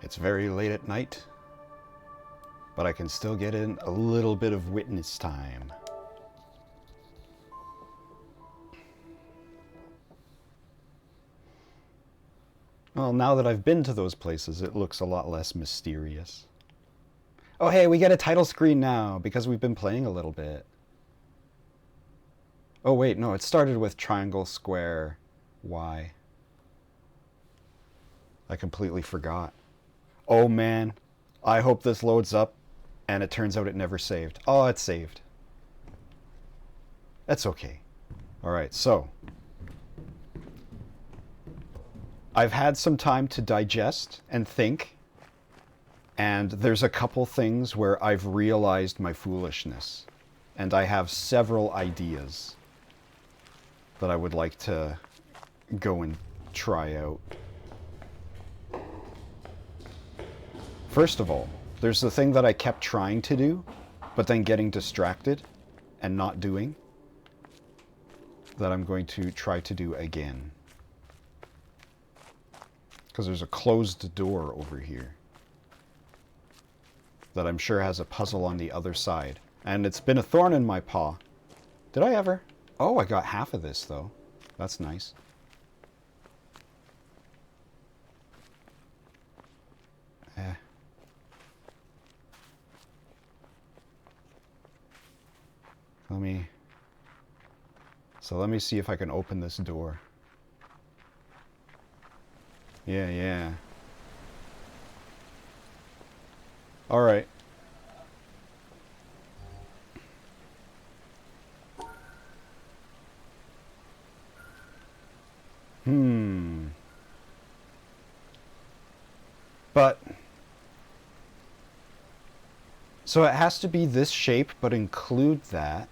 It's very late at night, but I can still get in a little bit of witness time. Well, now that I've been to those places, it looks a lot less mysterious. Oh hey, we get a title screen now, because we've been playing a little bit. Oh wait, no, it started with triangle, square, Y. I completely forgot. Oh man, I hope this loads up, and it turns out it never saved. Oh, it's saved. That's okay. Alright, so I've had some time to digest and think, and there's a couple things where I've realized my foolishness, and I have several ideas that I would like to go and try out. First of all, there's the thing that I kept trying to do, but then getting distracted and not doing, that I'm going to try to do again. Because there's a closed door over here that I'm sure has a puzzle on the other side. And it's been a thorn in my paw. Did I ever? Oh, I got half of this, though. That's nice. Let me see if I can open this door. Yeah. Alright. But so it has to be this shape, but include that.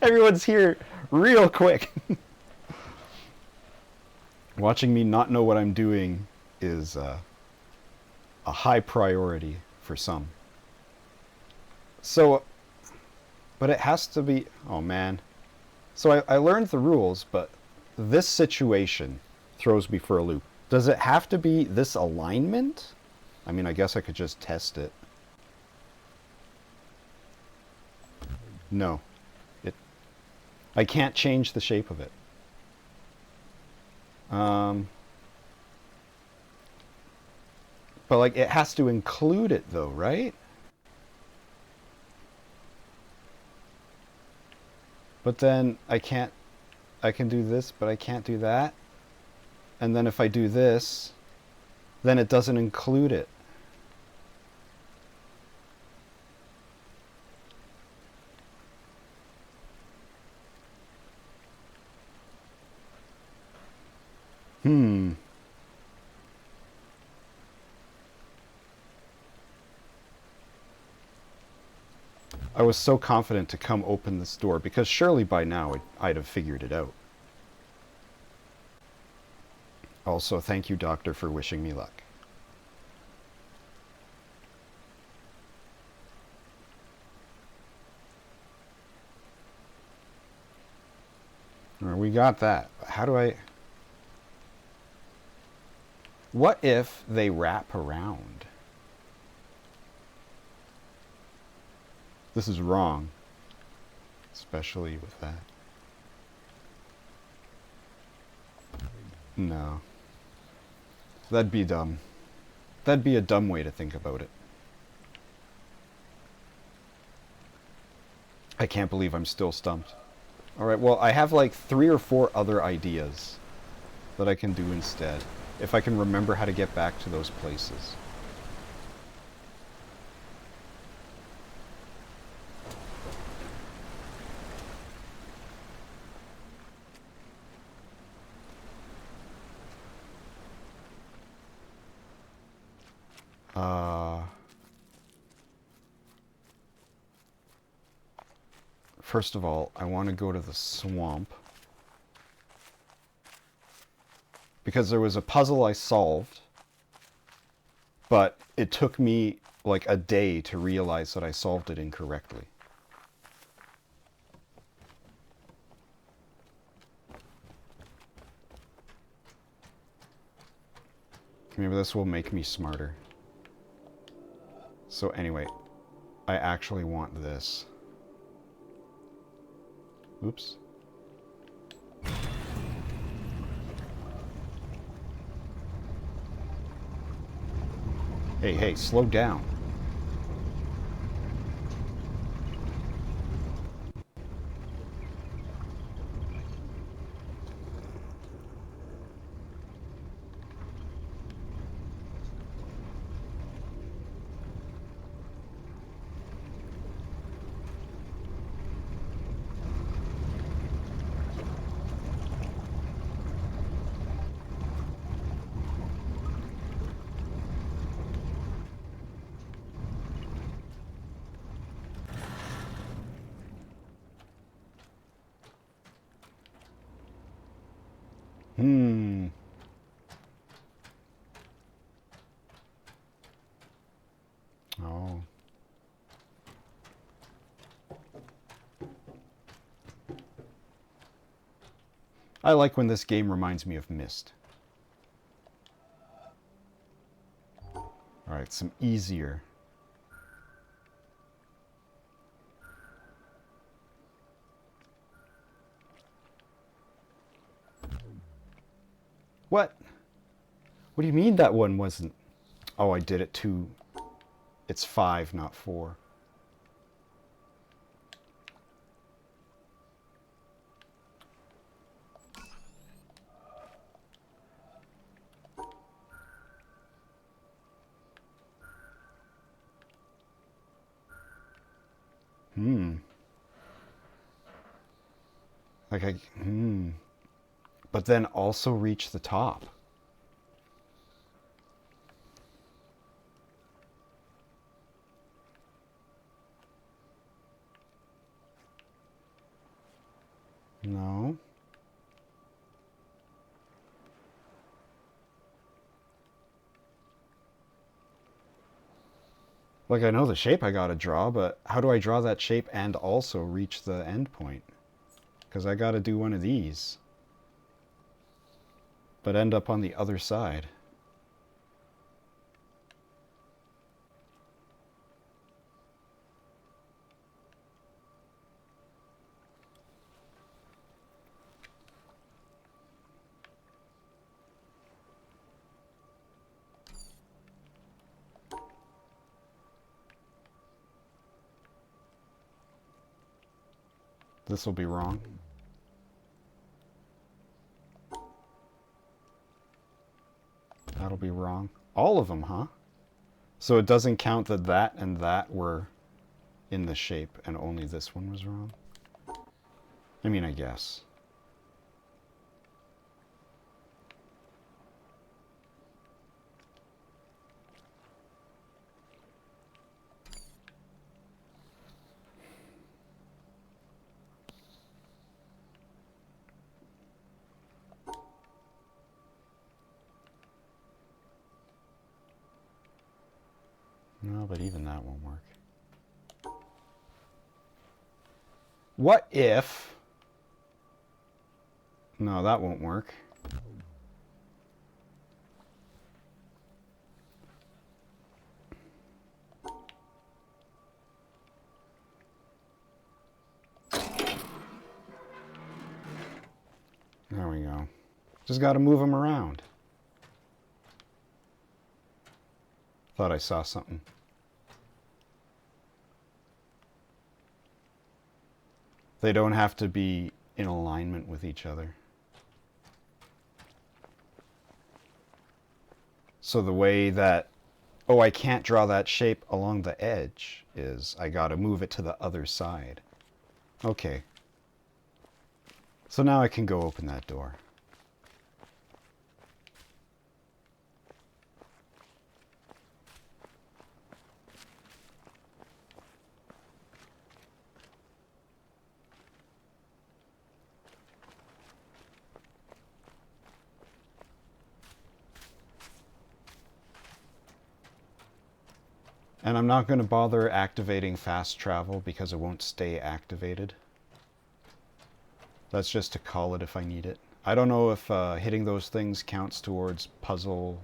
Everyone's here real quick. Watching me not know what I'm doing is a high priority for some. So, but it has to be, oh man. So I learned the rules, but this situation throws me for a loop. Does it have to be this alignment? I mean, I guess I could just test it. No. I can't change the shape of it. But like, it has to include it though, right? But then I can do this, but I can't do that. And then if I do this, then it doesn't include it. I was so confident to come open this door, because surely by now I'd have figured it out. Also, thank you, Doctor, for wishing me luck. We got that. How do I... What if they wrap around? This is wrong. Especially with that. No. That'd be dumb. That'd be a dumb way to think about it. I can't believe I'm still stumped. Alright, well, I have like 3 or 4 other ideas that I can do instead, if I can remember how to get back to those places. First of all, I want to go to the swamp, because there was a puzzle I solved, but it took me like a day to realize that I solved it incorrectly. Maybe this will make me smarter. So anyway, I actually want this. Oops. Hey, hey, slow down. Hmm. Oh. I like when this game reminds me of Myst. Alright, some easier. What? What do you mean that one wasn't? Oh, I did it too. It's 5, not 4. Hmm. Like But then also reach the top. No. Like, I know the shape I gotta draw, but how do I draw that shape and also reach the end point? Because I gotta do one of these. But end up on the other side. This will be wrong. That'll be wrong. All of them, huh? So it doesn't count that that and that were in the shape and only this one was wrong? I mean, I guess. No, but even that won't work. What if... No, that won't work. There we go. Just got to move them around. Thought I saw something. They don't have to be in alignment with each other. So the way that, oh, I can't draw that shape along the edge is I gotta move it to the other side. Okay. So now I can go open that door. And I'm not going to bother activating fast travel because it won't stay activated. That's just to call it if I need it. I don't know if hitting those things counts towards puzzle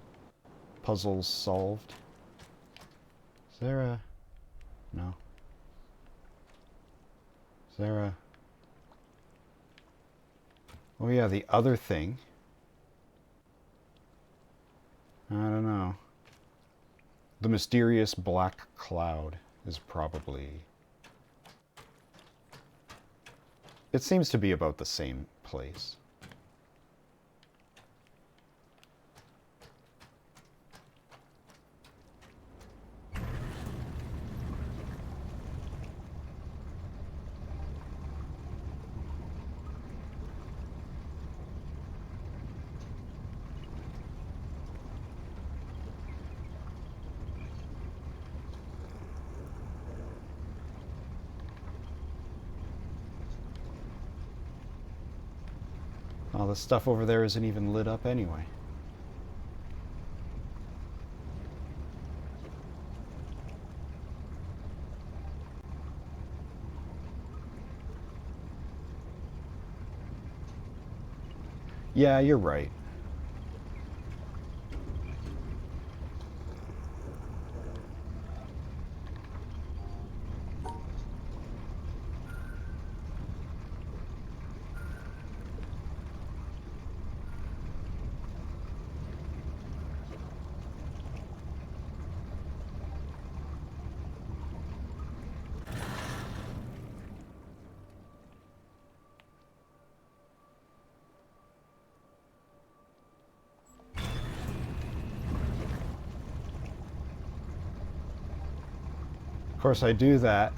puzzles solved. Is there a... No. Is there a... Oh yeah, the other thing. I don't know. The mysterious black cloud is probably... It seems to be about the same place. Oh, the stuff over there isn't even lit up anyway. Yeah, you're right. Of course, I do that.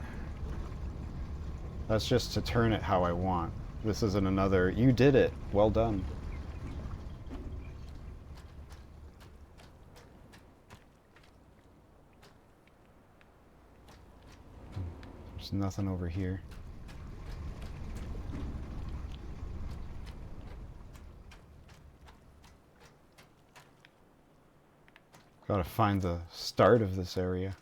That's just to turn it how I want. This isn't another, you did it, well done. There's nothing over here. Gotta find the start of this area.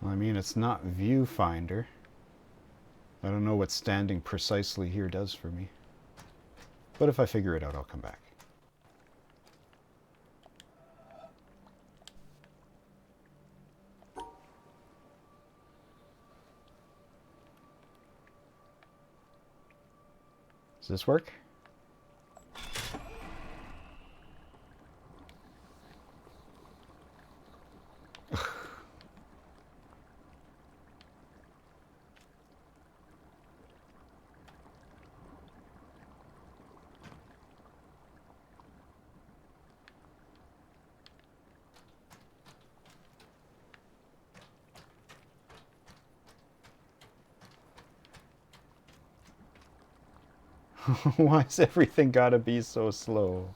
Well, I mean, it's not viewfinder. I don't know what standing precisely here does for me. But if I figure it out, I'll come back. Does this work? Why's everything gotta be so slow?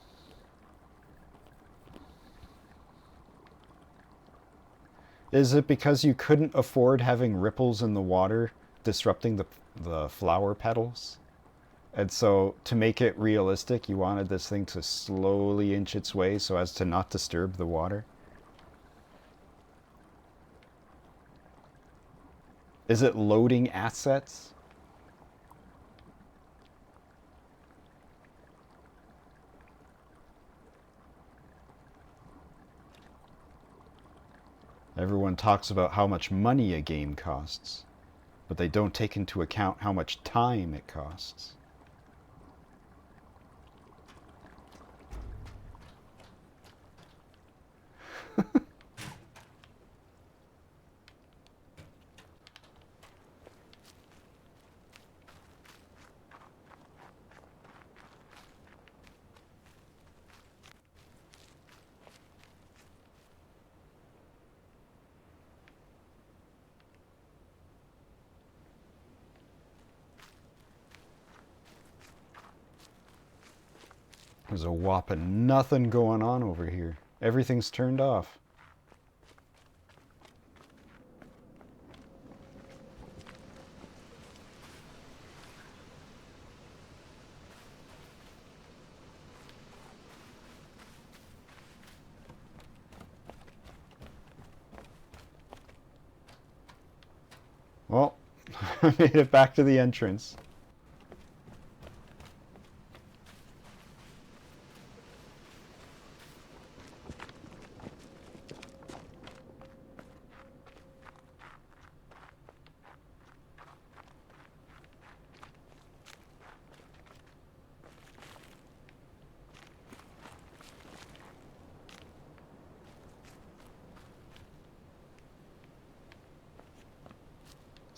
Is it because you couldn't afford having ripples in the water disrupting the flower petals? And so to make it realistic, you wanted this thing to slowly inch its way so as to not disturb the water? Is it loading assets? Everyone talks about how much money a game costs, but they don't take into account how much time it costs. There's a whopping nothing going on over here. Everything's turned off. Well, I made it back to the entrance.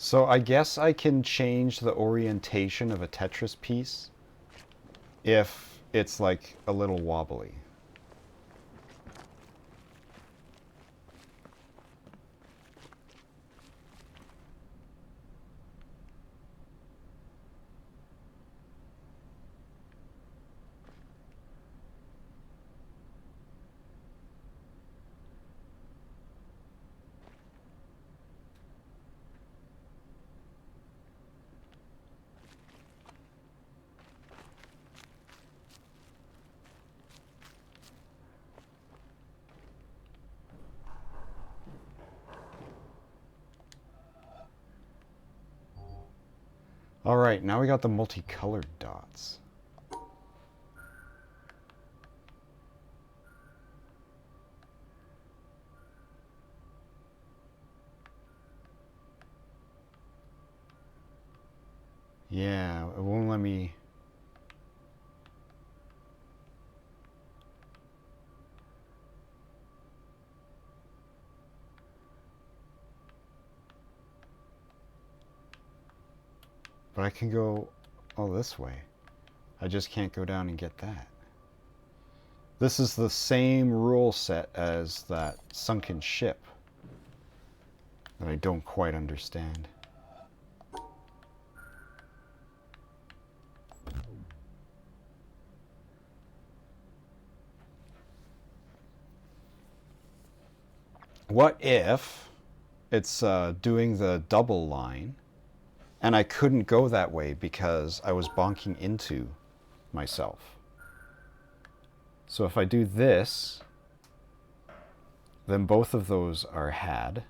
So I guess I can change the orientation of a Tetris piece if it's like a little wobbly. All right, now we got the multicolored dots. Yeah, it won't let me... But I can go all this way. I just can't go down and get that. This is the same rule set as that sunken ship that I don't quite understand. What if it's doing the double line and I couldn't go that way because I was bonking into myself? So if I do this, then both of those are had.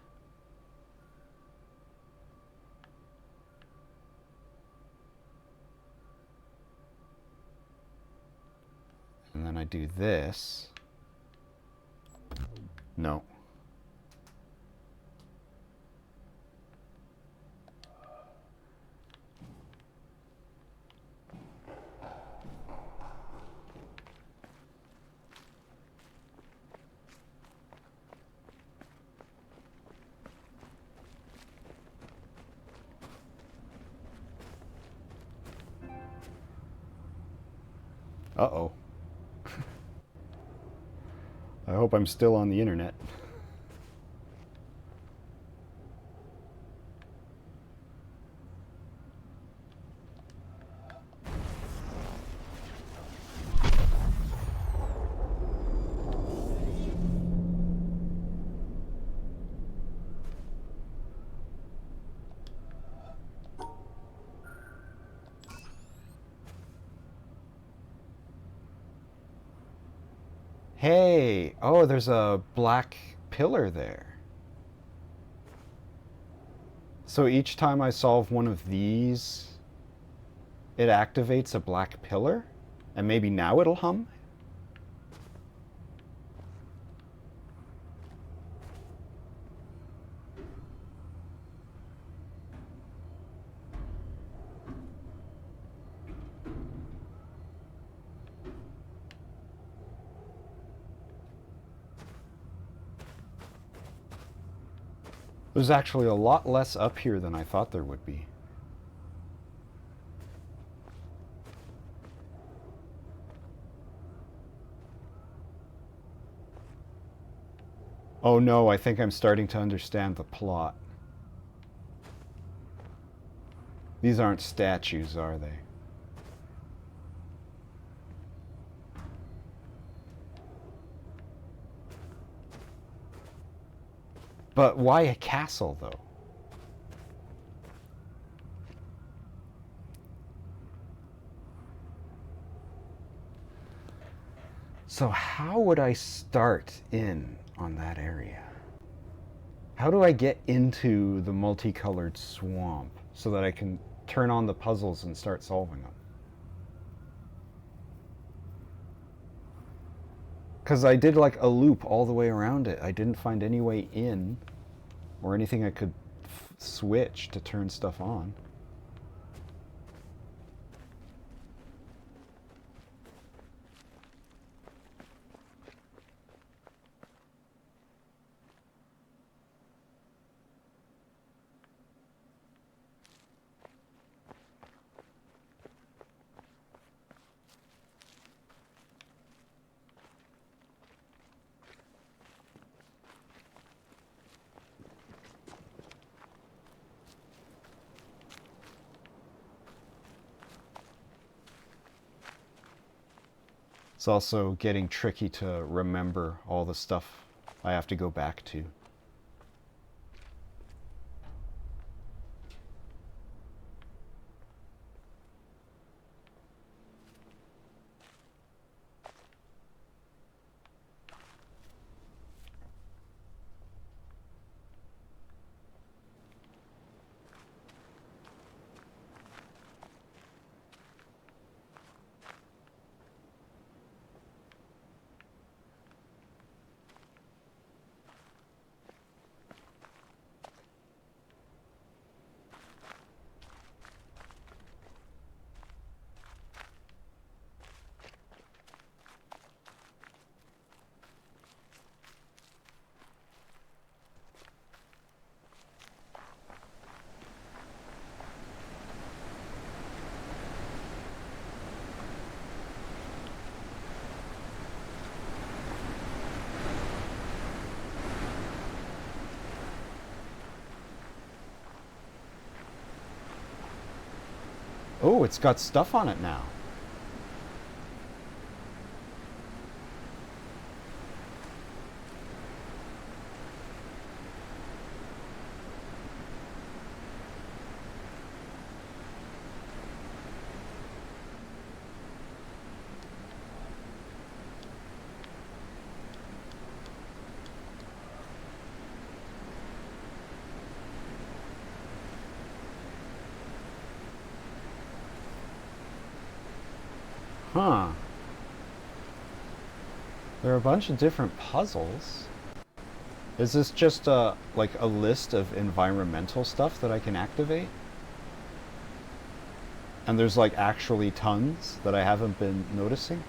And then I do this. No. Uh-oh. I hope I'm still on the internet. Hey, oh, there's a black pillar there. So each time I solve one of these, it activates a black pillar? And maybe now it'll hum? There's actually a lot less up here than I thought there would be. Oh no, I think I'm starting to understand the plot. These aren't statues, are they? But why a castle, though? So how would I start in on that area? How do I get into the multicolored swamp so that I can turn on the puzzles and start solving them? Because I did like a loop all the way around it. I didn't find any way in or anything I could switch to turn stuff on. It's also getting tricky to remember all the stuff I have to go back to. Oh, it's got stuff on it now. Huh. There are a bunch of different puzzles. Is this just like a list of environmental stuff that I can activate? And there's like actually tons that I haven't been noticing?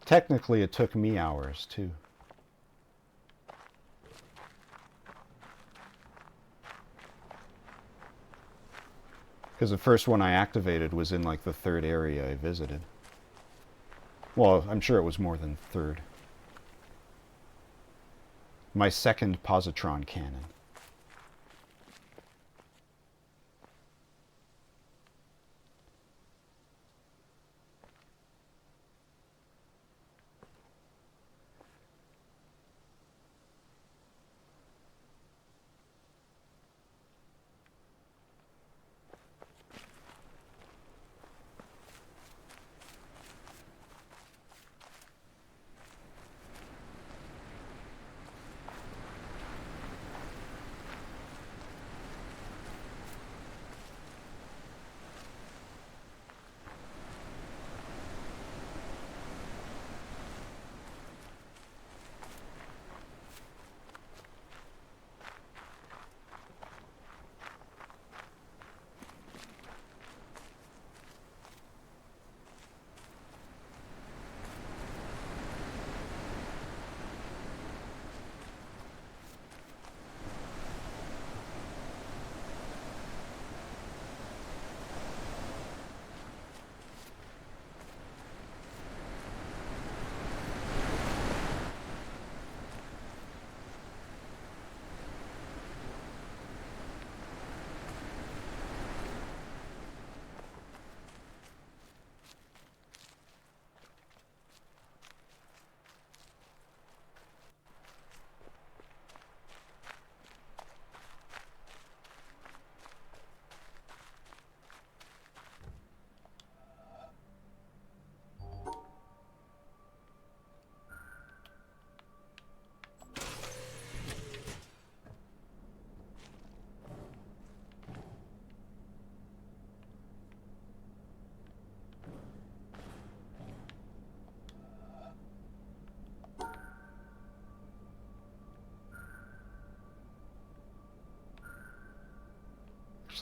Technically, it took me hours too. Because the first one I activated was in like the third area I visited. Well, I'm sure it was more than third. My second positron cannon.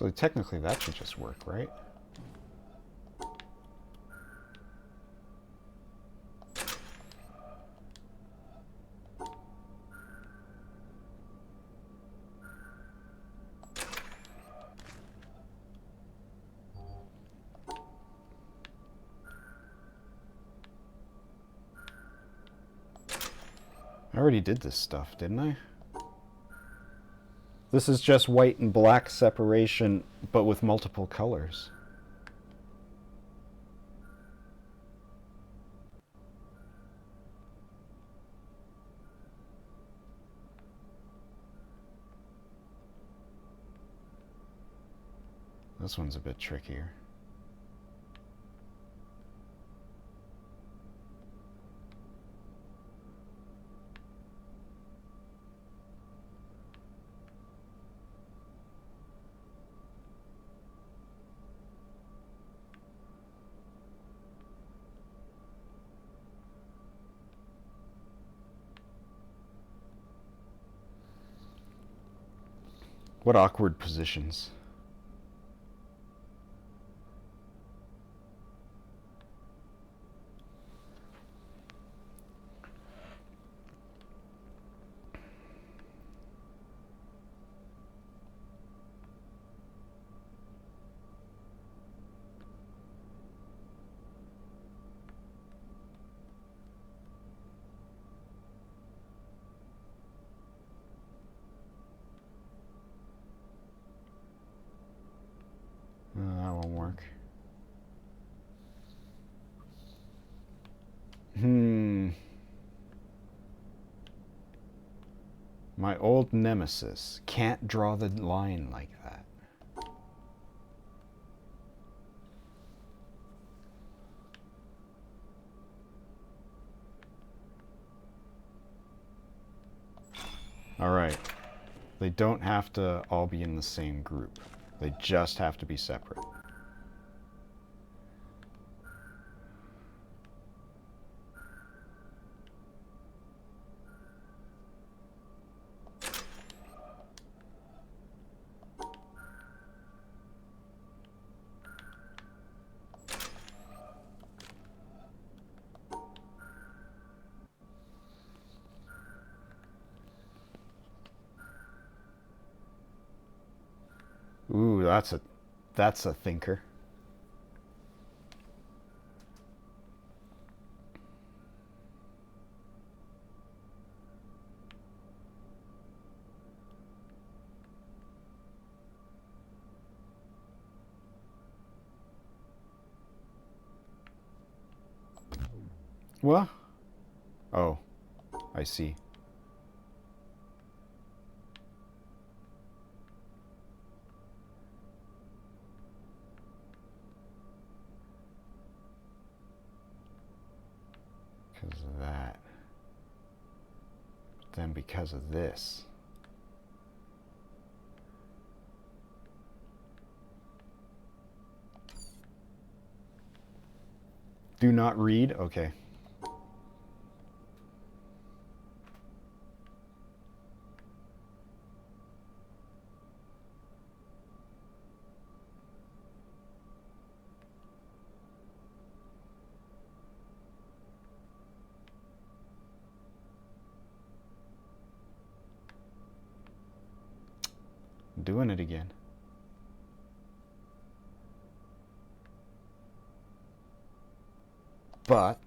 So technically that should just work, right? I already did this stuff, didn't I? This is just white and black separation, but with multiple colors. This one's a bit trickier. What awkward positions. That won't work. My old nemesis can't draw the line like that. All right. They don't have to all be in the same group. They just have to be separate. Ooh, that's a thinker. What? Oh, I see. Because of that. Then because of this. Do not read? Okay. Doing it again. But,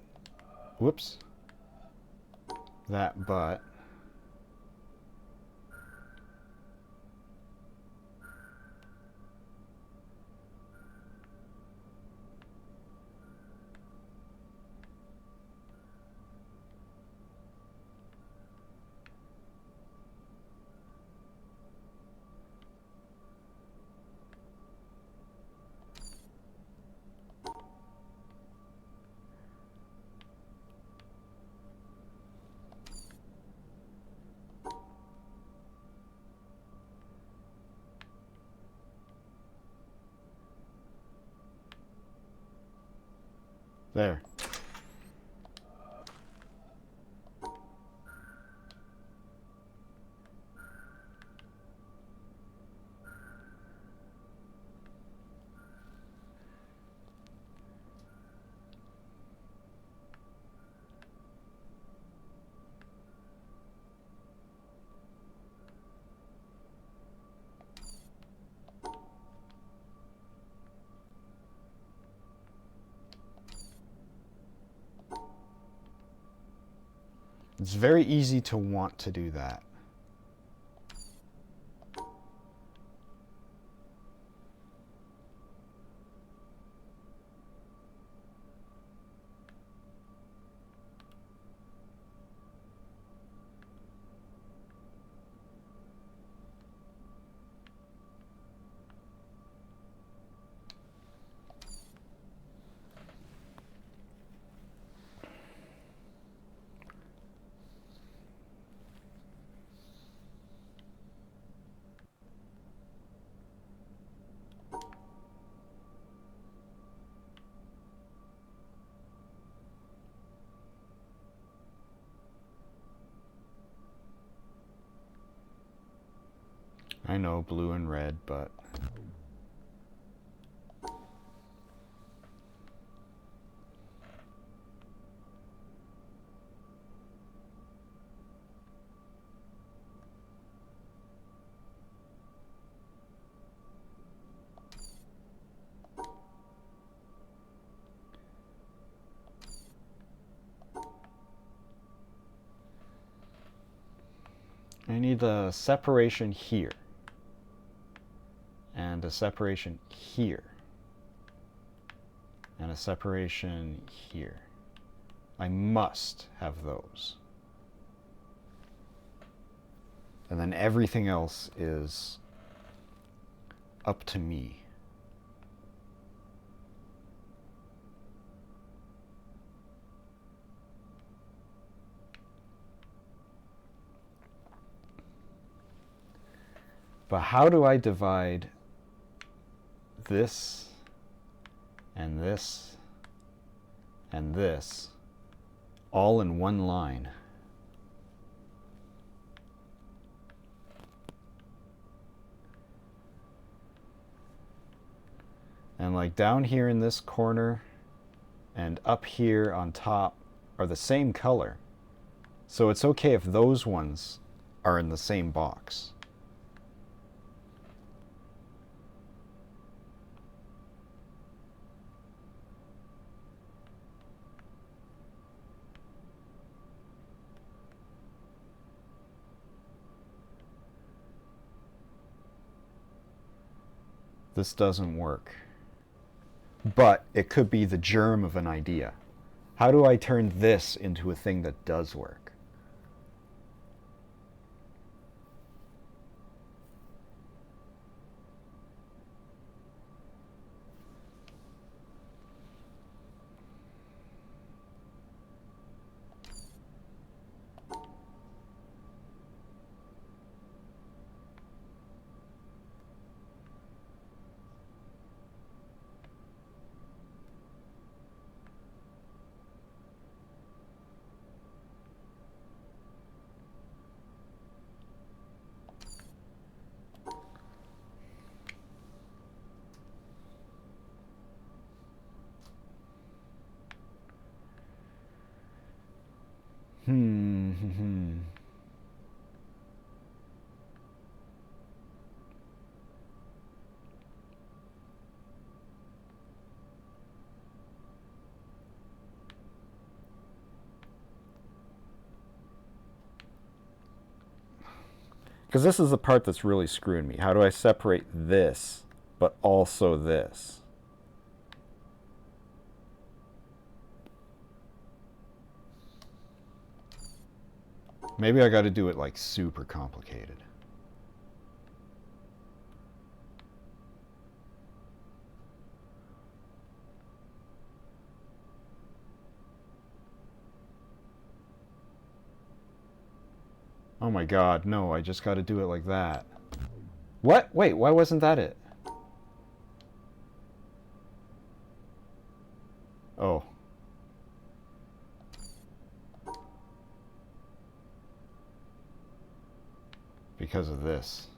whoops, that but. There. It's very easy to want to do that. I know blue and red, but I need a separation here. And a separation here. And a separation here. I must have those. And then everything else is up to me. But how do I divide this and this and this all in one line? And like down here in this corner and up here on top are the same color. So it's okay if those ones are in the same box. This doesn't work. But it could be the germ of an idea. How do I turn this into a thing that does work? Because this is the part that's really screwing me. How do I separate this, but also this? Maybe I got to do it like super complicated. Oh my god, no, I just got to do it like that. What? Wait, why wasn't that it? Oh. Because of this.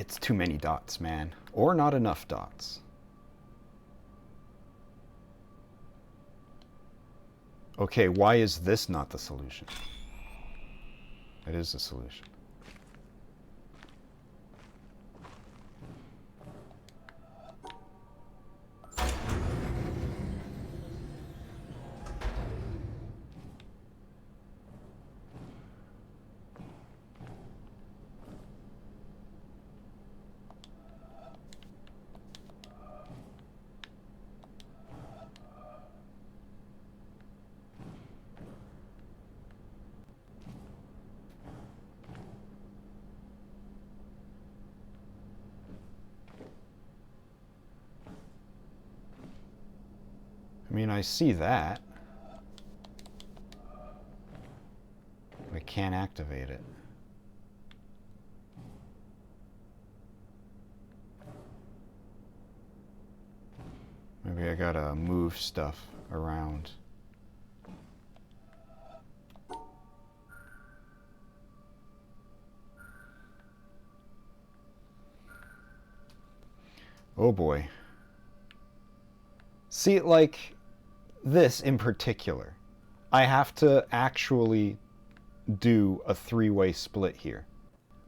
It's too many dots, man. Or not enough dots. Okay, why is this not the solution? It is the solution. I mean, I see that. I can't activate it. Maybe I gotta move stuff around. Oh boy. See, like this in particular, I have to actually do a three-way split here,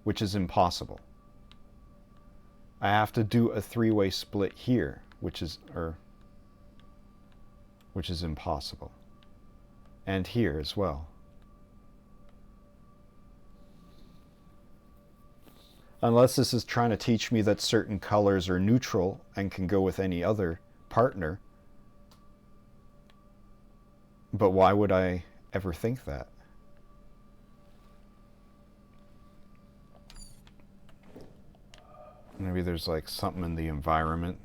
which is impossible. I have to do a three-way split here, which is impossible. And here as well. Unless this is trying to teach me that certain colors are neutral and can go with any other partner. But why would I ever think that? Maybe there's like something in the environment.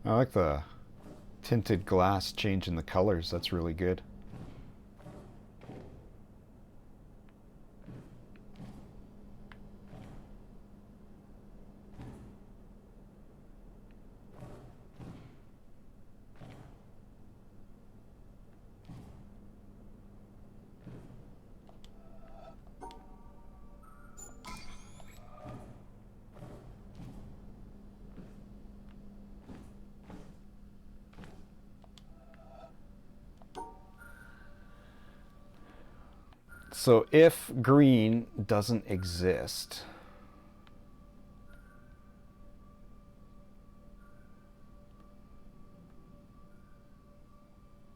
I like the tinted glass changing the colors. That's really good. So if green doesn't exist,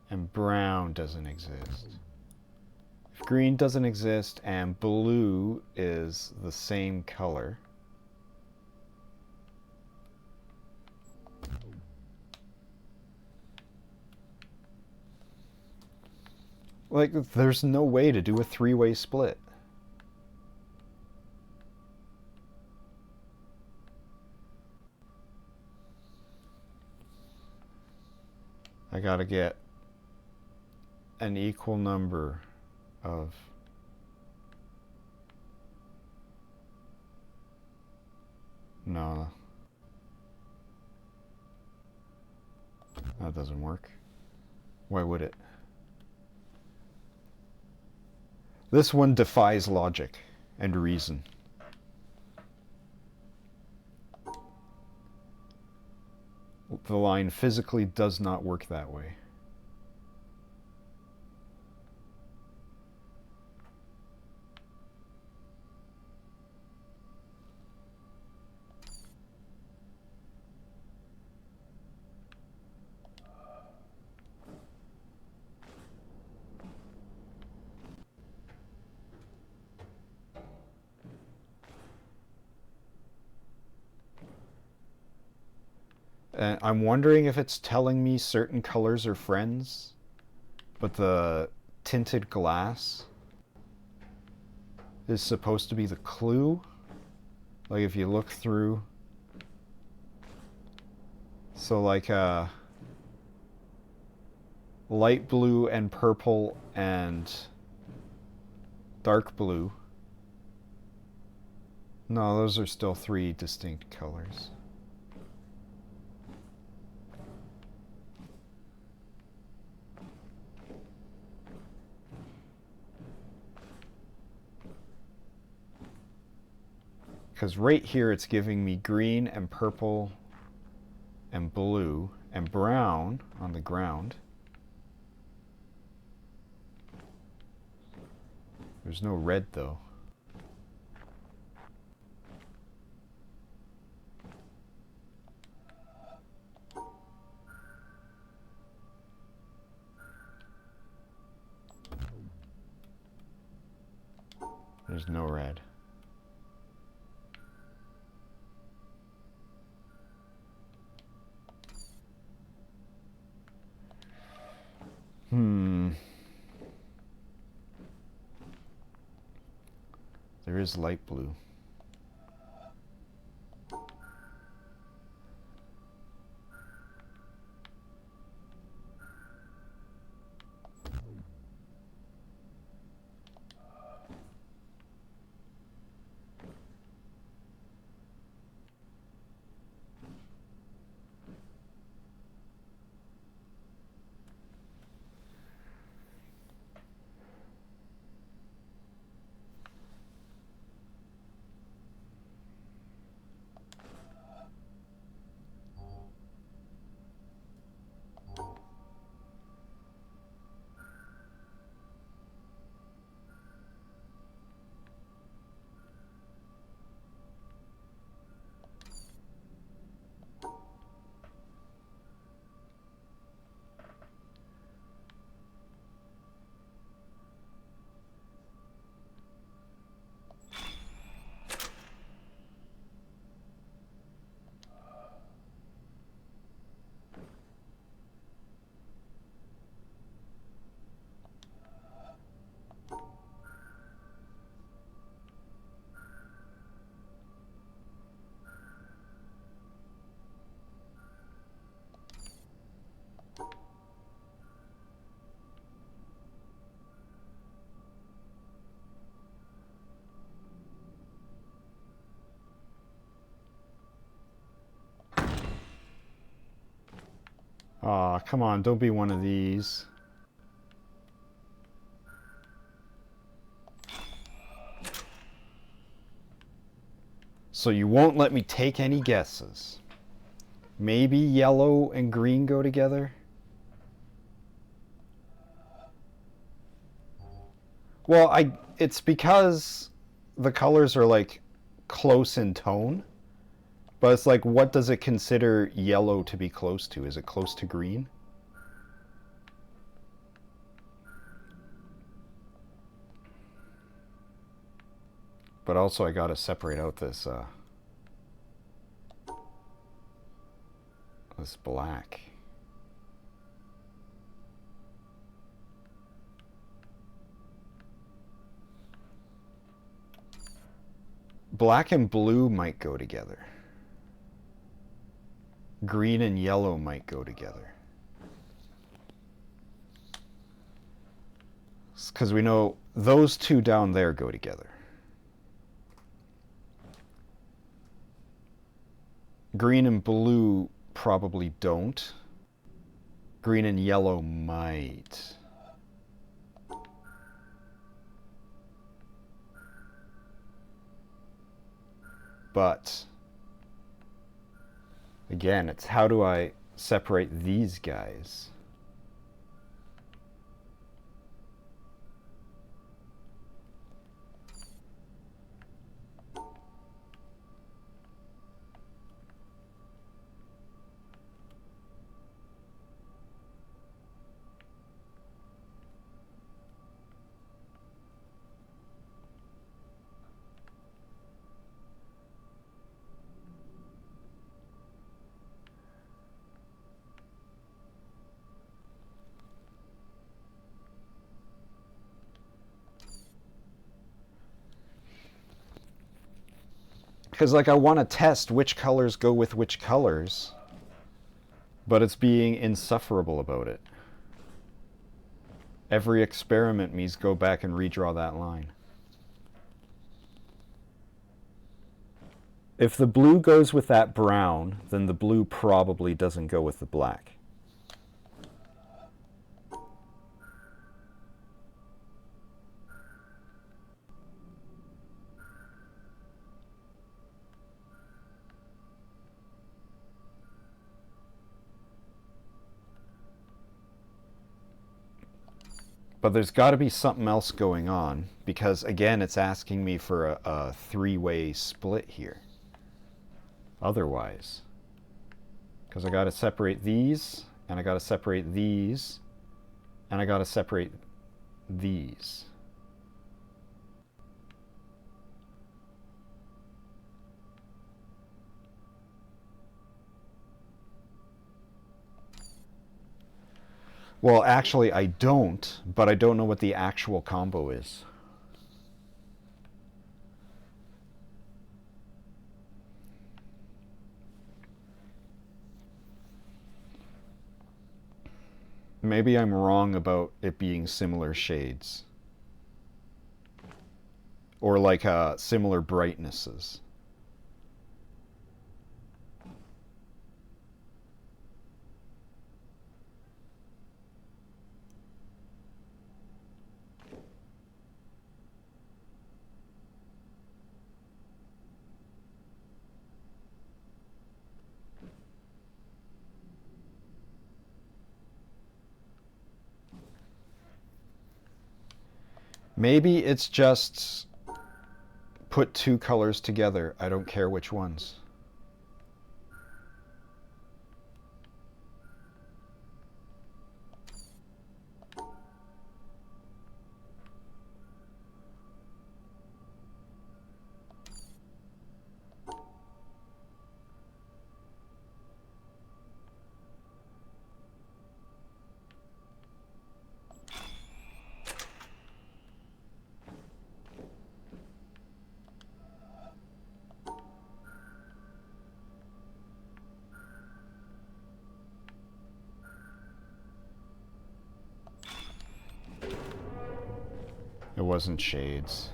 and brown doesn't exist, if green doesn't exist and blue is the same color, like, there's no way to do a three-way split. I gotta get an equal number of no, that doesn't work. Why would it? This one defies logic and reason. The line physically does not work that way. And I'm wondering if it's telling me certain colors are friends, but the tinted glass is supposed to be the clue. Like if you look through, so like light blue and purple and dark blue. No, those are still three distinct colors. Because right here it's giving me green and purple and blue and brown on the ground. There's no red though. There's no red. There is light blue. Aw, come on, don't be one of these. So you won't let me take any guesses. Maybe yellow and green go together? Well, it's because the colors are like close in tone. But it's like, what does it consider yellow to be close to? Is it close to green? But also I gotta separate out this this black. Black and blue might go together. Green and yellow might go together. Because we know those two down there go together. Green and blue probably don't. Green and yellow might. But again, it's how do I separate these guys? Because like I want to test which colors go with which colors, but it's being insufferable about it. Every experiment means go back and redraw that line. If the blue goes with that brown, then the blue probably doesn't go with the black. But there's got to be something else going on, because again, it's asking me for a three-way split here. Otherwise, because I got to separate these, and I got to separate these, and I got to separate these. Well, actually, I don't, but I don't know what the actual combo is. Maybe I'm wrong about it being similar shades. Or like similar brightnesses. Maybe it's just put two colors together. I don't care which ones. It wasn't shades.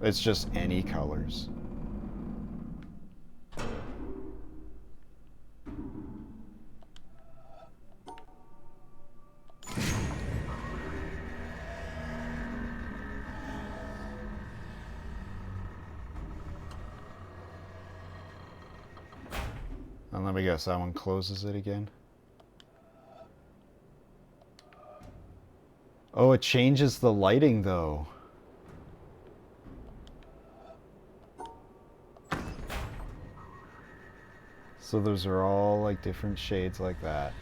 It's just any colors. And let me guess, that one closes it again? Oh, it changes the lighting though. So those are all like different shades like that.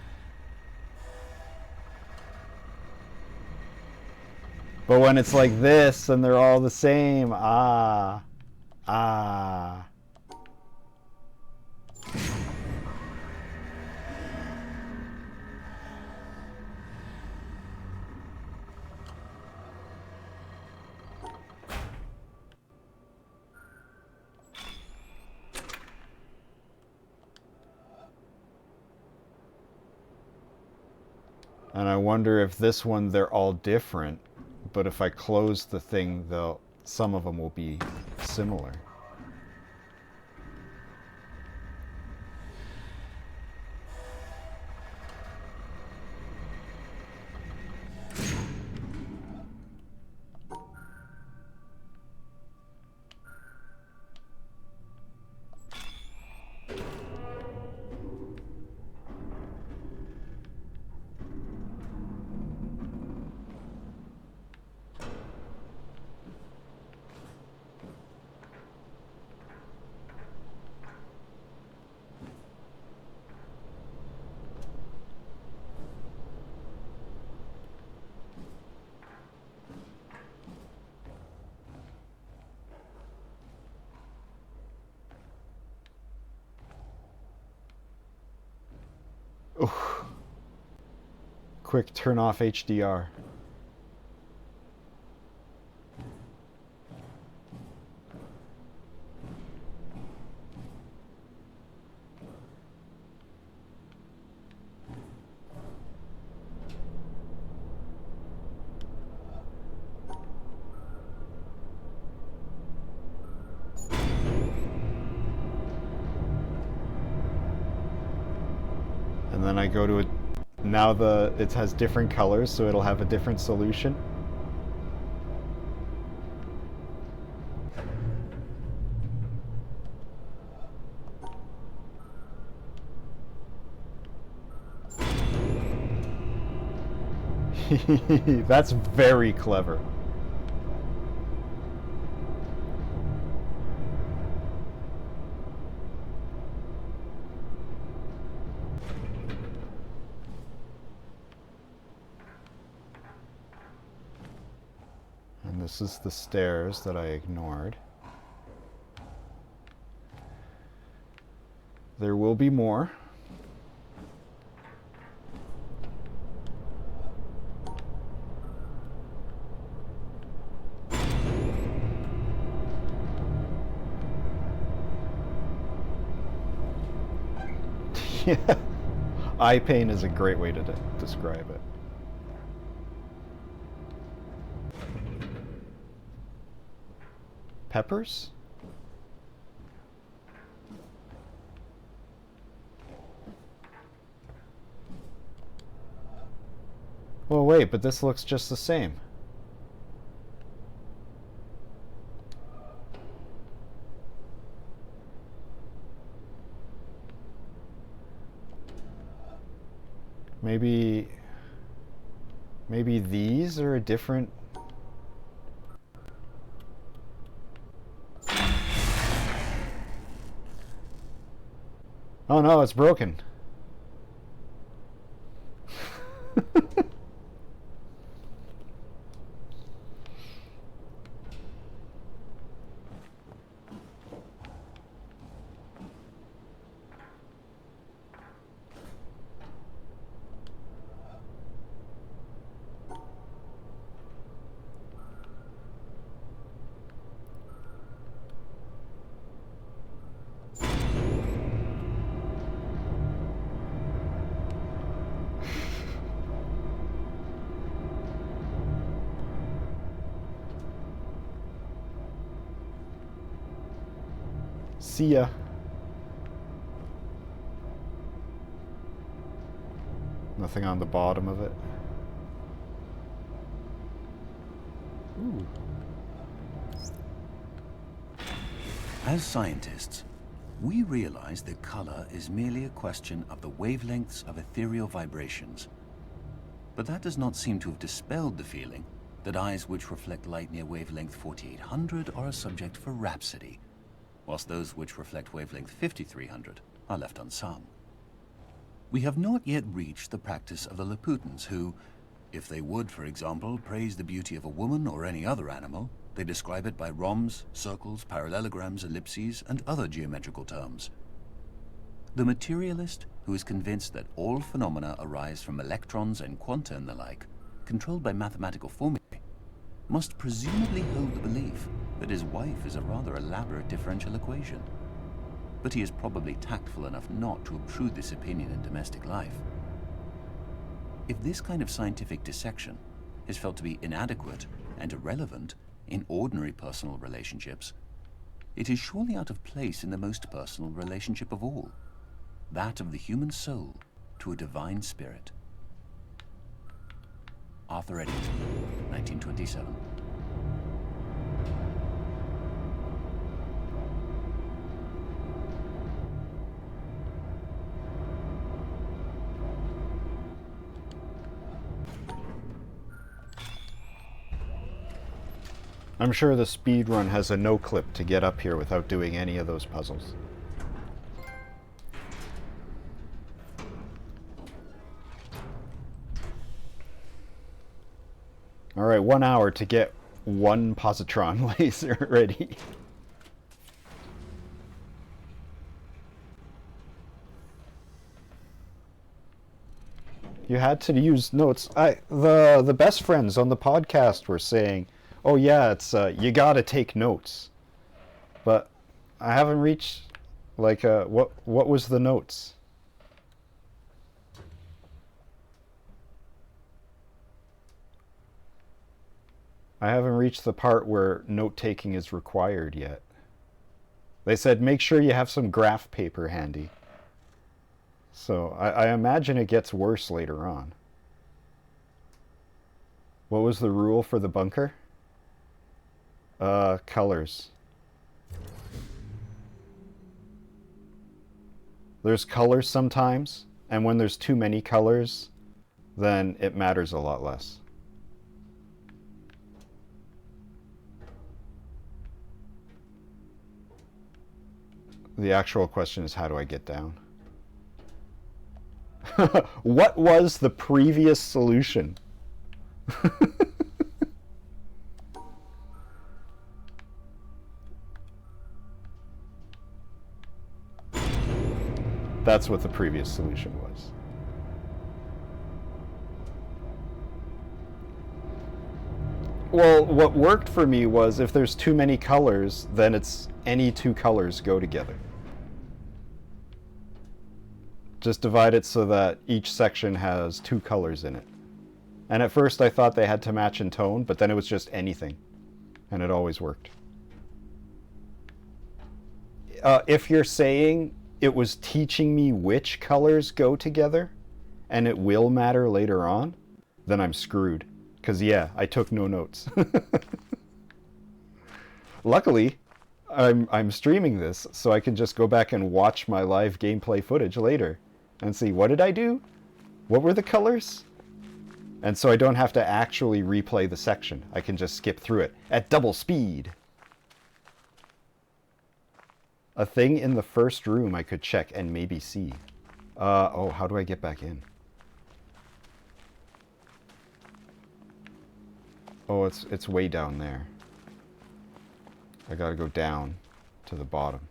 But when it's like this, then they're all the same. Ah. Ah. And I wonder if this one, they're all different, but if I close the thing, some of them will be similar. Oh. Quick, turn off HDR. then I go to it. Now it has different colors, so it'll have a different solution. That's very clever. And this is the stairs that I ignored. There will be more. Yeah. Eye pain is a great way to describe it. Peppers? Well, wait, but this looks just the same. Maybe these are a different... Oh no, it's broken. See ya. Nothing on the bottom of it. Ooh. As scientists, we realize that color is merely a question of the wavelengths of ethereal vibrations. But that does not seem to have dispelled the feeling that eyes which reflect light near wavelength 4800 are a subject for rhapsody, whilst those which reflect wavelength 5300 are left unsung. We have not yet reached the practice of the Laputans who, if they would, for example, praise the beauty of a woman or any other animal, they describe it by rhombs, circles, parallelograms, ellipses, and other geometrical terms. The materialist, who is convinced that all phenomena arise from electrons and quanta and the like, controlled by mathematical formulae, must presumably hold the belief that his wife is a rather elaborate differential equation. But he is probably tactful enough not to obtrude this opinion in domestic life. If this kind of scientific dissection is felt to be inadequate and irrelevant in ordinary personal relationships, it is surely out of place in the most personal relationship of all, that of the human soul to a divine spirit. Arthur Eddington, 1927. I'm sure the speedrun has a no clip to get up here without doing any of those puzzles. Alright, 1 hour to get one positron laser ready. You had to use notes. The best friends on the podcast were saying, "Oh yeah, it's you gotta take notes," but I haven't reached like what was the notes? I haven't reached the part where note taking is required yet. They said make sure you have some graph paper handy. So I imagine it gets worse later on. What was the rule for the bunker? Colors. There's colors sometimes, and when there's too many colors, then it matters a lot less. The actual question is, how do I get down? What was the previous solution? That's what the previous solution was. Well, what worked for me was if there's too many colors, then it's any two colors go together. Just divide it so that each section has two colors in it. And at first I thought they had to match in tone, but then it was just anything. And it always worked. If you're saying it was teaching me which colors go together, and it will matter later on, then I'm screwed. Because yeah, I took no notes. Luckily, I'm streaming this, so I can just go back and watch my live gameplay footage later and see, what did I do? What were the colors? And so I don't have to actually replay the section. I can just skip through it at double speed. A thing in the first room I could check and maybe see. Oh, how do I get back in? Oh, it's way down there. I gotta go down to the bottom.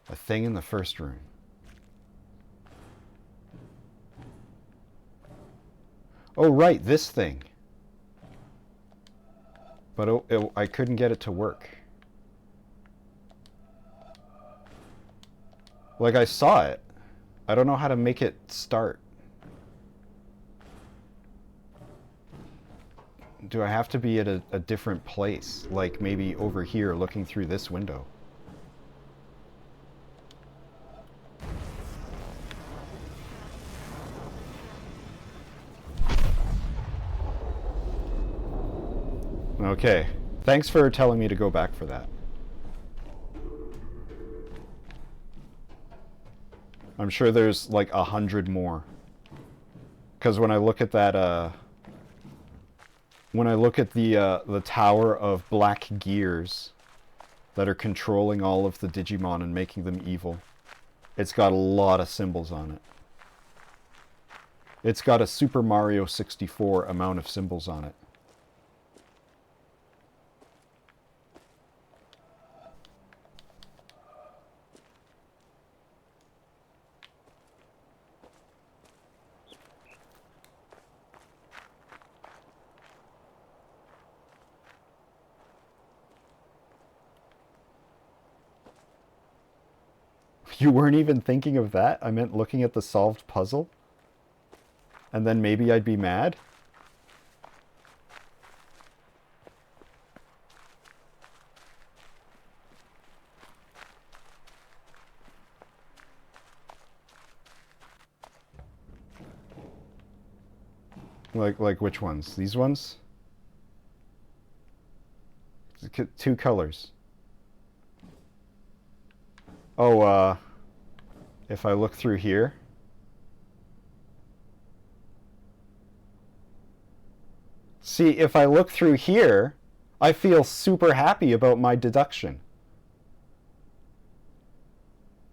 A thing in the first room. Oh, right, this thing. But I couldn't get it to work. Like, I saw it. I don't know how to make it start. Do I have to be at a different place? Like, maybe over here, looking through this window? Okay. Thanks for telling me to go back for that. I'm sure there's like 100 more. Because when I look at that, when I look at the tower of black gears that are controlling all of the Digimon and making them evil, it's got a lot of symbols on it. It's got a Super Mario 64 amount of symbols on it. You weren't even thinking of that? I meant looking at the solved puzzle? And then maybe I'd be mad? Like which ones? These ones? Two colors. Oh, if I look through here. See, if I look through here, I feel super happy about my deduction.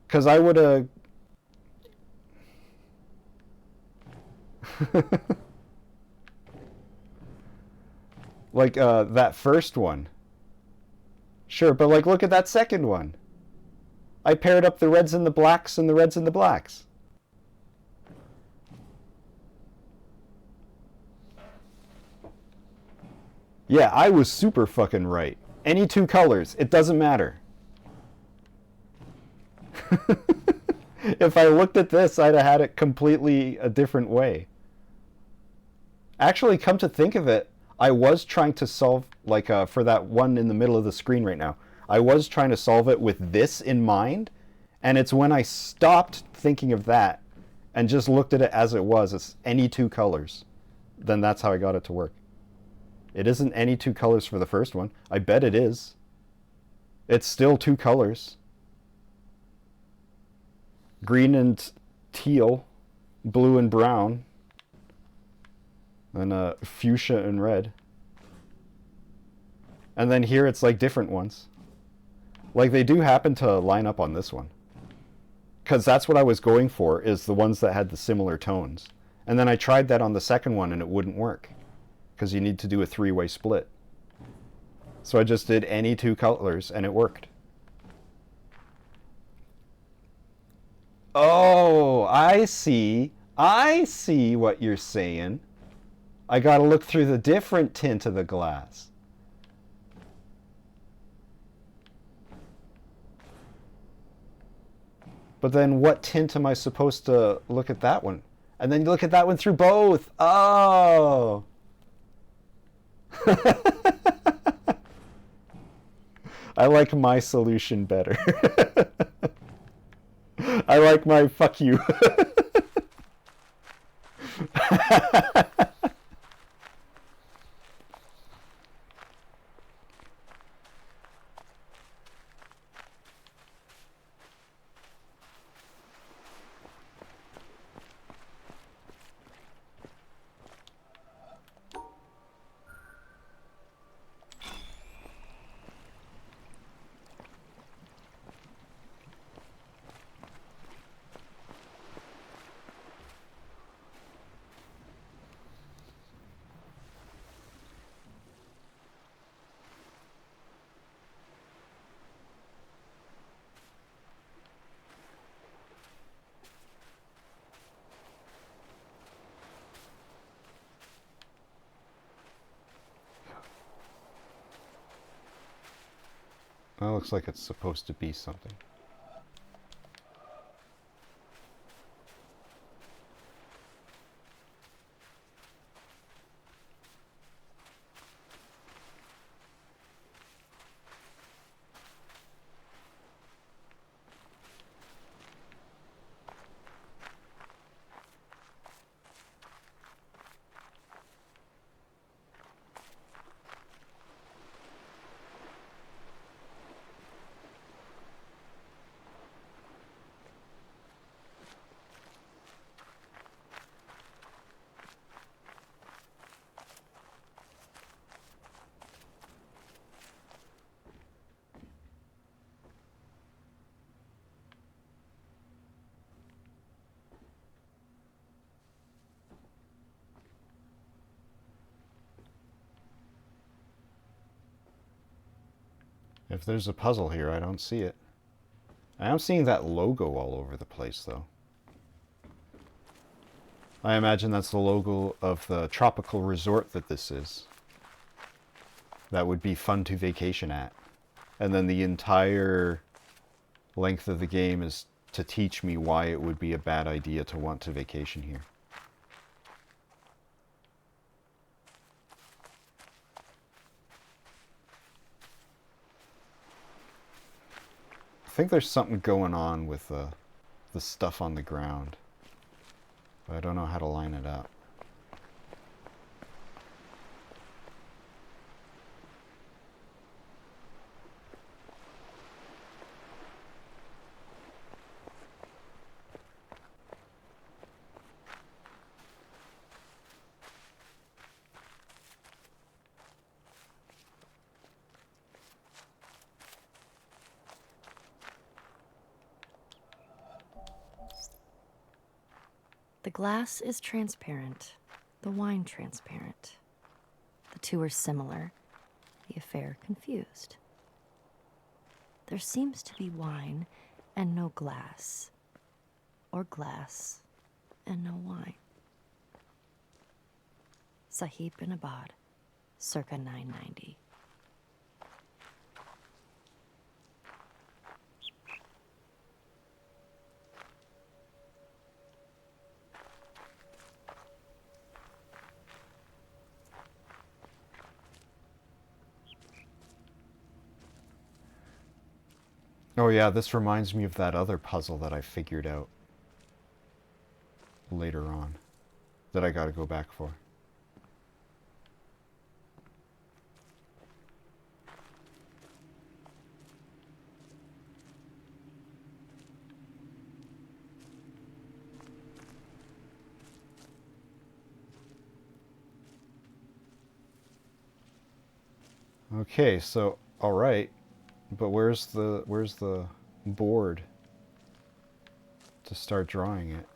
Because I would have... like, that first one. Sure, but like, look at that second one. I paired up the reds and the blacks and the reds and the blacks. Yeah, I was super fucking right. Any two colors, it doesn't matter. If I looked at this, I'd have had it completely a different way. Actually, come to think of it, I was trying to solve, like, for that one in the middle of the screen right now, I was trying to solve it with this in mind, and it's when I stopped thinking of that and just looked at it as it was, it's any two colors, then that's how I got it to work. It isn't any two colors for the first one. I bet it is. It's still two colors. Green and teal, blue and brown, and fuchsia and red. And then here it's like different ones. Like they do happen to line up on this one. Because that's what I was going for, is the ones that had the similar tones. And then I tried that on the second one and it wouldn't work. Because you need to do a three-way split. So I just did any two colors and it worked. Oh, I see. I see what you're saying. I gotta look through the different tint of the glass. But then what tint am I supposed to look at that one? And then you look at that one through both. Oh. I like my solution better. I like my fuck you. That looks like it's supposed to be something. If there's a puzzle here, I don't see it. I am seeing that logo all over the place, though. I imagine that's the logo of the tropical resort that this is. That would be fun to vacation at. And then the entire length of the game is to teach me why it would be a bad idea to want to vacation here. I think there's something going on with the stuff on the ground, but I don't know how to line it up. The glass is transparent, the wine transparent. The two are similar, the affair confused. There seems to be wine and no glass, or glass and no wine. Sahib bin Abad, circa 990. Oh yeah, this reminds me of that other puzzle that I figured out later on that I gotta go back for. Okay, so all right, but where's the board to start drawing it?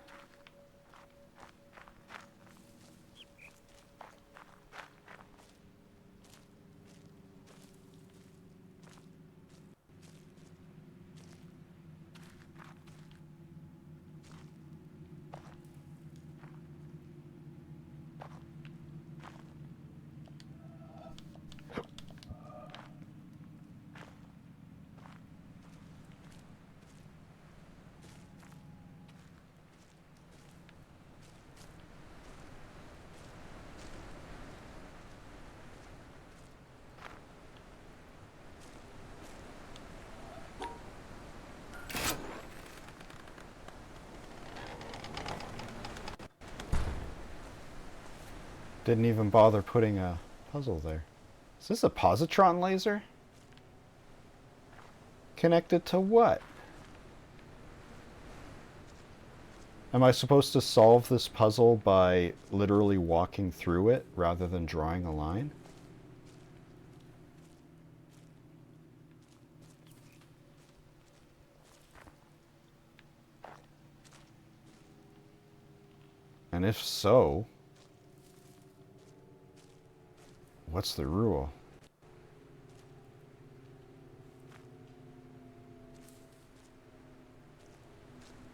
Didn't even bother putting a puzzle there. Is this a positron laser? Connected to what? Am I supposed to solve this puzzle by literally walking through it rather than drawing a line? And if so, what's the rule?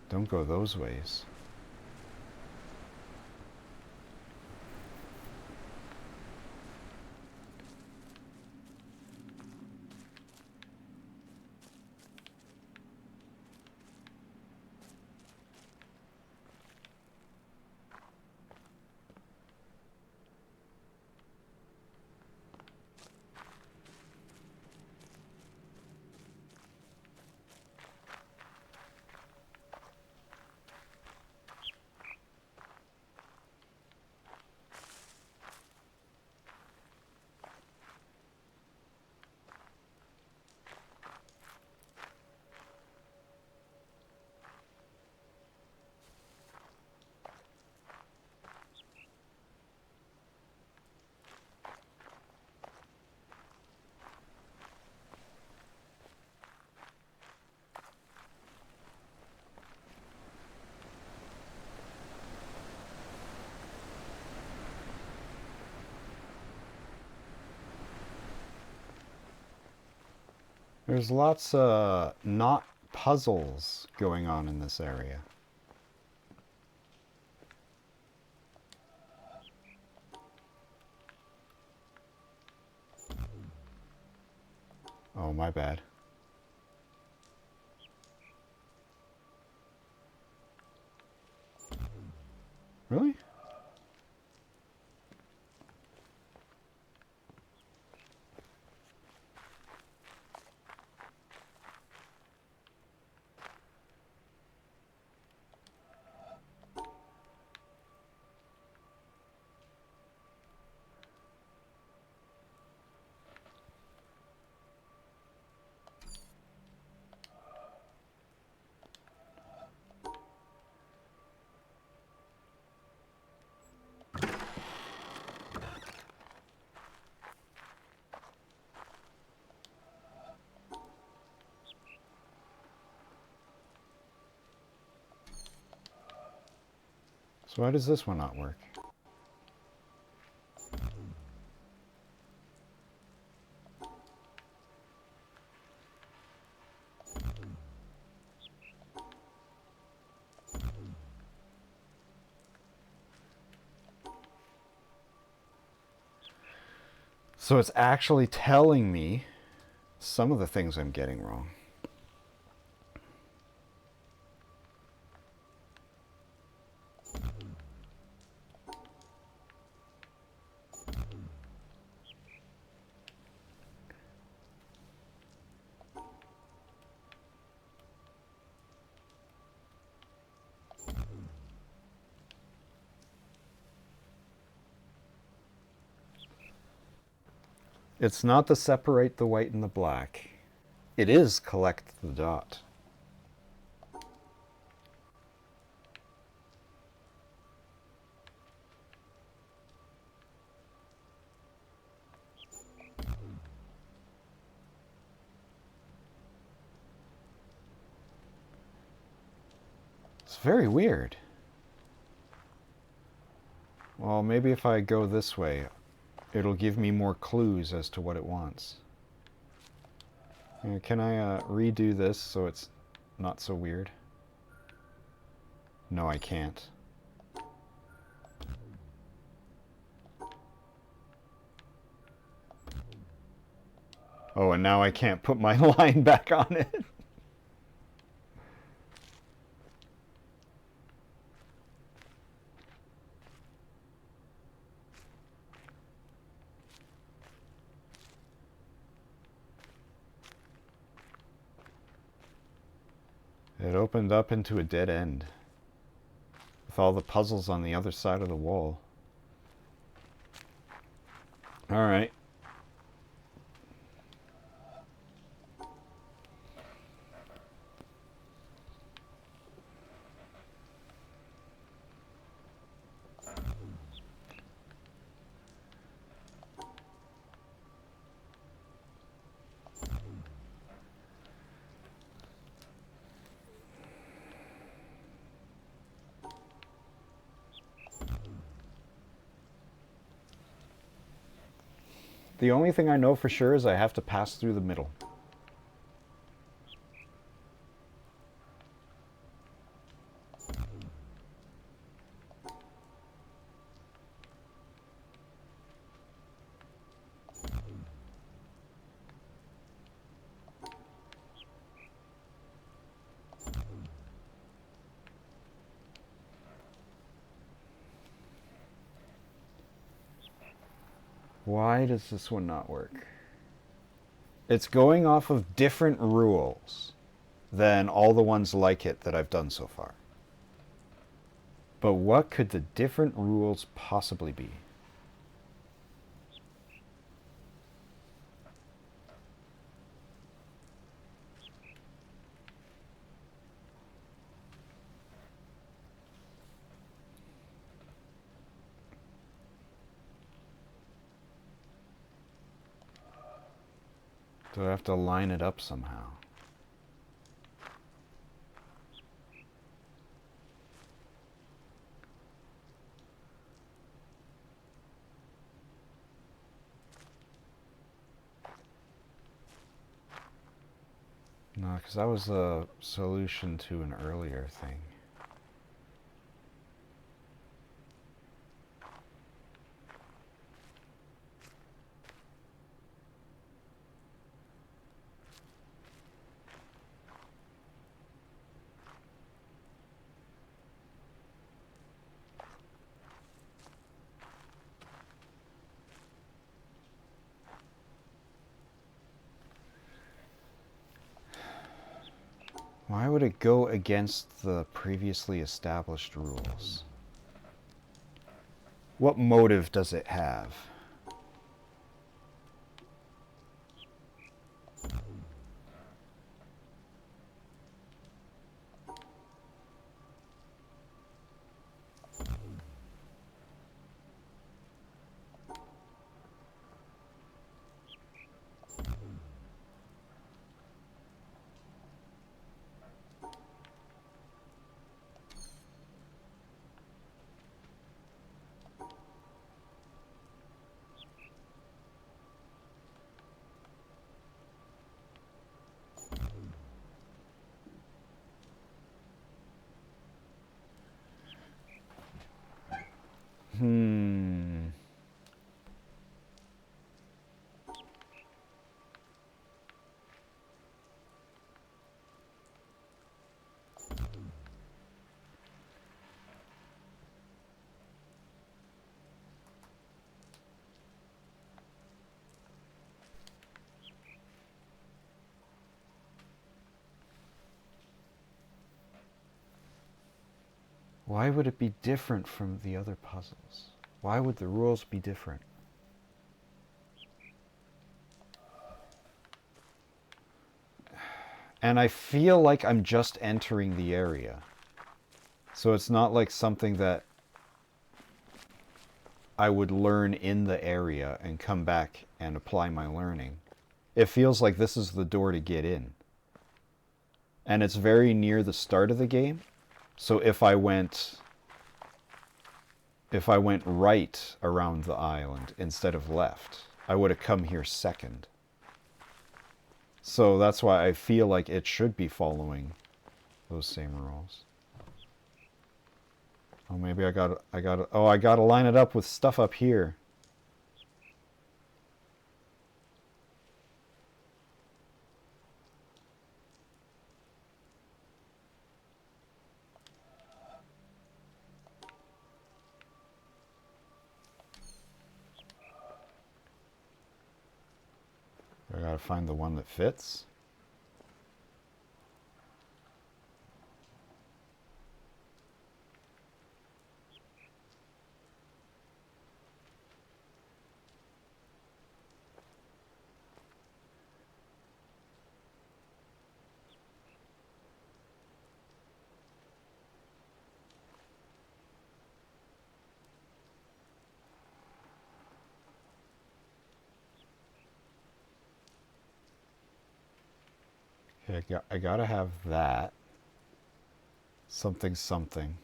Don't go those ways. There's lots of not puzzles going on in this area. Oh, my bad. Really? So why does this one not work? So it's actually telling me some of the things I'm getting wrong. It's not to separate the white and the black. It is collect the dot. It's very weird. Well, maybe if I go this way, it'll give me more clues as to what it wants. Can I redo this so it's not so weird? No, I can't. Oh, and now I can't put my line back on it. It opened up into a dead end with all the puzzles on the other side of the wall. All right. The only thing I know for sure is I have to pass through the middle. Why does this one not work? It's going off of different rules than all the ones like it that I've done so far. But what could the different rules possibly be? Do I have to line it up somehow? No, because that was a solution to an earlier thing. Why would it go against the previously established rules? What motive does it have? Hmm. Why would it be different from the other puzzles? Why would the rules be different? And I feel like I'm just entering the area. So it's not like something that I would learn in the area and come back and apply my learning. It feels like this is the door to get in. And it's very near the start of the game. So if I went right around the island instead of left, I would have come here second. So that's why I feel like it should be following those same rules. Oh, maybe I gotta line it up with stuff up here. I gotta find the one that fits. Okay, I gotta have that. Something, something.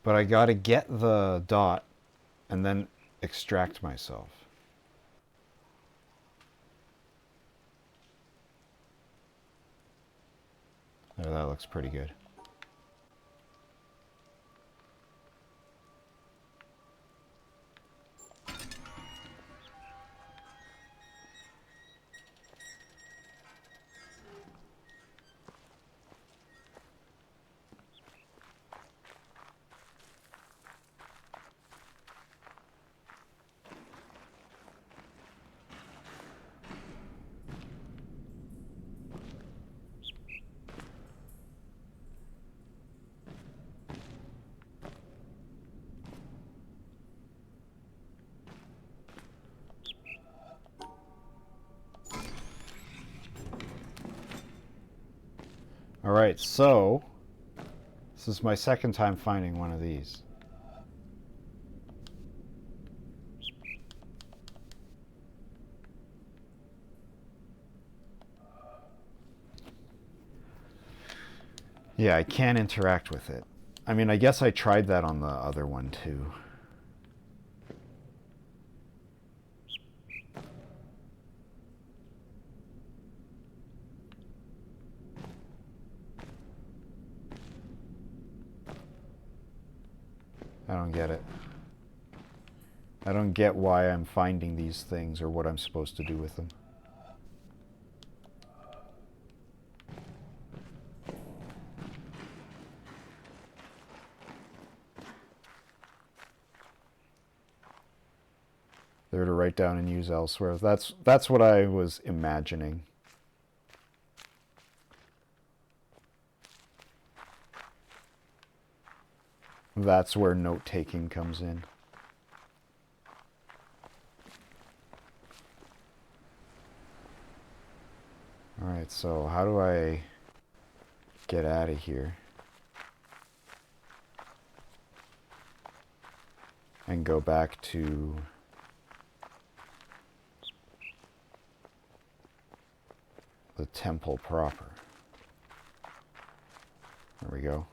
But I gotta get the dot and then extract myself. There, that looks pretty good. Alright, so this is my second time finding one of these. Yeah, I can't interact with it. I mean, I guess I tried that on the other one too. I don't get it. I don't get why I'm finding these things or what I'm supposed to do with them. They're to write down and use elsewhere. That's what I was imagining. That's where note-taking comes in. Alright, so how do I get out of here? And go back to the temple proper. There we go.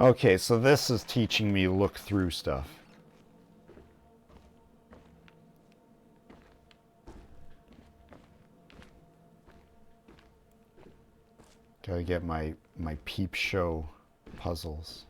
Okay, so this is teaching me look through stuff. Gotta get my peep show puzzles.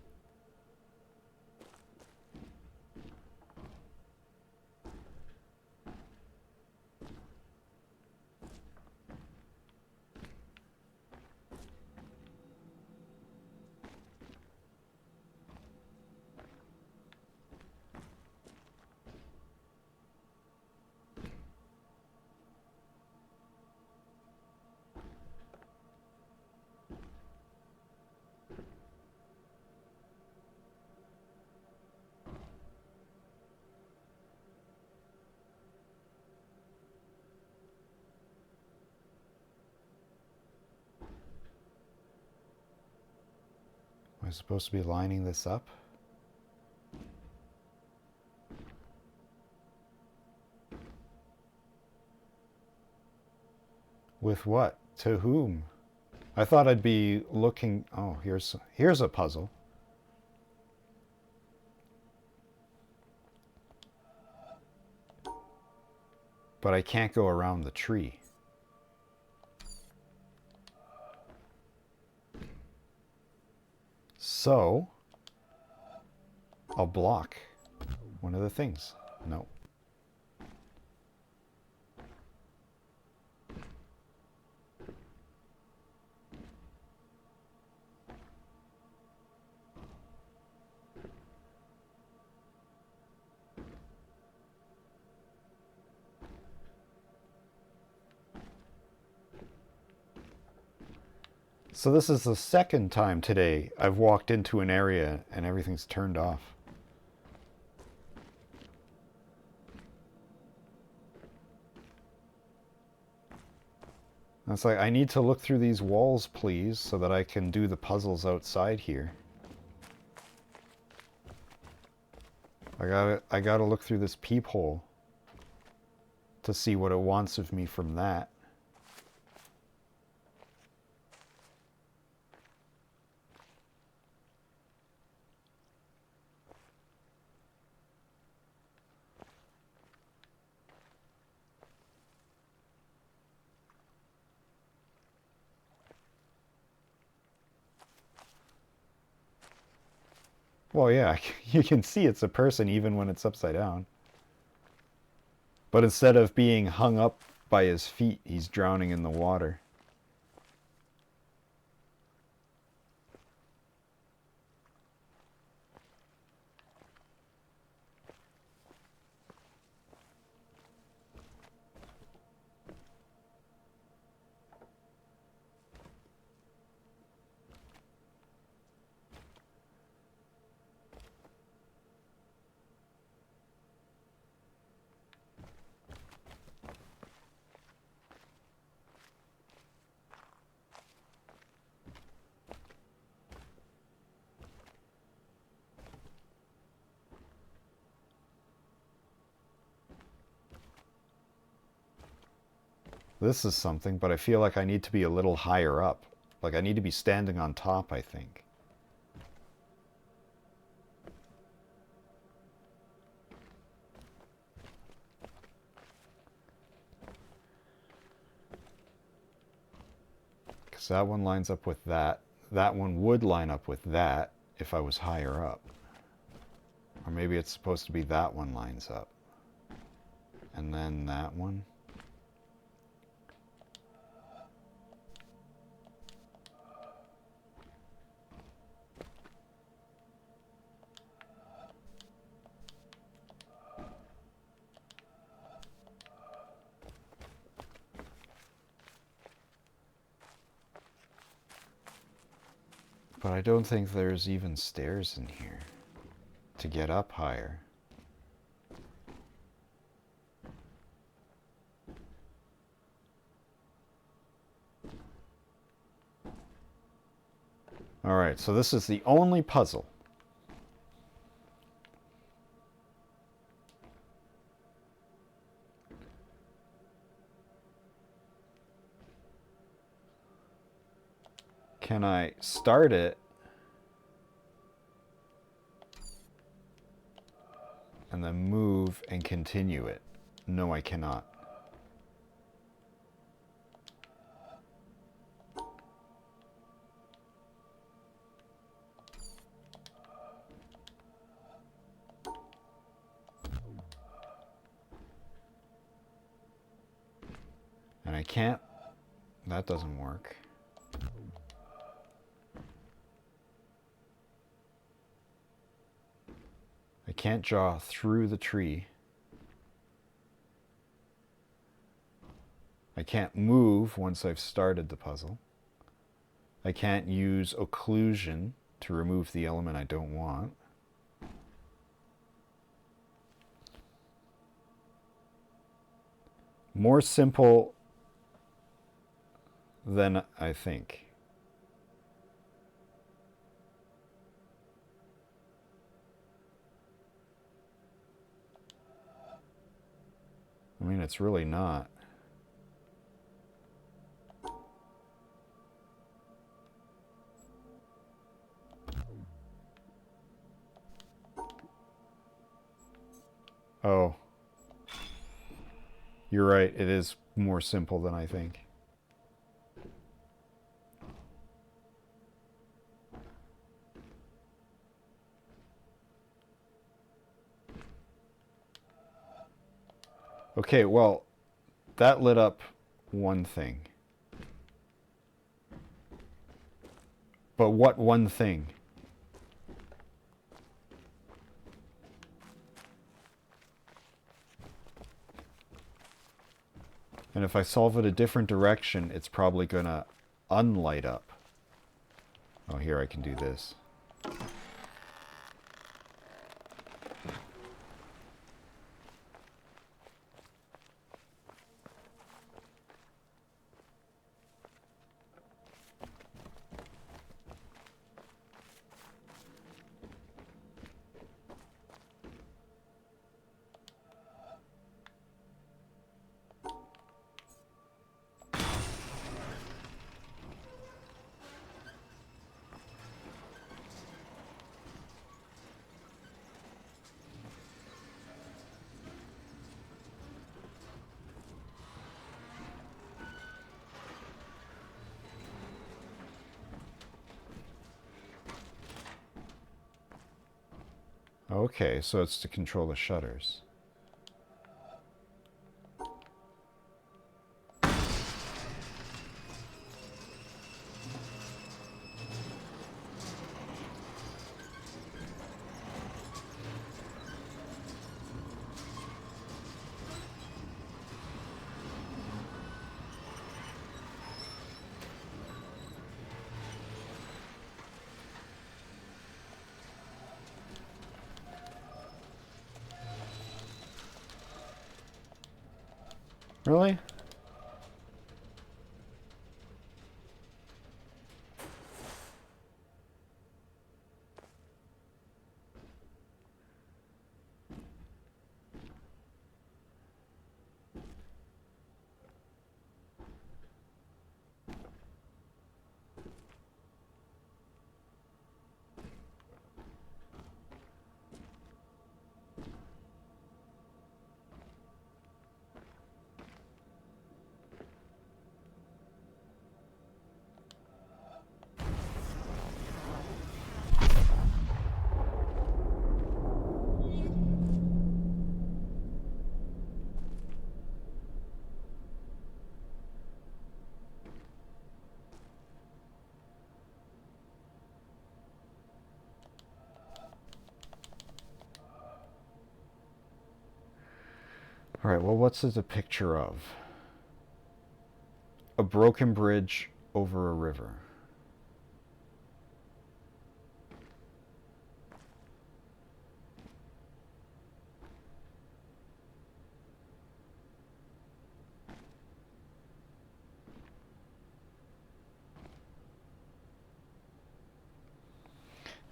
Am I supposed to be lining this up? With what? To whom? I thought I'd be looking... Oh, here's a puzzle. But I can't go around the tree. So, I'll block one of the things. No. So this is the second time today I've walked into an area and everything's turned off. It's like, I need to look through these walls, please, so that I can do the puzzles outside here. I gotta look through this peephole to see what it wants of me from that. Well, yeah, you can see it's a person even when it's upside down. But instead of being hung up by his feet, he's drowning in the water. This is something, but I feel like I need to be a little higher up. Like I need to be standing on top, I think. Because that one lines up with that. That one would line up with that if I was higher up. Or maybe it's supposed to be that one lines up. And then that one. But I don't think there's even stairs in here to get up higher. Alright, so this is the only puzzle. Can I start it and then move and continue it. No, I cannot. And I can't. That doesn't work. I can't draw through the tree. I can't move once I've started the puzzle. I can't use occlusion to remove the element I don't want. More simple than I think. I mean, it's really not. Oh. You're right, it is more simple than I think. Okay, well, that lit up one thing. But what one thing? And if I solve it a different direction, it's probably going to unlight up. Oh, here I can do this. Okay, so it's to control the shutters. Really? All right, well, what's this a picture of? A broken bridge over a river.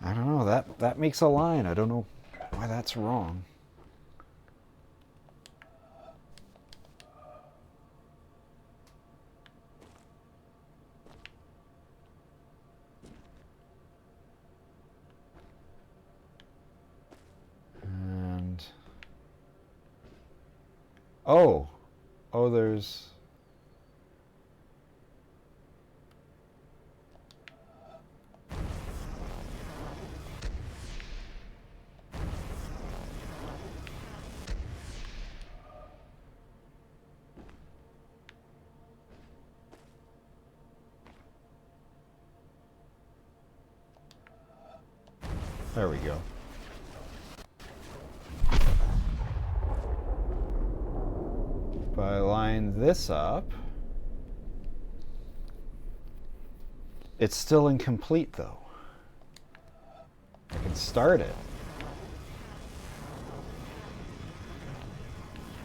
I don't know, that makes a line. I don't know why that's wrong. And Oh. Oh, there's... There we go. If I line this up, it's still incomplete though. I can start it,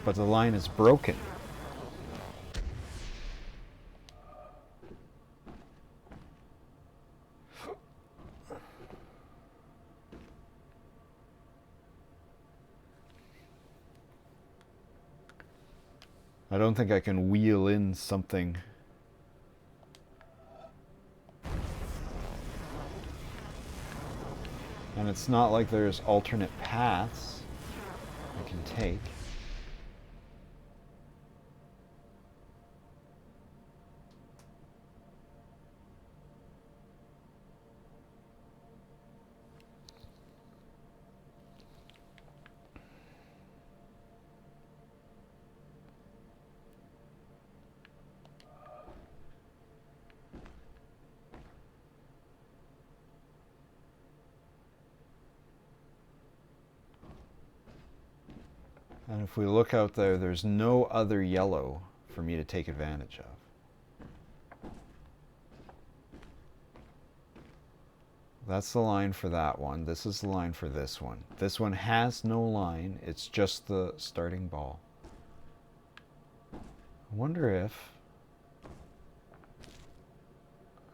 but the line is broken. I don't think I can wheel in something. And it's not like there's alternate paths I can take. And if we look out there, there's no other yellow for me to take advantage of. That's the line for that one. This is the line for this one. This one has no line. It's just the starting ball. I wonder if...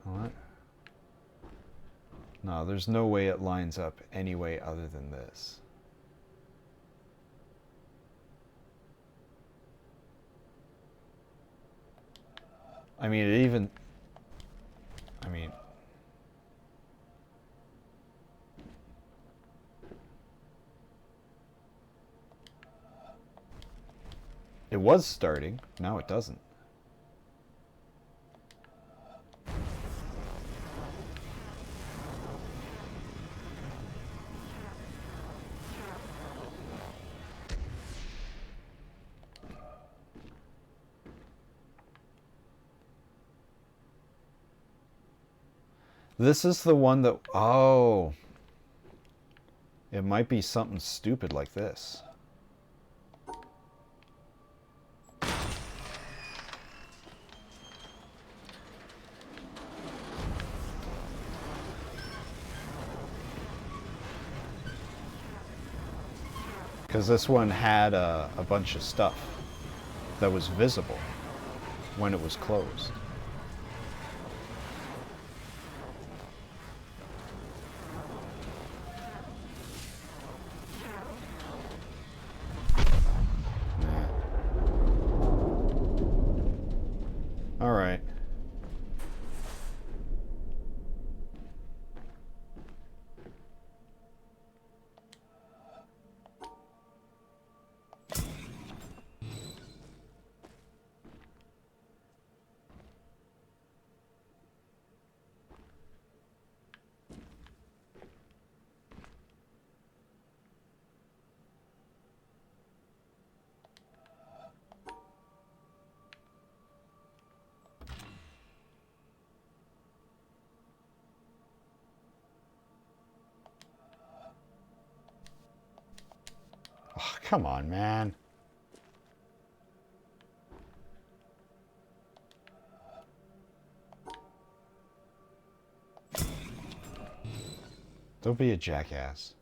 What? No, there's no way it lines up any way other than this. I mean, it even... I mean... It was starting, now it doesn't. This is the one that... Oh. It might be something stupid like this. Because this one had a bunch of stuff that was visible when it was closed. All right. Oh, come on, man. Don't be a jackass.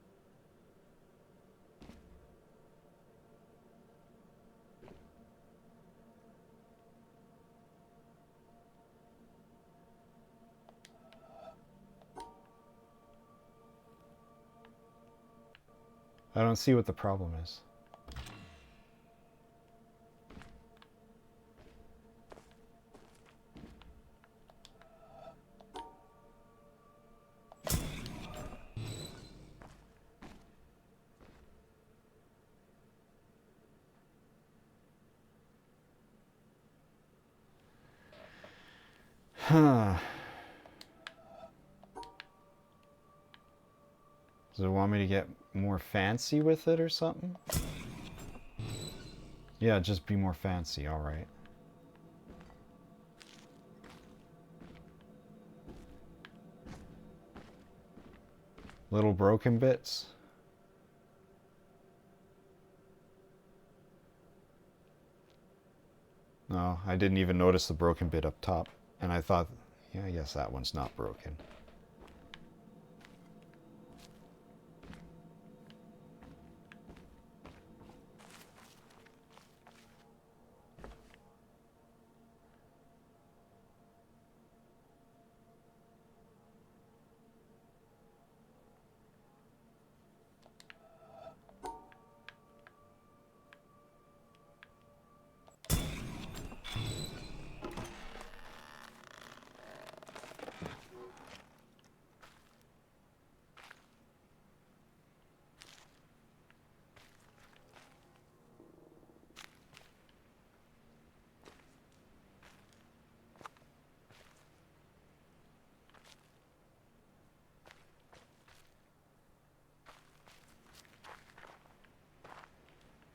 I don't see what the problem is. Huh. Does it want me to get more fancy with it or something? Yeah, just be more fancy, alright. Little broken bits. No, I didn't even notice the broken bit up top. And I thought, yeah, I guess that one's not broken.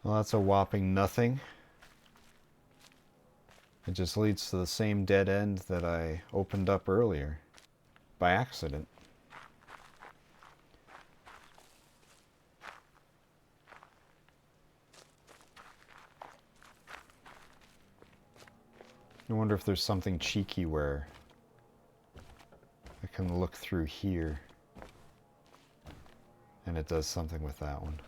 Well, that's a whopping nothing. It just leads to the same dead end that I opened up earlier. By accident. I wonder if there's something cheeky where I can look through here and it does something with that one.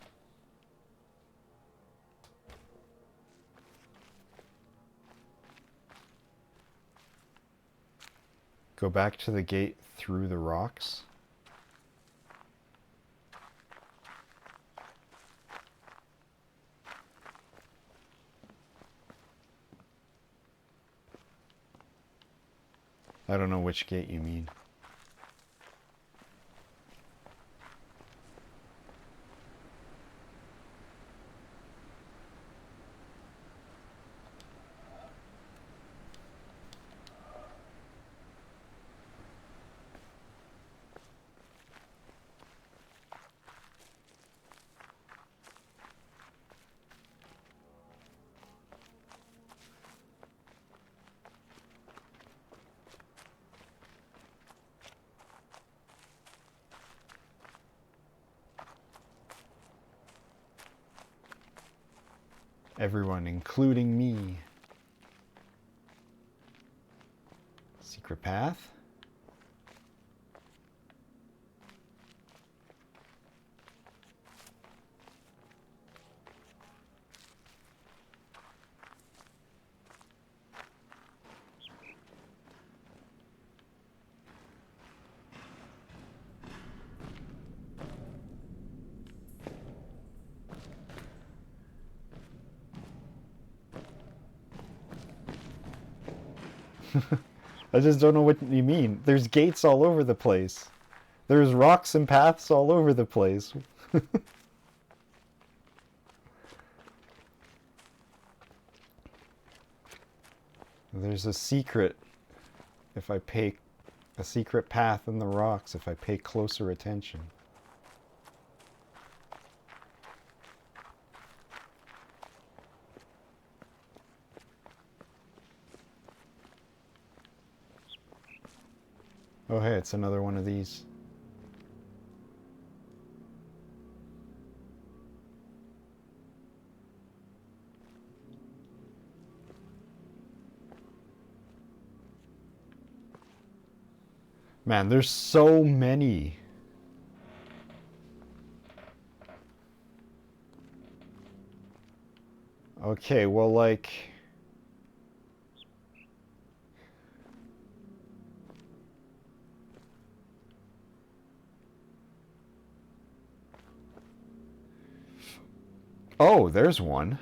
Go back to the gate through the rocks. I don't know which gate you mean. Everyone, including me. Secret path? I just don't know what you mean. There's gates all over the place. There's rocks and paths all over the place. There's a secret if I pay a secret path in the rocks if I pay closer attention. Oh hey, it's another one of these. Man, there's so many. Okay, well, like... Oh, there's one.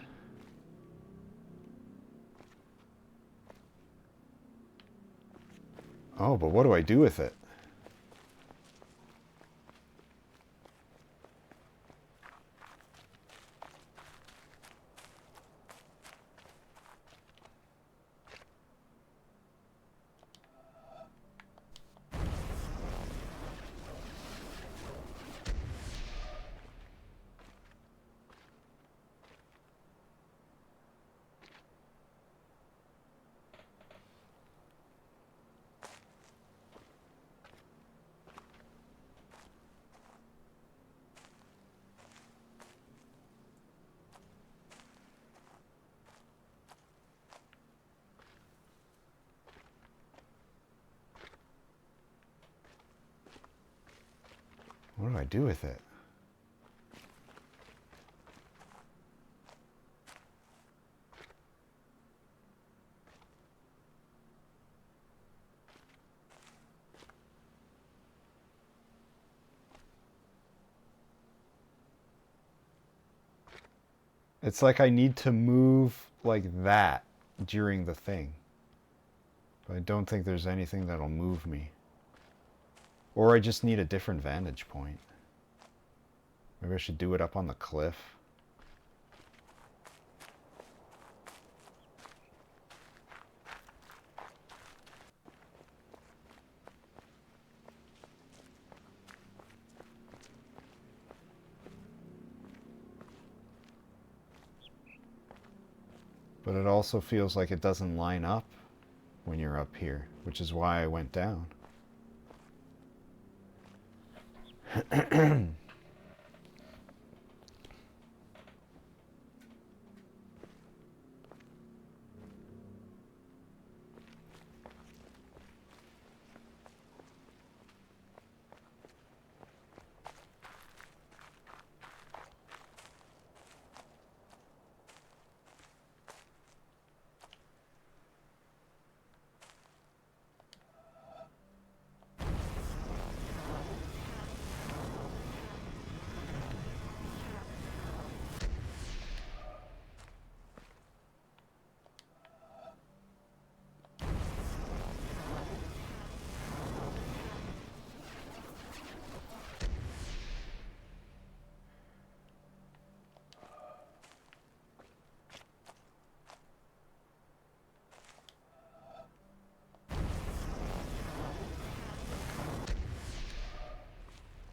Oh, but what do I do with it? What do I do with it? It's like I need to move like that during the thing. But I don't think there's anything that'll move me. Or I just need a different vantage point. Maybe I should do it up on the cliff. But it also feels like it doesn't line up when you're up here, which is why I went down.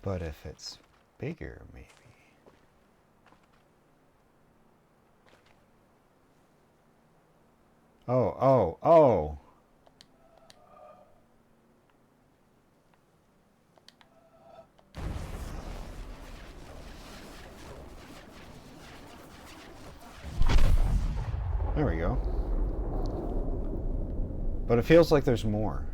But if it's bigger, maybe. Oh, oh, oh! There we go. But it feels like there's more.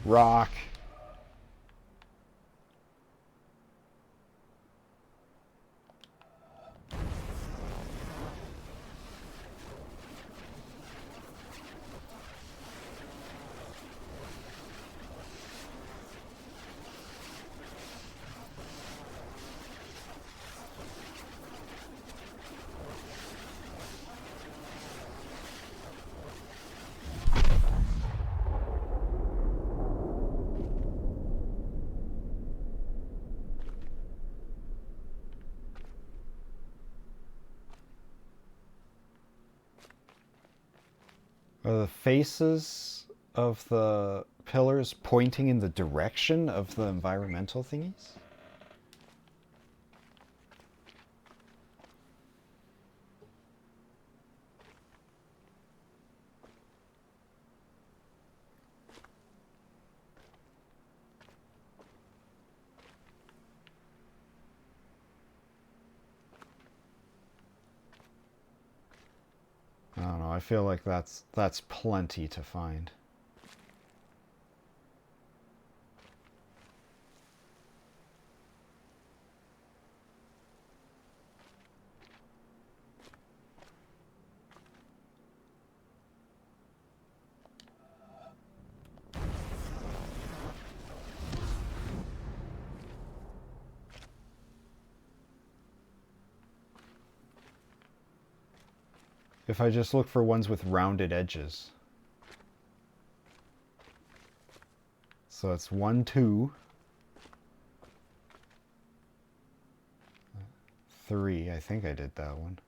Rock. Are the faces of the pillars pointing in the direction of the environmental thingies? I don't know, I feel like that's plenty to find. If I just look for ones with rounded edges. So it's 1, 2. 3. I think I did that one.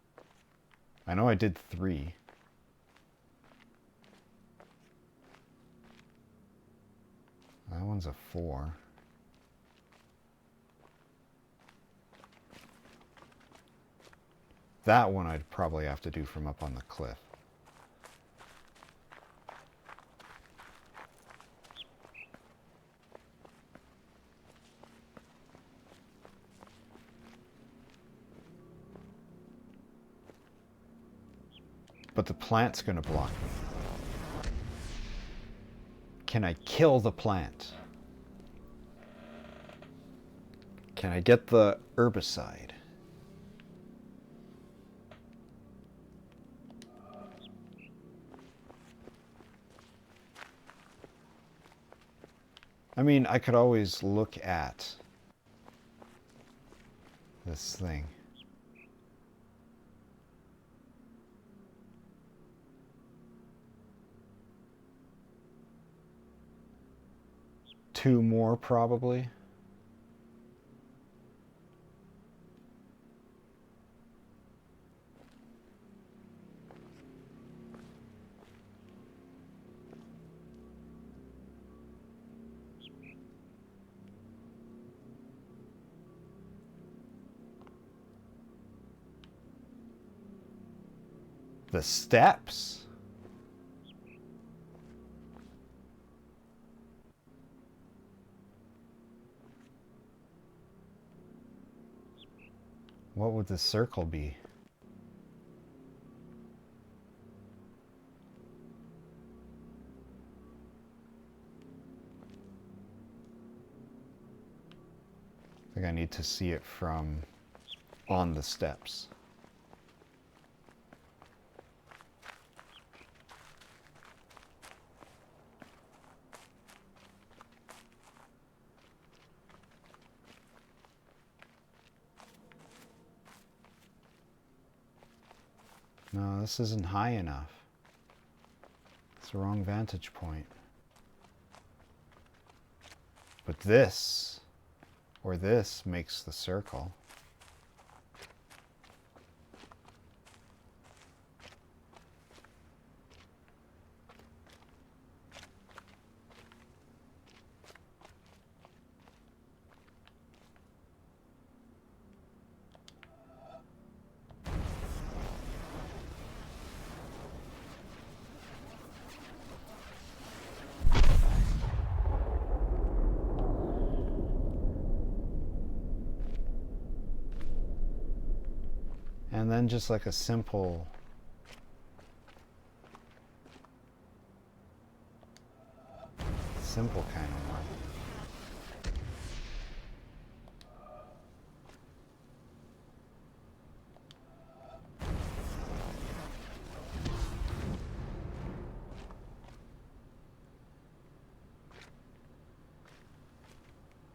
I know I did 3. That one's a 4. That one I'd probably have to do from up on the cliff. But the plant's gonna block me. Can I kill the plant? Can I get the herbicide? I mean, I could always look at this thing. Two more, probably. The steps. What would the circle be? I think I need to see it from on the steps. No, this isn't high enough. It's the wrong vantage point. But this, or this, makes the circle. And then just like a simple kind of one.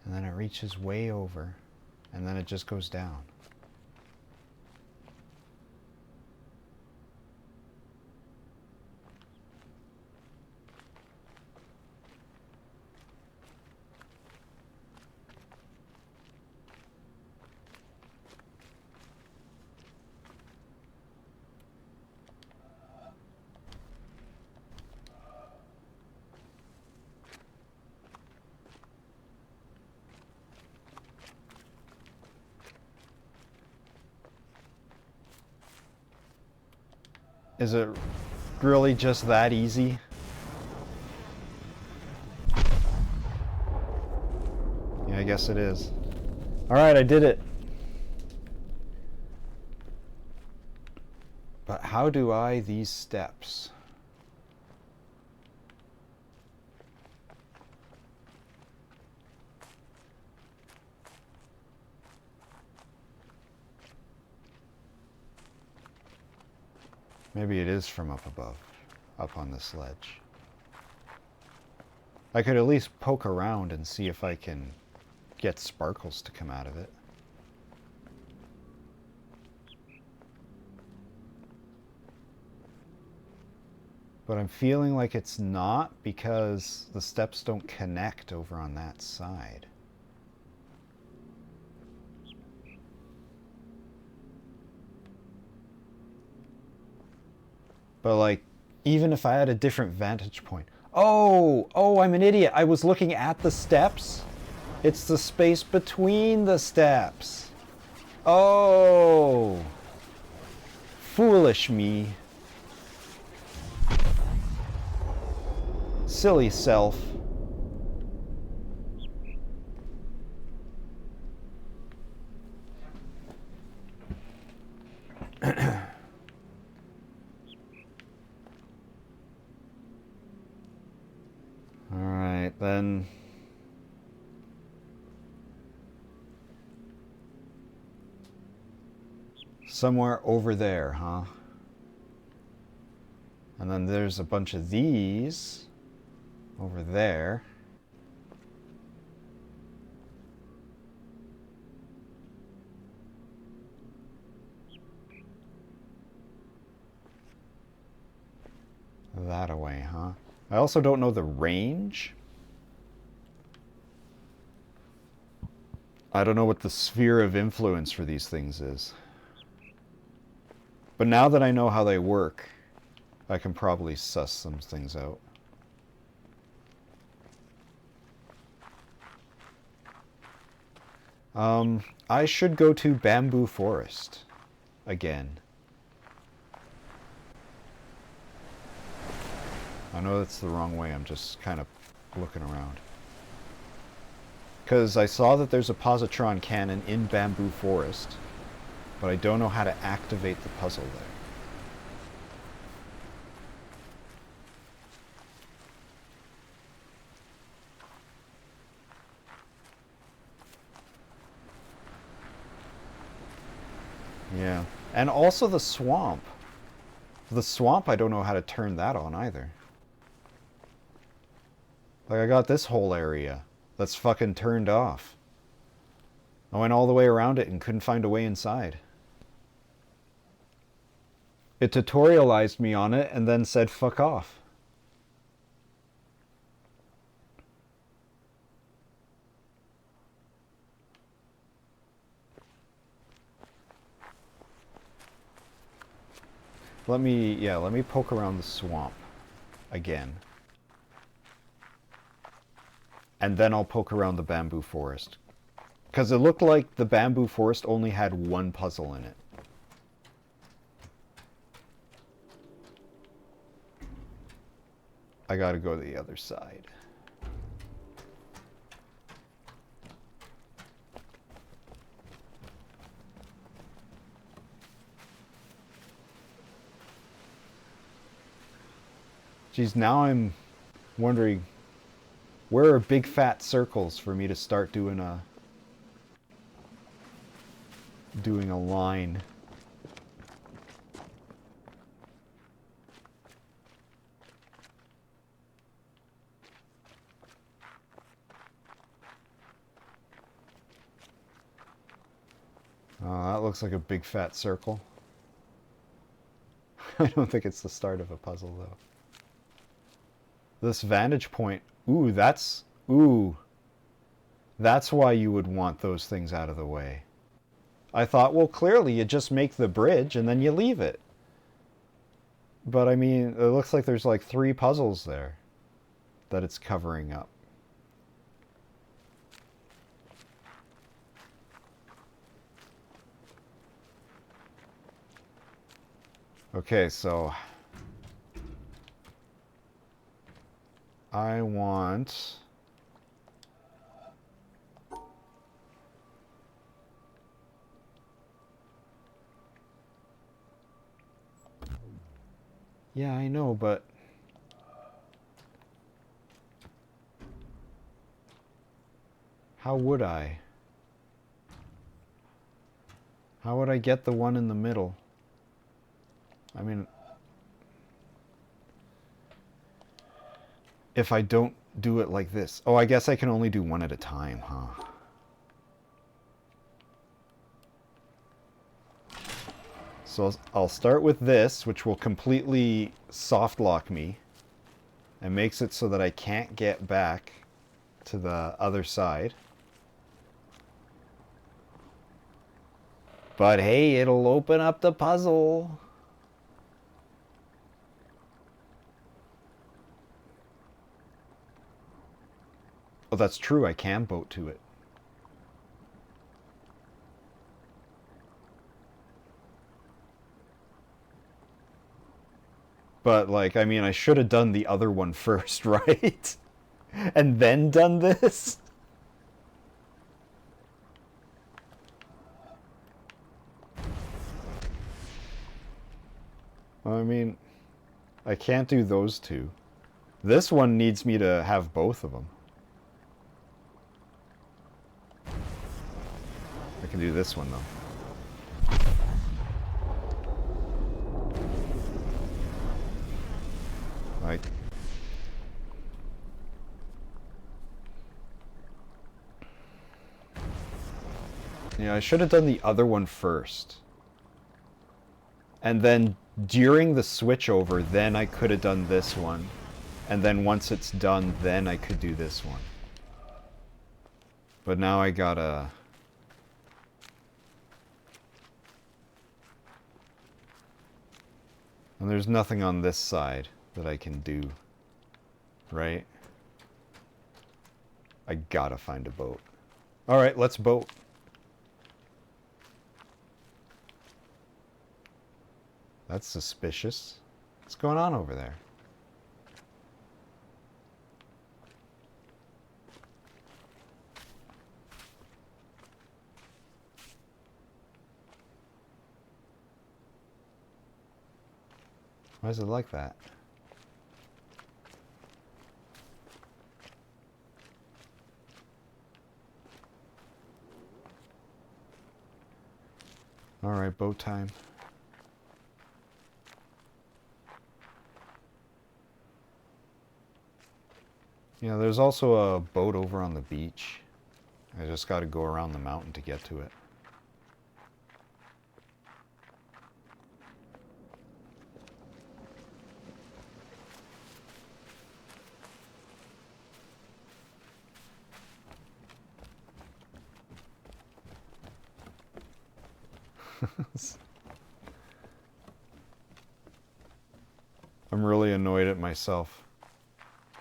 And then it reaches way over, and then it just goes down. Is it really just that easy? Yeah, I guess it is. All right, I did it. But how do I these steps? Maybe it is from up above, up on this ledge. I could at least poke around and see if I can get sparkles to come out of it. But I'm feeling like it's not because the steps don't connect over on that side. But like, even if I had a different vantage point. Oh, I'm an idiot. I was looking at the steps. It's the space between the steps. Oh. Foolish me. Silly self. Alright, then. Somewhere over there, huh? And then there's a bunch of these over there. That away, huh? I also don't know the range. I don't know what the sphere of influence for these things is. But now that I know how they work, I can probably suss some things out. I should go to Bamboo Forest again. I know that's the wrong way, I'm just kind of looking around. Because I saw that there's a positron cannon in Bamboo Forest, but I don't know how to activate the puzzle there. Yeah, and also the swamp. The swamp, I don't know how to turn that on either. Like, I got this whole area that's fucking turned off. I went all the way around it and couldn't find a way inside. It tutorialized me on it and then said fuck off. Let me poke around the swamp again. And then I'll poke around the Bamboo Forest. Because it looked like the Bamboo Forest only had one puzzle in it. I gotta go to the other side. Geez, now I'm wondering, where are big fat circles for me to start doing a line? Oh, that looks like a big fat circle. I don't think it's the start of a puzzle though. This vantage point, that's why you would want those things out of the way. I thought, well, clearly you just make the bridge and then you leave it. But I mean, it looks like there's like 3 puzzles there that it's covering up. Okay, so I want... Yeah, I know, but... How would I? How would I get the one in the middle? I mean... If I don't do it like this. Oh, I guess I can only do one at a time, huh? So I'll start with this, which will completely soft lock me and makes it so that I can't get back to the other side. But hey, it'll open up the puzzle. Oh, that's true. I can boat to it. But, like, I mean, I should have done the other one first, right? And then done this? I mean, I can't do those two. This one needs me to have both of them. I can do this one, though. Like... Yeah, I should have done the other one first. And then during the switchover, then I could have done this one. And then once it's done, then I could do this one. But now I gotta... And there's nothing on this side that I can do. Right? I gotta find a boat. Alright, let's boat. That's suspicious. What's going on over there? Why is it like that? All right, boat time. Yeah, there's also a boat over on the beach. I just got to go around the mountain to get to it. I'm really annoyed at myself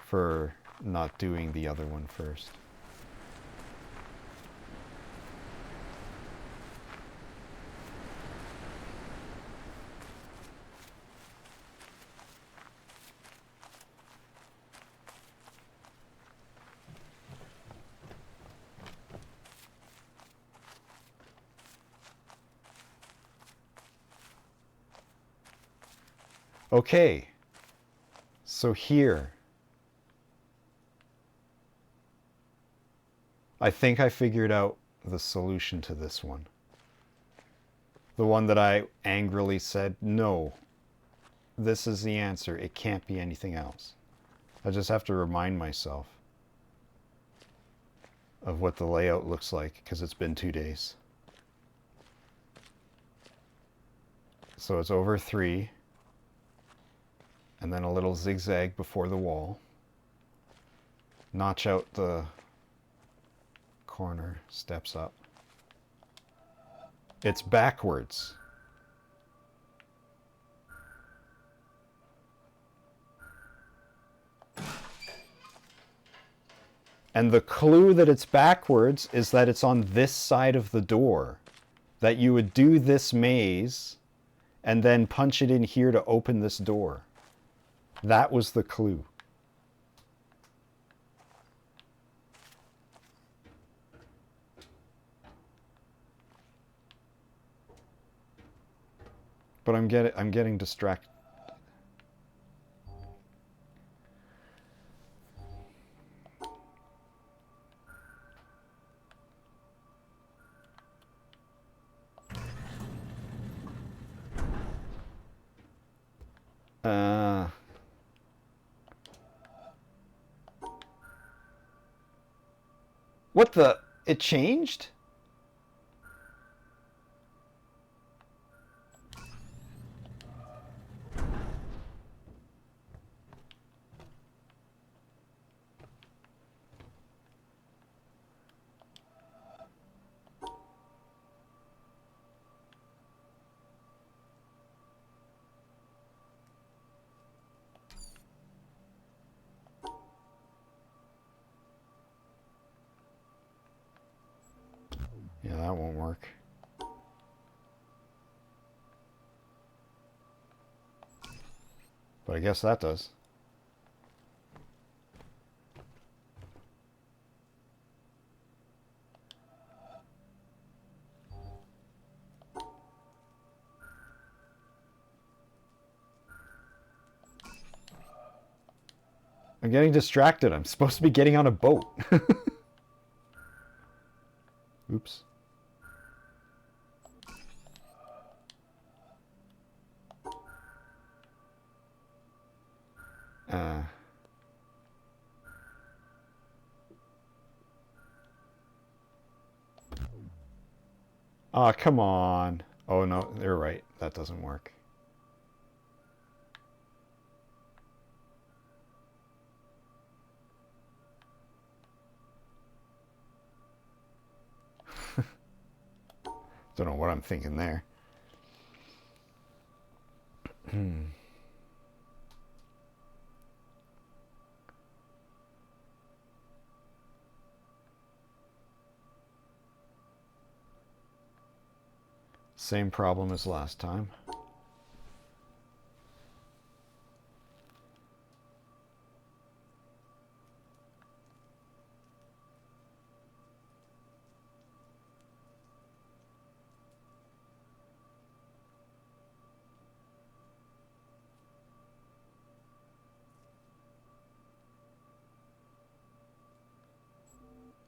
for not doing the other one first. Okay, so here, I think I figured out the solution to this one. The one that I angrily said, no, this is the answer. It can't be anything else. I just have to remind myself of what the layout looks like because it's been 2 days. So it's over 3. And then a little zigzag before the wall. Notch out the corner, steps up. It's backwards. And the clue that it's backwards is that it's on this side of the door. That you would do this maze and then punch it in here to open this door. That was the clue. But I'm getting distracted. What the? It changed? Yeah, that won't work. But I guess that does. I'm getting distracted. I'm supposed to be getting on a boat. Oops. Oh, come on. Oh, no, you're right. That doesn't work. Don't know what I'm thinking there. Same problem as last time.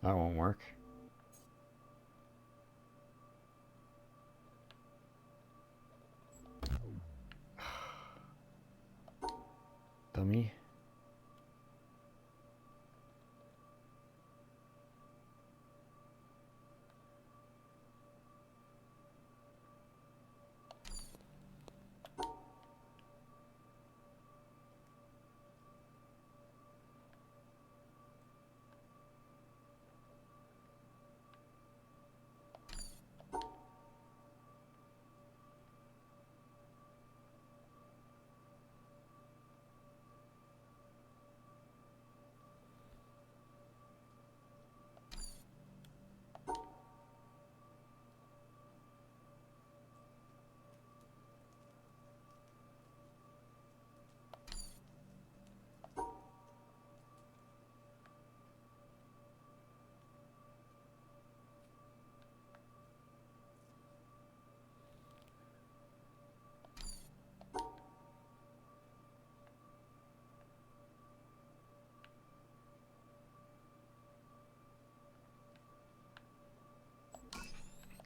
That won't work. Dummy.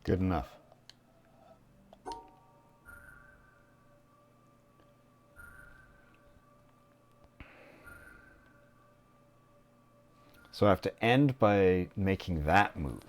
Good enough. So I have to end by making that move.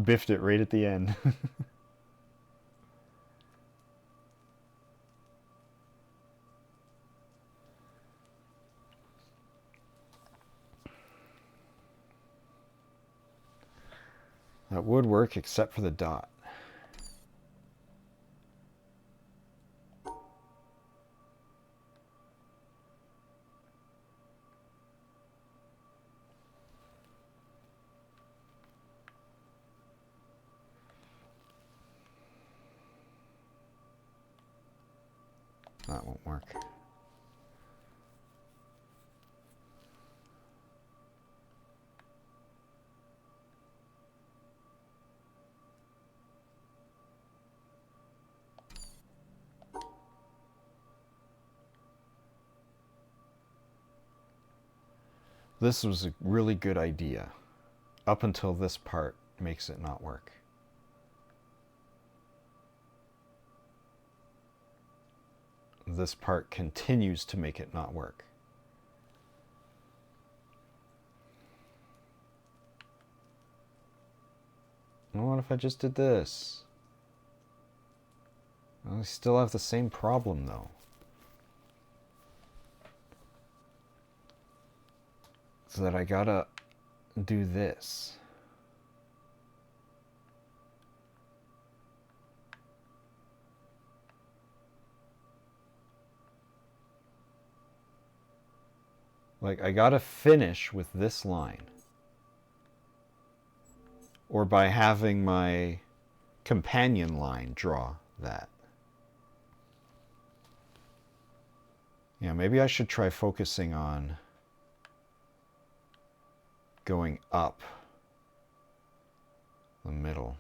Biffed it right at the end. That would work except for the dot. That won't work. This was a really good idea, up until this part makes it not work. This part continues to make it not work. And what if I just did this? I still have the same problem though. is that I gotta do this. Like, I gotta finish with this line. Or by having my companion line draw that. Yeah, maybe I should try focusing on going up the middle.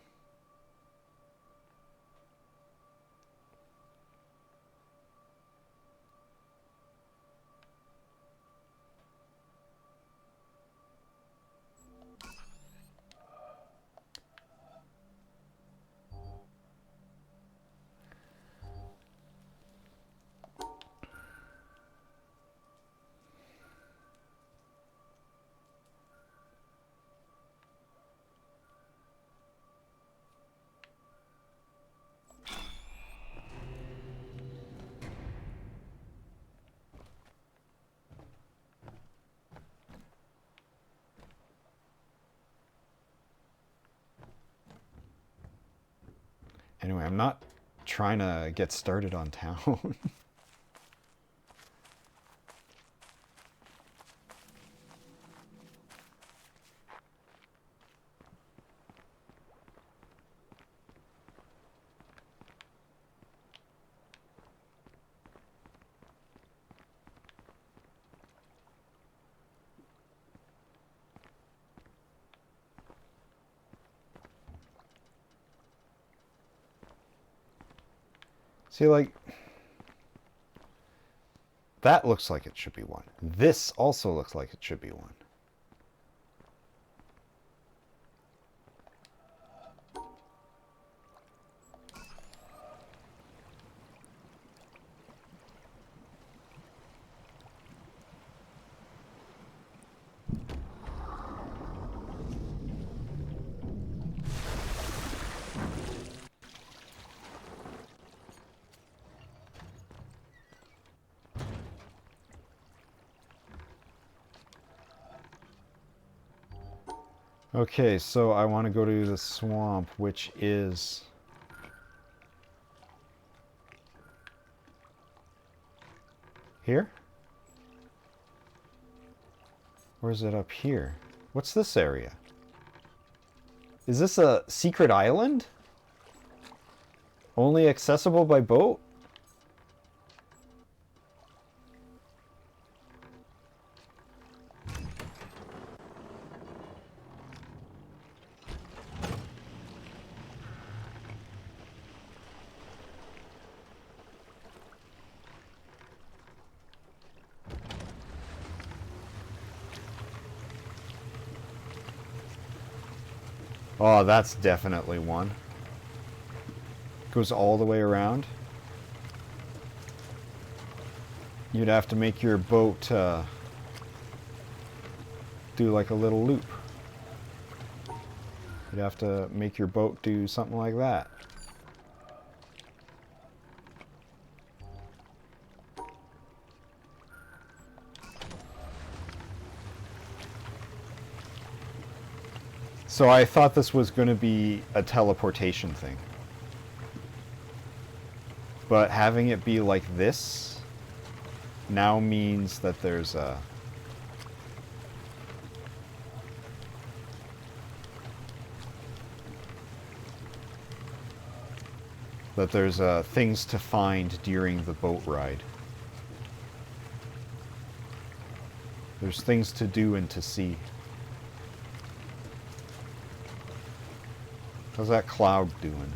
Anyway, I'm not trying to get started on town. See, like, that looks like it should be one. This also looks like it should be one. Okay, so I want to go to the swamp, which is here? Or is it up here? What's this area? Is this a secret island? Only accessible by boat? Oh, that's definitely one. Goes all the way around. You'd have to make your boat do like a little loop. You'd have to make your boat do something like that. So I thought this was going to be a teleportation thing. But having it be like this now means that there's a... that there's things to find during the boat ride. There's things to do and to see. How's that cloud doing?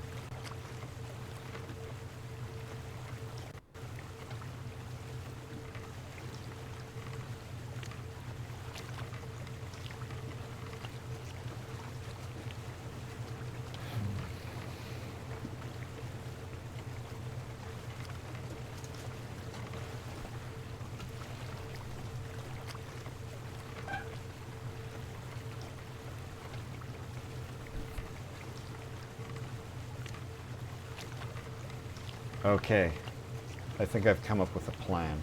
Okay, I think I've come up with a plan.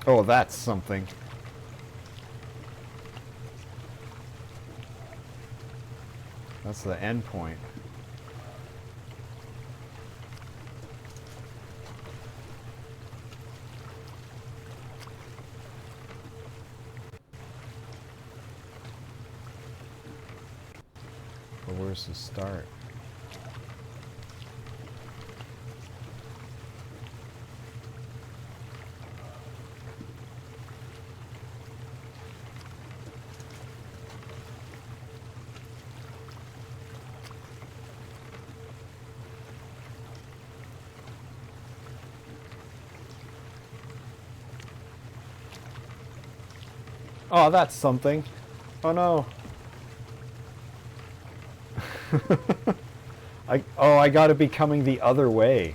Oh, that's something. That's the end point. But where's the start? Oh, that's something. Oh no. I gotta be coming the other way.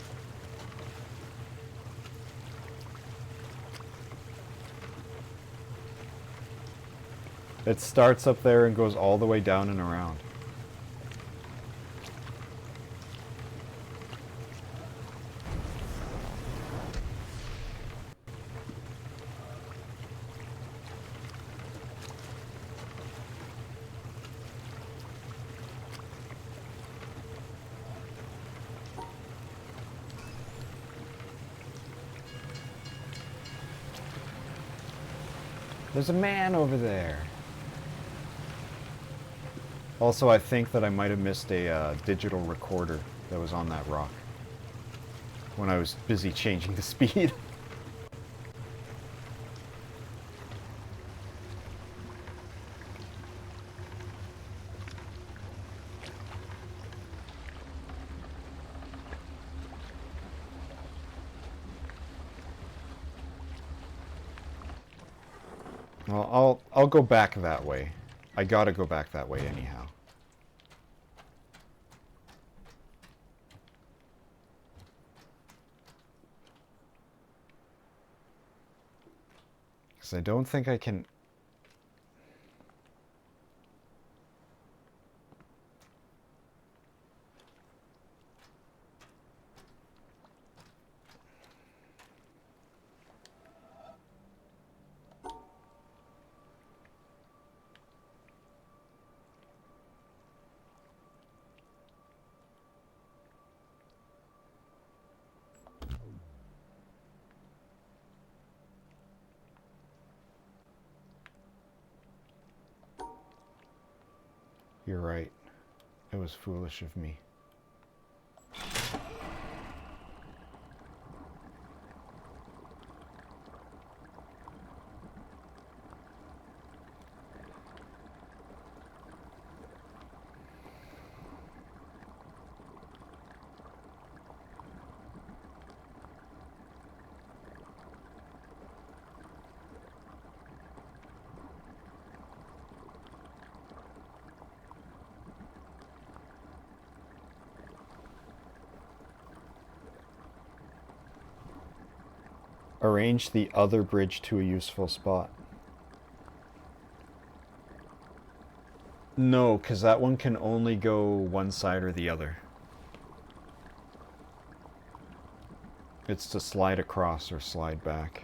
It starts up there and goes all the way down and around. There's a man over there. Also, I think that I might have missed a digital recorder that was on that rock when I was busy changing the speed. Well, I'll go back that way. I gotta go back that way anyhow. Because I don't think I can... You're right. It was foolish of me. Arrange the other bridge to a useful spot. No, because that one can only go one side or the other. It's to slide across or slide back.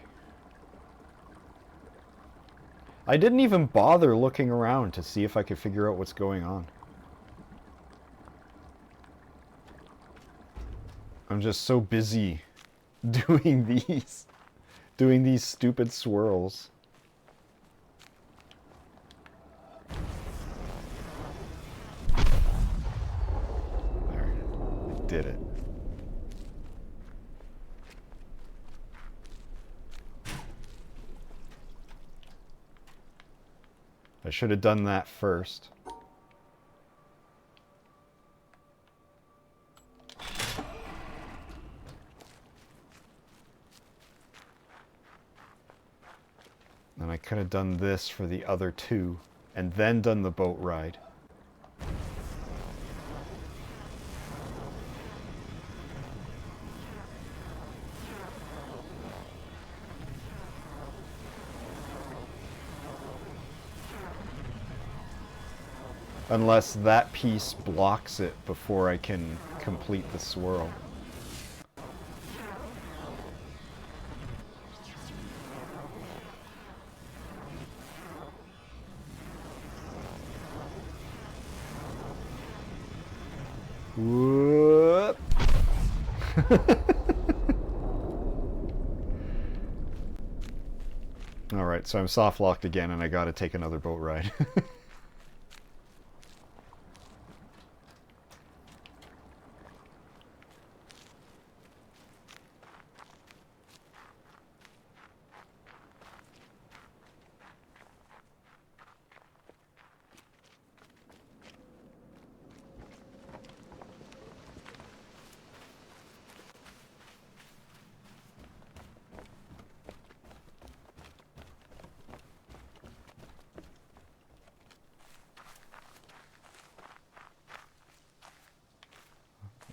I didn't even bother looking around to see if I could figure out what's going on. I'm just so busy doing these stupid swirls. There, I did it. I should have done that first. And I could have done this for the other two, and then done the boat ride. Unless that piece blocks it before I can complete the swirl. Alright, so I'm soft locked again and I gotta take another boat ride.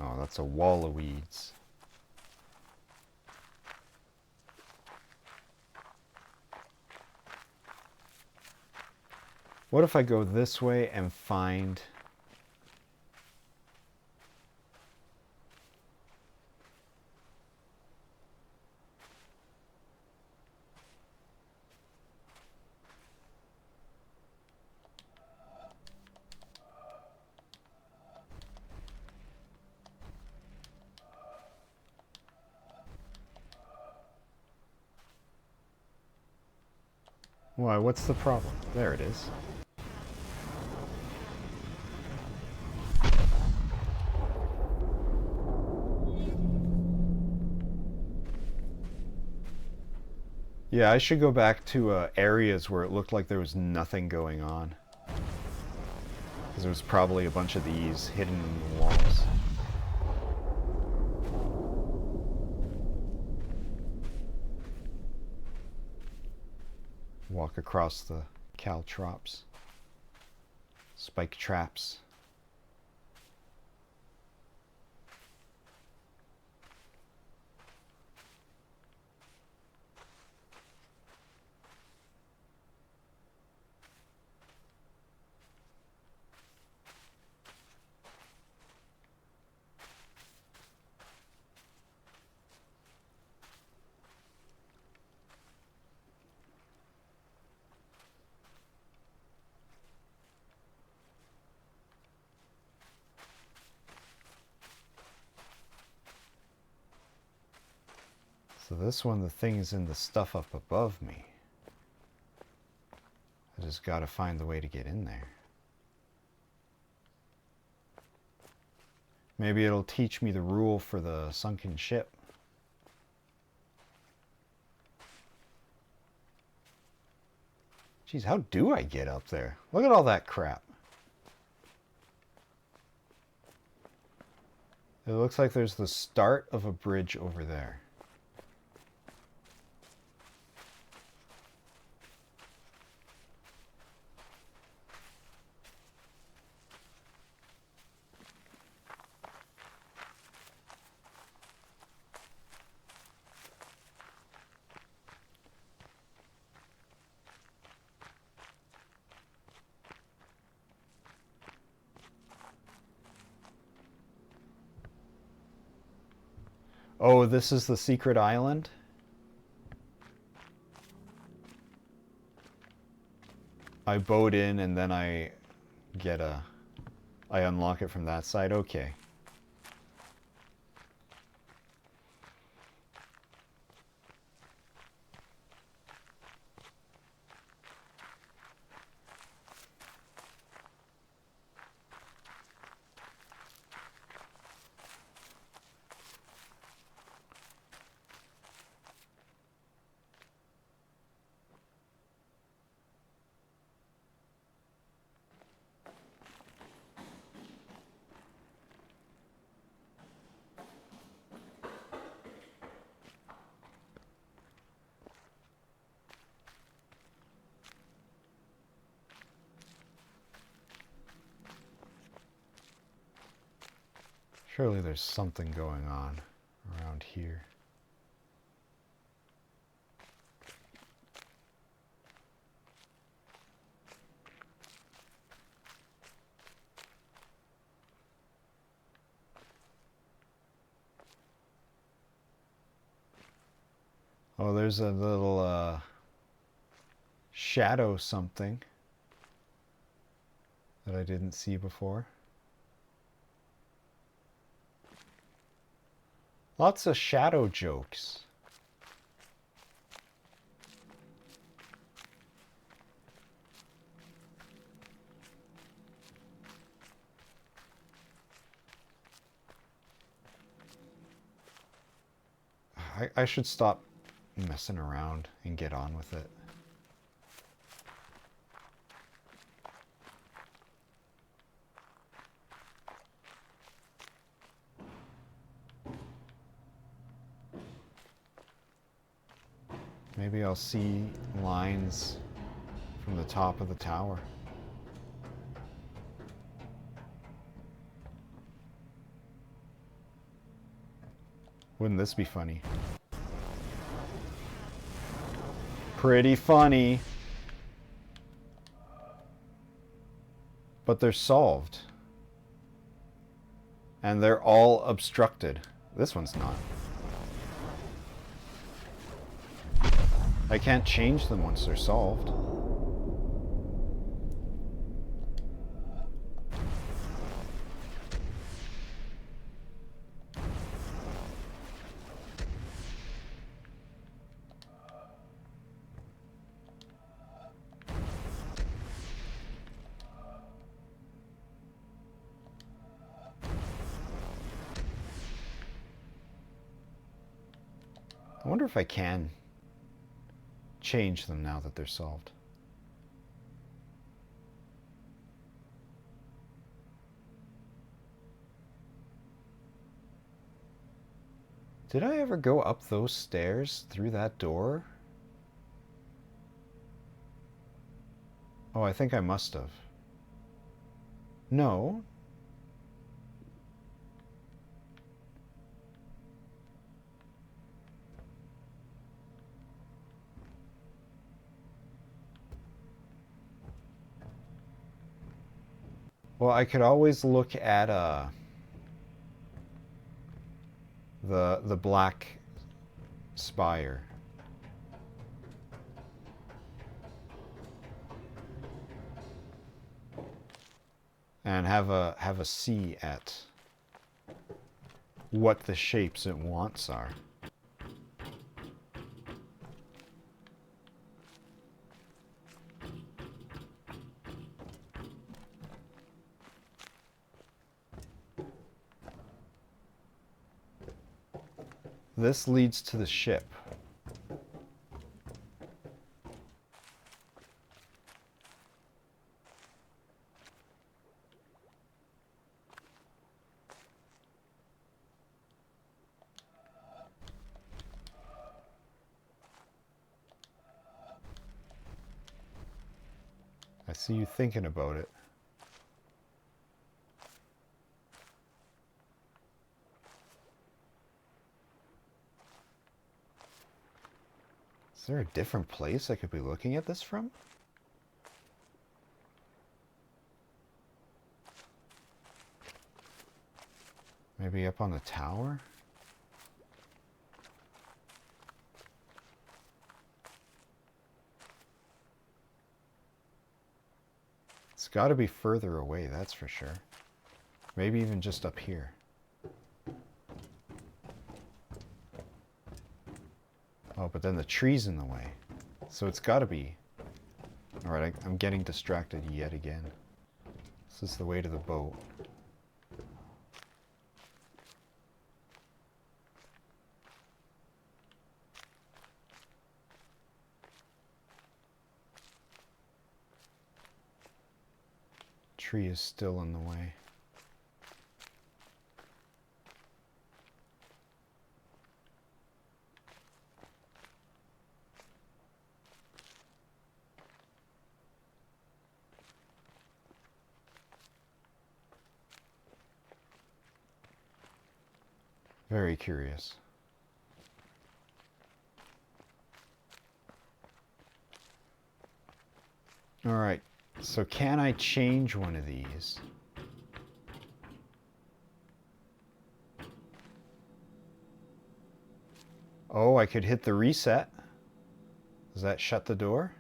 Oh, that's a wall of weeds. What if I go this way and find... Why, what's the problem? There it is. Yeah, I should go back to areas where it looked like there was nothing going on. Because there was probably a bunch of these hidden in the walls. Walk across the caltrops. Spike traps. So this one, the thing is in the stuff up above me. I just gotta find the way to get in there. Maybe it'll teach me the rule for the sunken ship. Geez, how do I get up there? Look at all that crap. It looks like there's the start of a bridge over there. Oh, this is the secret island? I boat in and then I get I unlock it from that side? Okay. Surely there's something going on around here. Oh, there's a little shadow something that I didn't see before. Lots of shadow jokes. I should stop messing around and get on with it. Maybe I'll see lines from the top of the tower. Wouldn't this be funny? Pretty funny. But they're solved. And they're all obstructed. This one's not. I can't change them once they're solved. I wonder if I can change them now that they're solved. Did I ever go up those stairs through that door? Oh, I think I must have. No. Well, I could always look at the black spire. And have a see at what the shapes it wants are. This leads to the ship. I see you thinking about it. Is there a different place I could be looking at this from? Maybe up on the tower? It's got to be further away, that's for sure. Maybe even just up here. Oh, but then the tree's in the way. So it's got to be... Alright, I'm getting distracted yet again. This is the way to the boat. Tree is still in the way. Very curious. All right, so can I change one of these? Oh, I could hit the reset. Does that shut the door?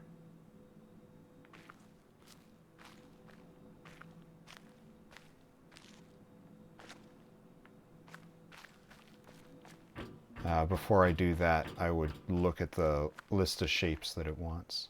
Before I do that, I would look at the list of shapes that it wants.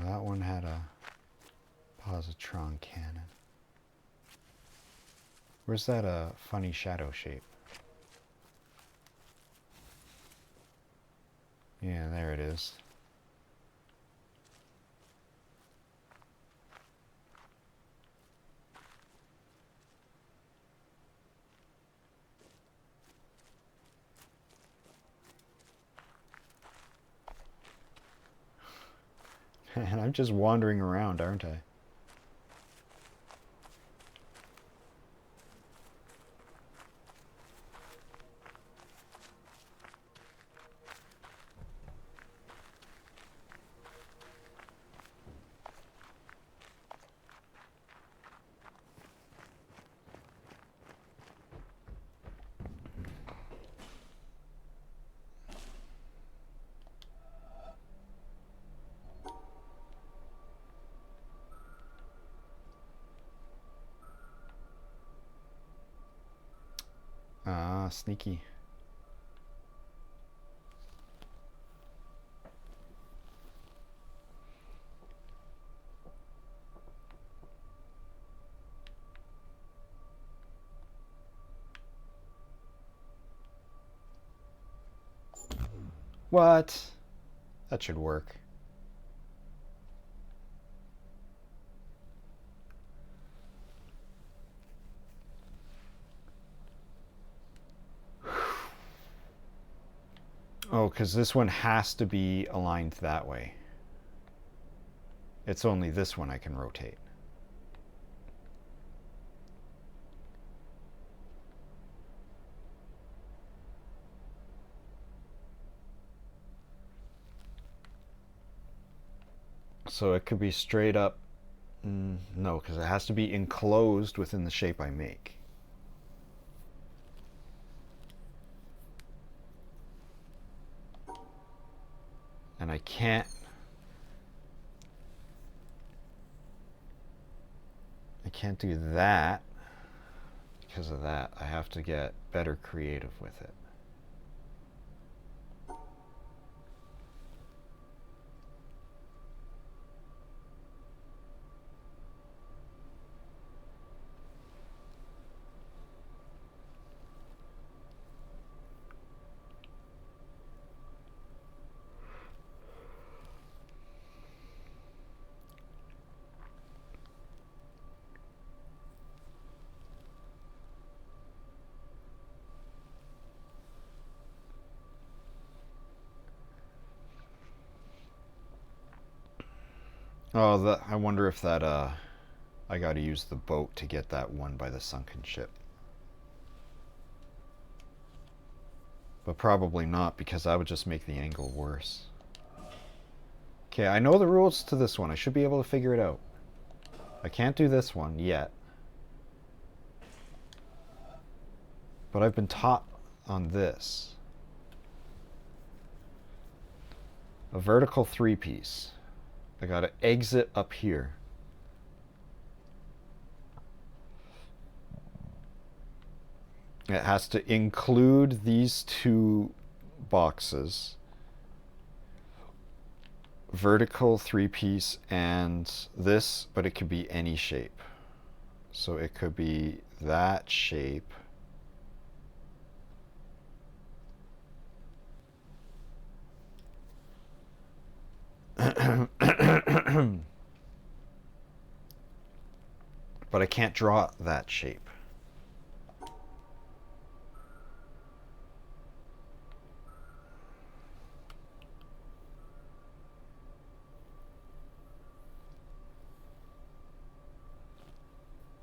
That one had a positron cannon. Where's that funny shadow shape? Yeah, there it is. And I'm just wandering around, aren't I? Ah, sneaky. What? That should work. Oh, because this one has to be aligned that way. It's only this one I can rotate. So it could be straight up. No, because it has to be enclosed within the shape I make. And I can't do that because of that. I have to get better creative with it. Oh, I wonder if that, I gotta use the boat to get that one by the sunken ship. But probably not, because that would just make the angle worse. Okay, I know the rules to this one. I should be able to figure it out. I can't do this one yet. But I've been taught on this. A vertical three-piece. I gotta exit up here. It has to include these two boxes. Vertical three-piece and this, but it could be any shape. So it could be that shape. But I can't draw that shape.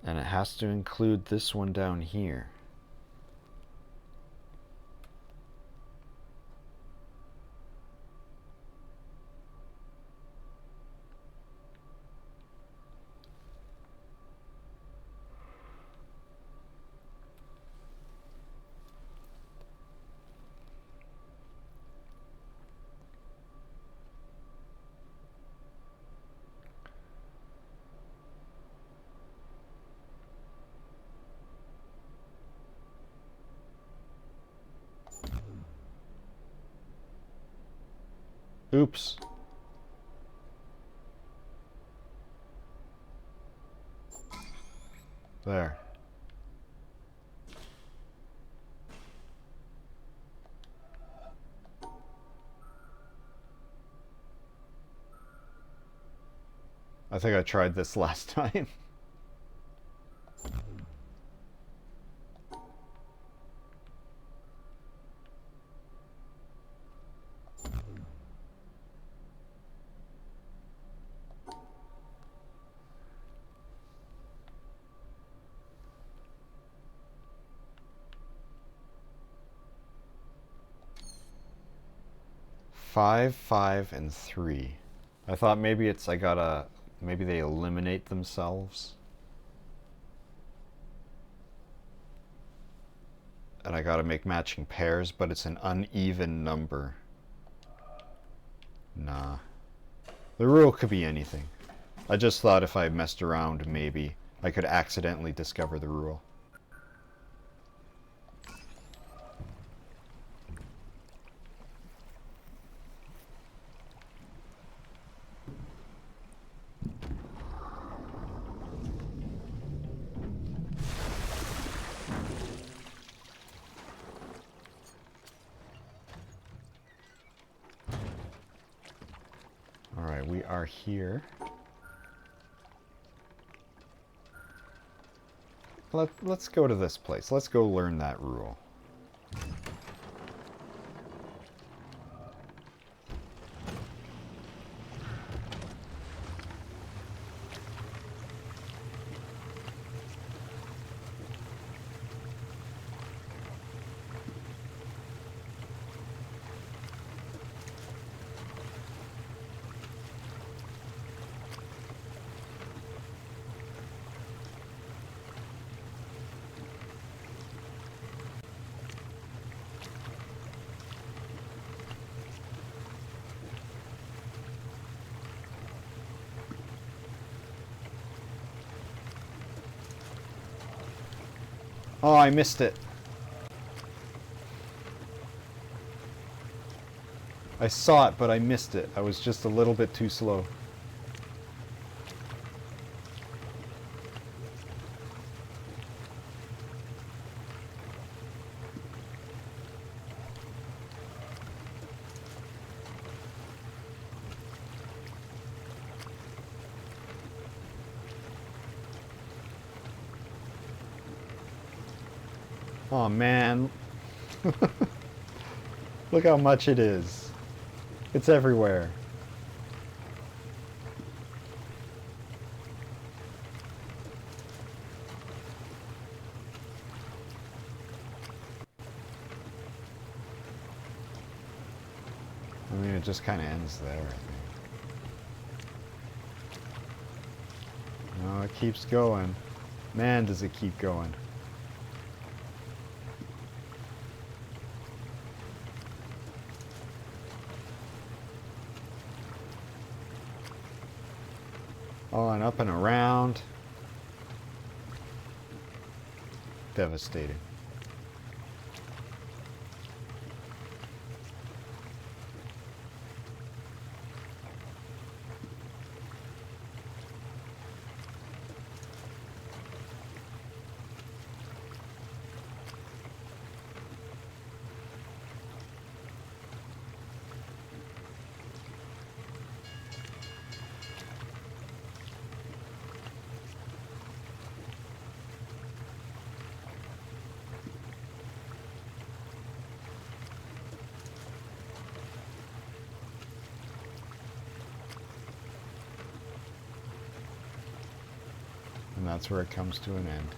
And it has to include this one down here. Oops. There. I think I tried this last time. Five, 5, and 3. I thought maybe it's maybe they eliminate themselves. And I gotta make matching pairs, but it's an uneven number. Nah. The rule could be anything. I just thought if I messed around, maybe I could accidentally discover the rule. Alright, we are here. Let's go to this place. Let's go learn that rule. Oh, I missed it. I saw it, but I missed it. I was just a little bit too slow. Oh man. Look how much it is. It's everywhere. I mean, it just kind of ends there, I think. No, it keeps going. Man, does it keep going. Oh, and up and around. Devastating. And that's where it comes to an end.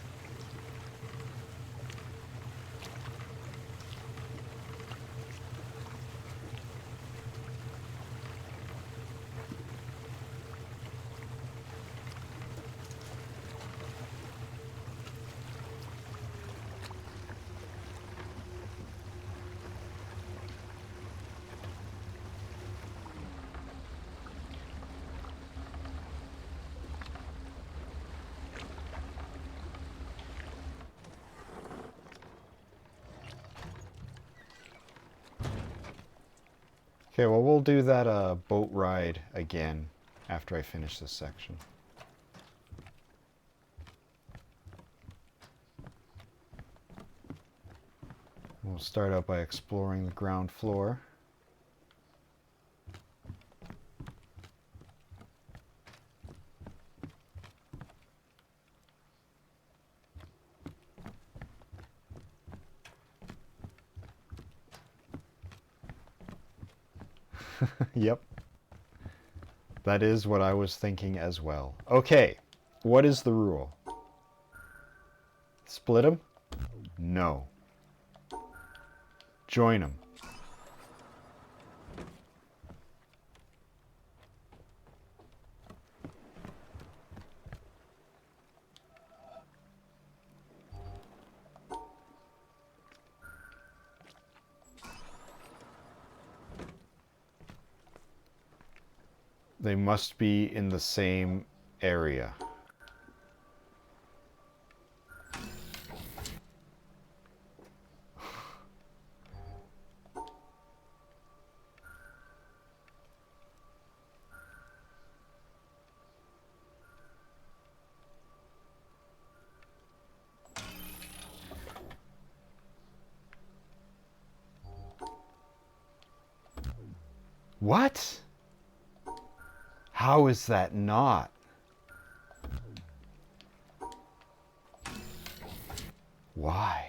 Okay, well, we'll do that boat ride again after I finish this section. We'll start out by exploring the ground floor. Yep. That is what I was thinking as well. Okay, what is the rule? Split them? No. Join them. They must be in the same area. What? How is that not? Why?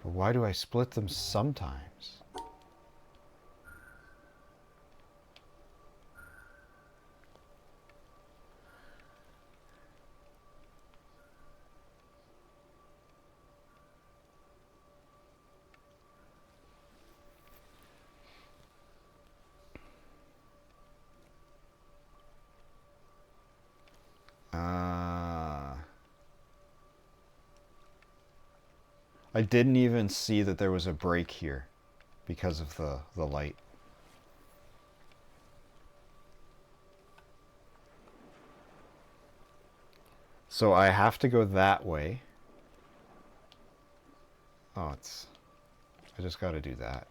But why do I split them sometimes? I didn't even see that there was a break here because of the light. So I have to go that way. Oh, I just got to do that.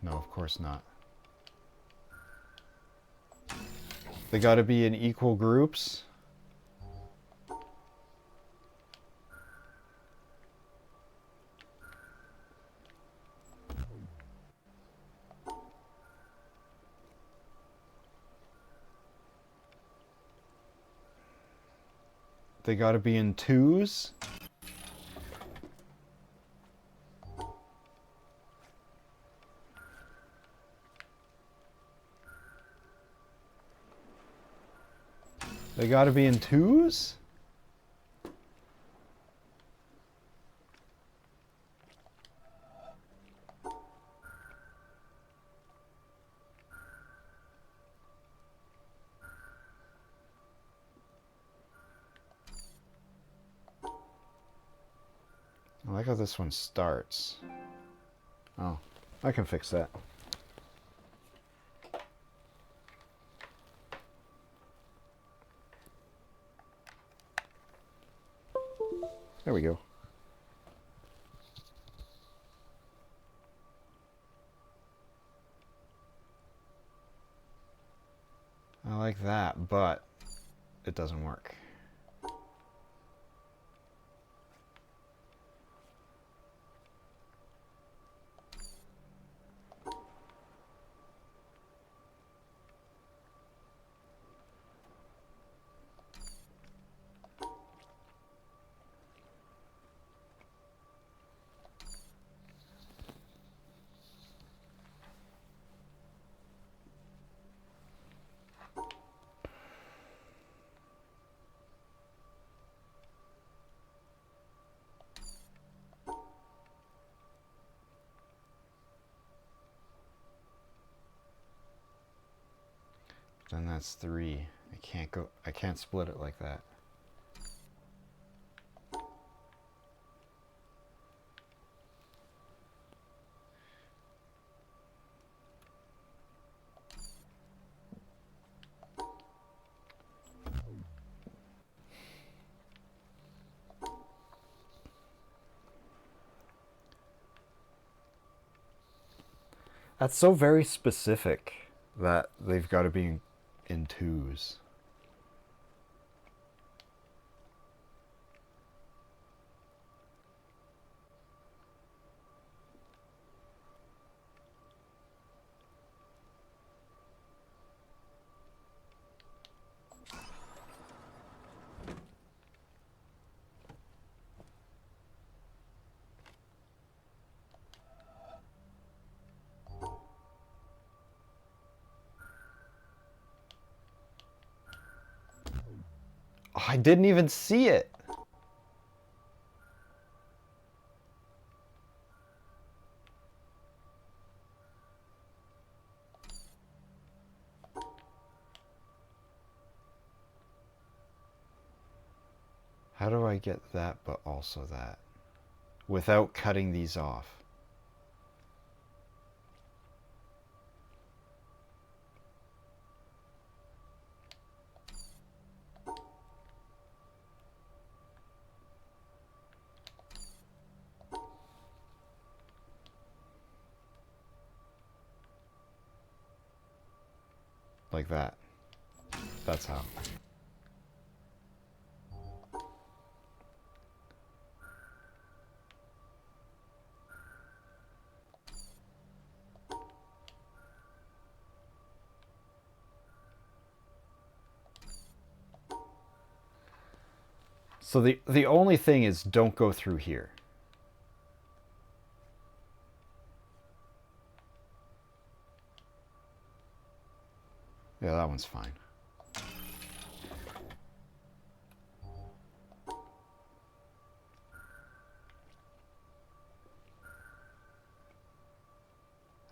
No, of course not. They got to be in equal groups. They got to be in twos. They got to be in twos? I like how this one starts. Oh, I can fix that. There we go. I like that, but it doesn't work. Then that's 3. I can't split it like that. That's so very specific that they've got to be in 2s. Oh, I didn't even see it. How do I get that but also that without cutting these off? Like that. That's how. So the only thing is don't go through here. Yeah, that one's fine.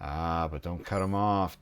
Ah, but don't cut them off.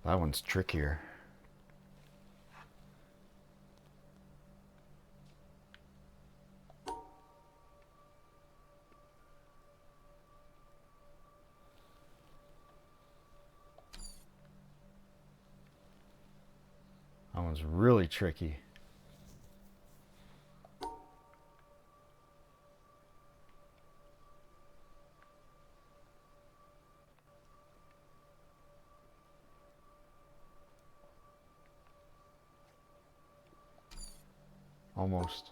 That one's trickier. That one's really tricky. Almost.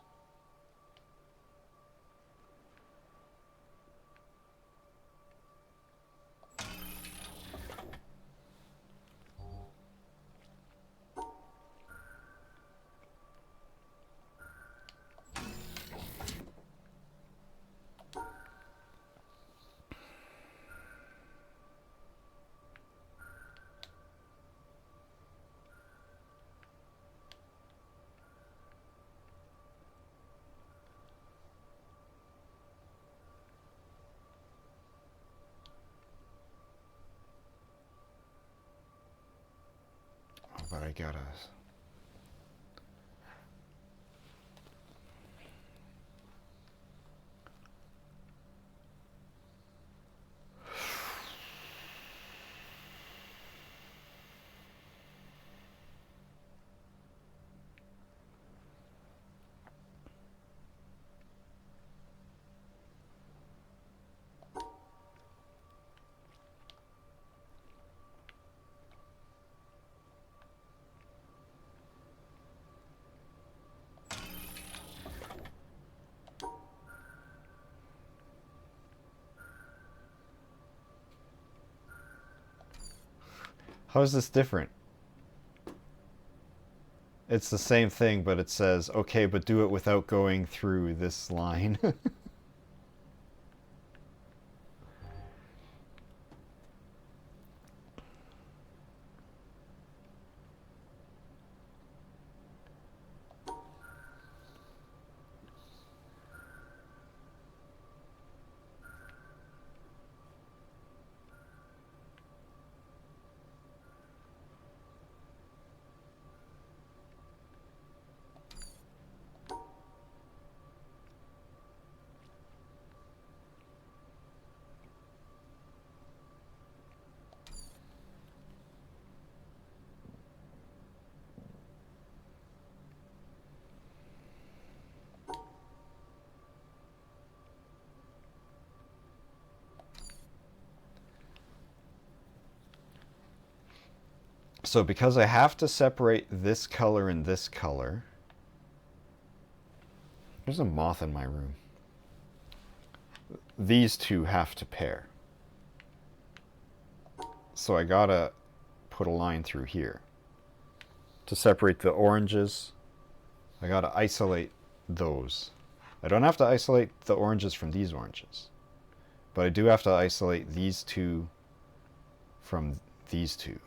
gotta... How is this different? It's the same thing, but it says, okay, but do it without going through this line. So because I have to separate this color and this color... There's a moth in my room. These two have to pair. So I gotta put a line through here. To separate the oranges, I gotta isolate those. I don't have to isolate the oranges from these oranges. But I do have to isolate these two from these two.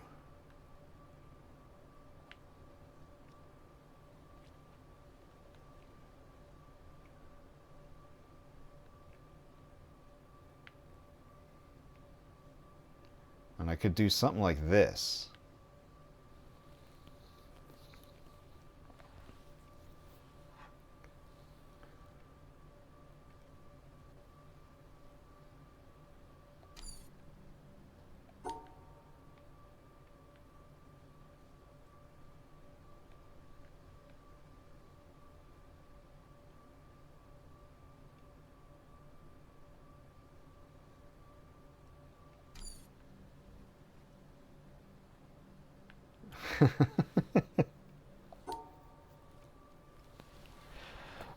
And I could do something like this.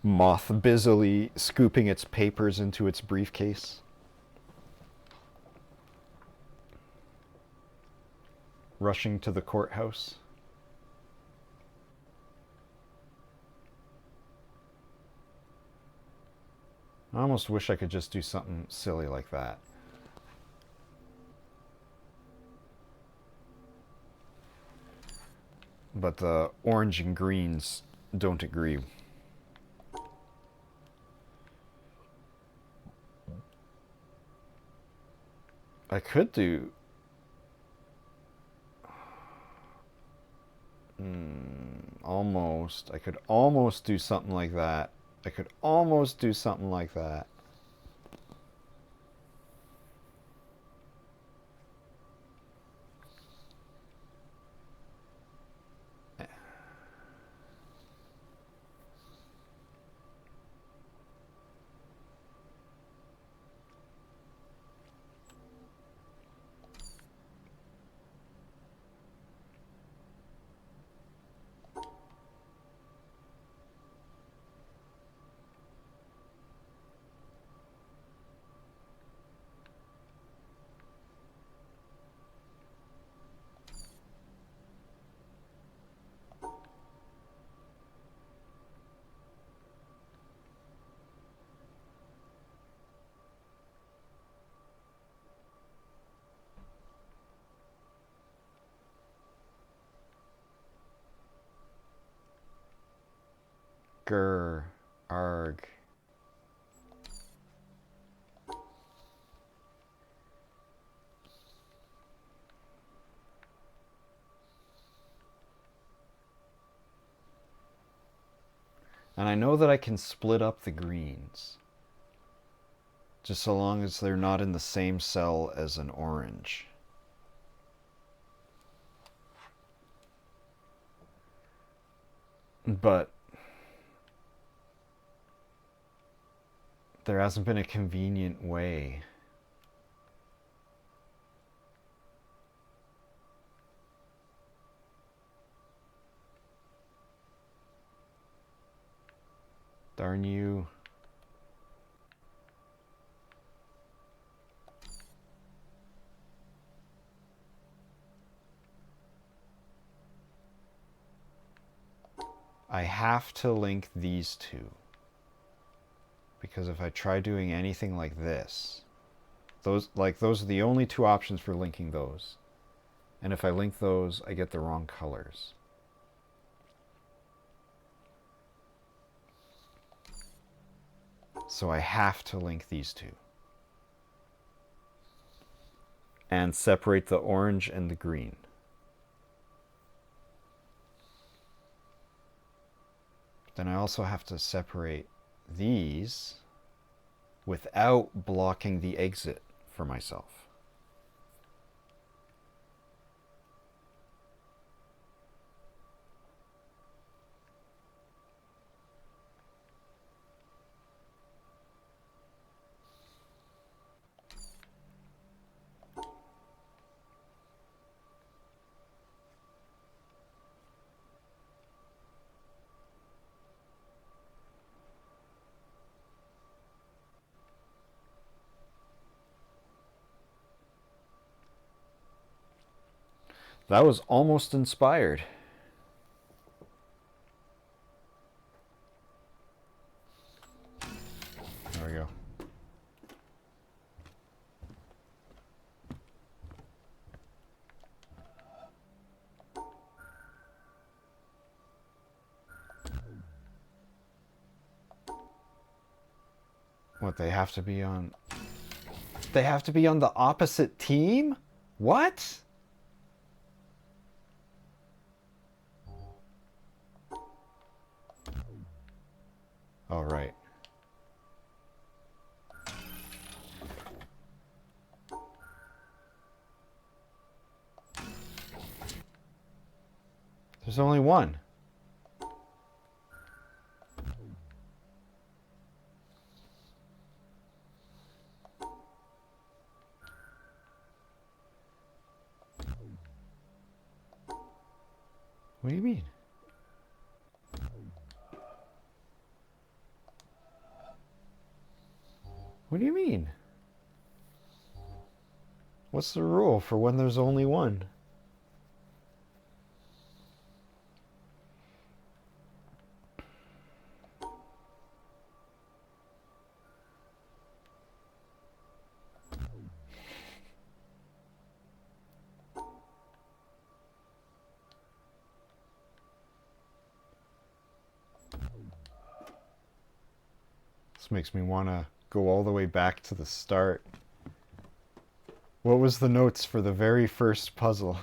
Moth busily scooping its papers into its briefcase. Rushing to the courthouse. I almost wish I could just do something silly like that. But the orange and greens don't agree. I could do... almost. I could almost do something like that. I could almost do something like that. Grr. Arg. And I know that I can split up the greens, just so long as they're not in the same cell as an orange. But there hasn't been a convenient way. Darn you. I have to link these two. Because if I try doing anything like this, those are the only two options for linking those. And if I link those, I get the wrong colors. So I have to link these two. And separate the orange and the green. Then I also have to separate these without blocking the exit for myself. That was almost inspired. There we go. What, they have to be on... They have to be on the opposite team? What? Oh, right. There's only one. What do you mean? What do you mean? What's the rule for when there's only one? This makes me want to go all the way back to the start. What was the notes for the very first puzzle?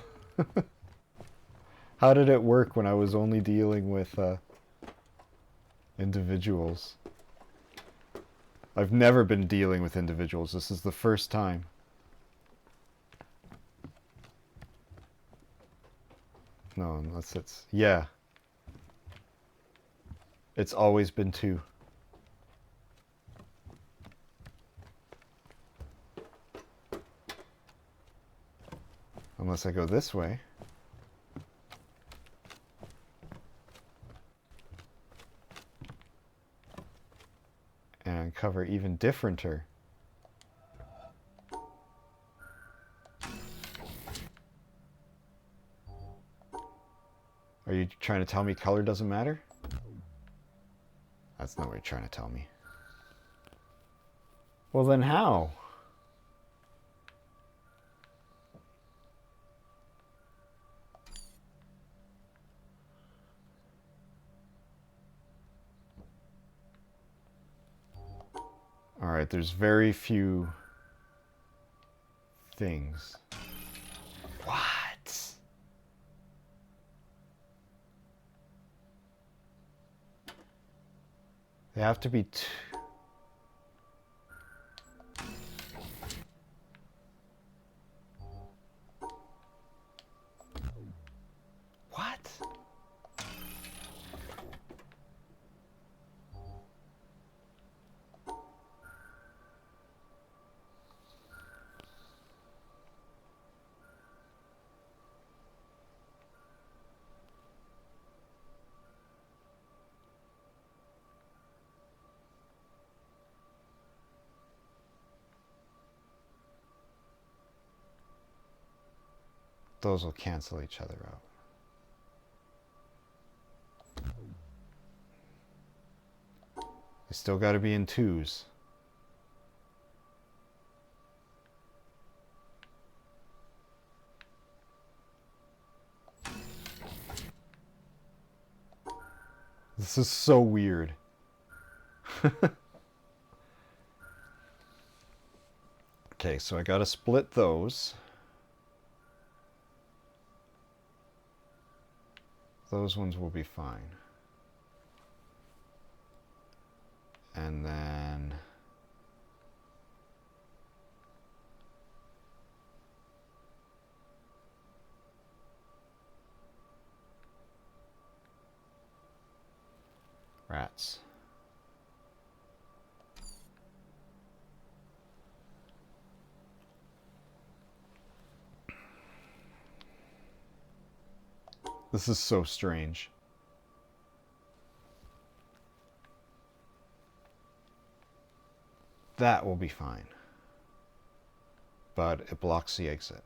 How did it work when I was only dealing with individuals? I've never been dealing with individuals. This is the first time. No, unless it's... Yeah. It's always been two. Unless I go this way. And cover even differenter. Are you trying to tell me color doesn't matter? That's not what you're trying to tell me. Well, then how? All right, there's very few things. What? They have to be What? Those will cancel each other out. They still got to be in twos. This is so weird. Okay, so I got to split those. Those ones will be fine. And then rats. This is so strange. That will be fine. But it blocks the exit.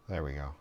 There we go.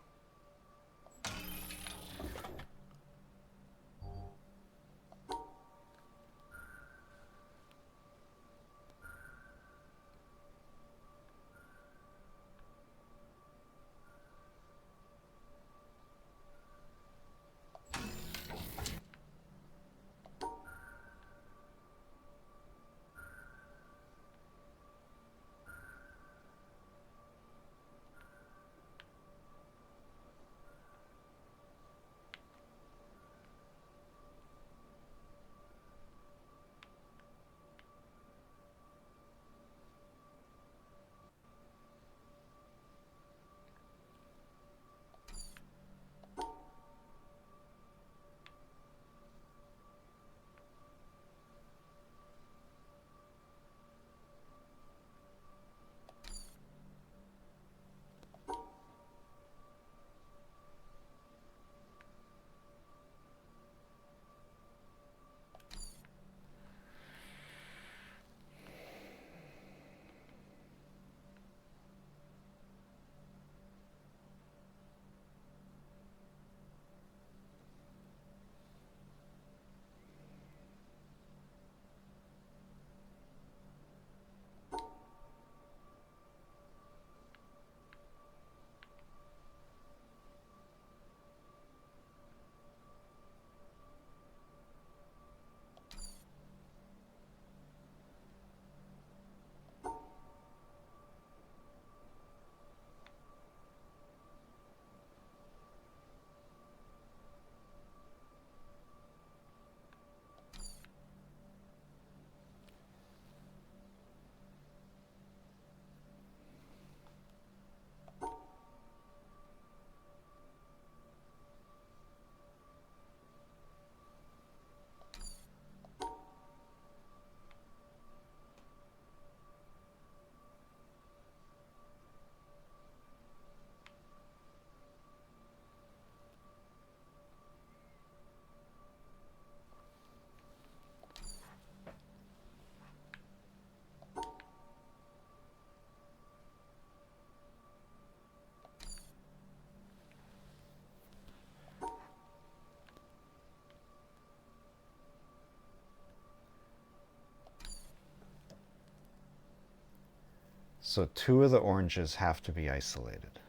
So two of the oranges have to be isolated.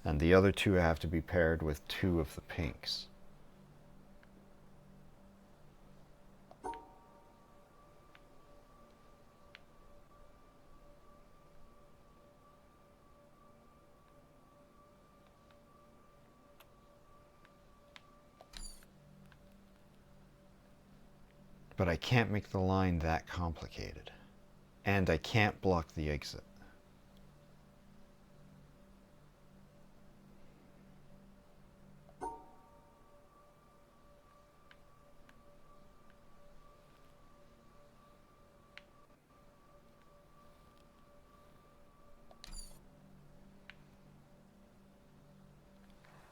And the other two have to be paired with two of the pinks. But I can't make the line that complicated. And I can't block the exit.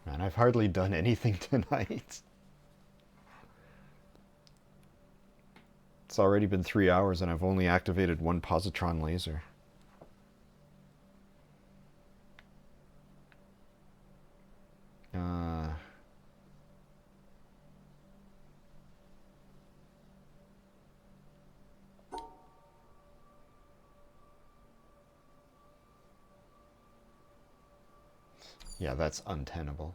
Man, I've hardly done anything tonight. It's already been 3 hours and I've only activated one positron laser. Yeah, that's untenable.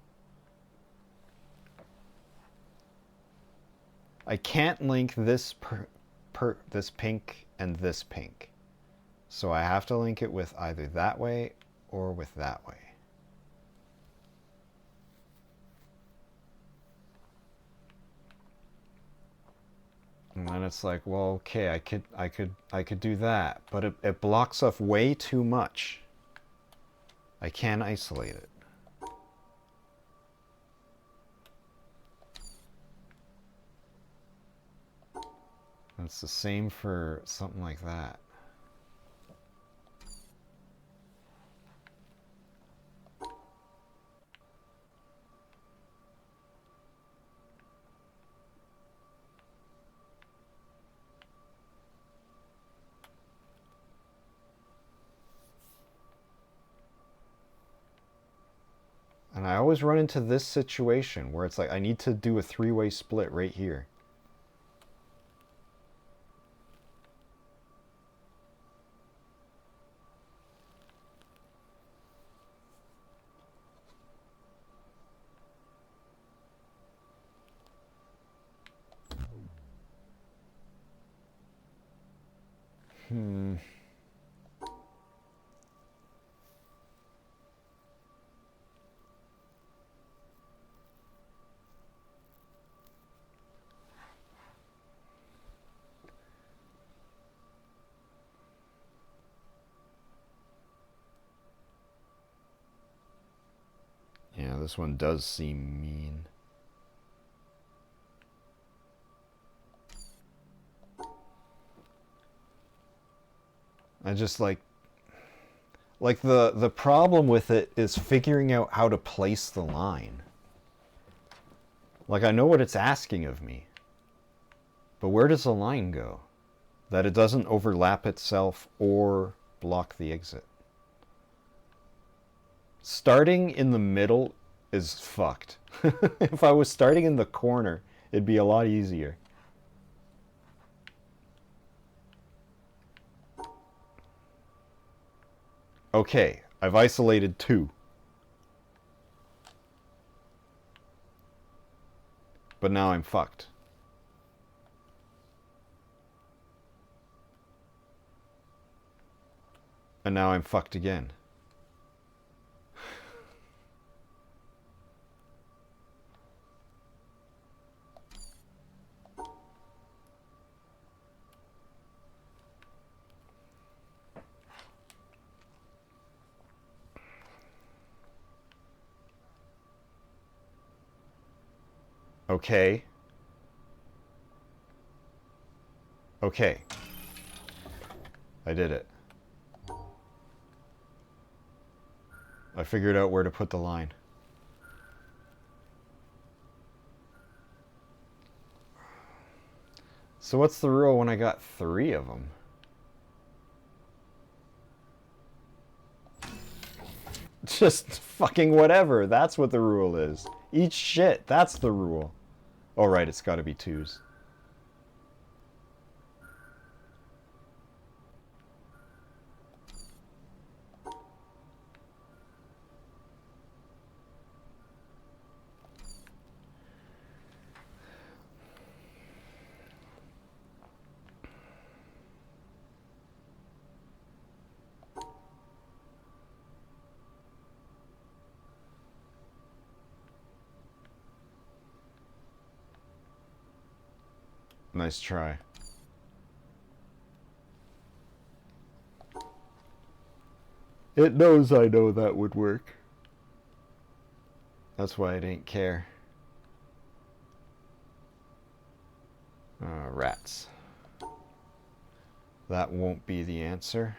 I can't link this this pink and this pink. So I have to link it with either that way or with that way. And then it's like, well, okay, I could do that, but it blocks off way too much. I can isolate it. And it's the same for something like that. And I always run into this situation where it's like I need to do a three-way split right here. Yeah, this one does seem mean. I just like the problem with it is figuring out how to place the line. Like I know what it's asking of me. But where does the line go? That it doesn't overlap itself or block the exit. Starting in the middle is fucked. If I was starting in the corner, it'd be a lot easier. Okay, I've isolated two. But now I'm fucked. And now I'm fucked again. Okay. Okay. I did it. I figured out where to put the line. So what's the rule when I got 3 of them? Just fucking whatever. That's what the rule is. Eat shit. That's the rule. Oh, right. It's got to be 2s. Nice try. It knows I know that would work. That's why I didn't care. Rats. That won't be the answer.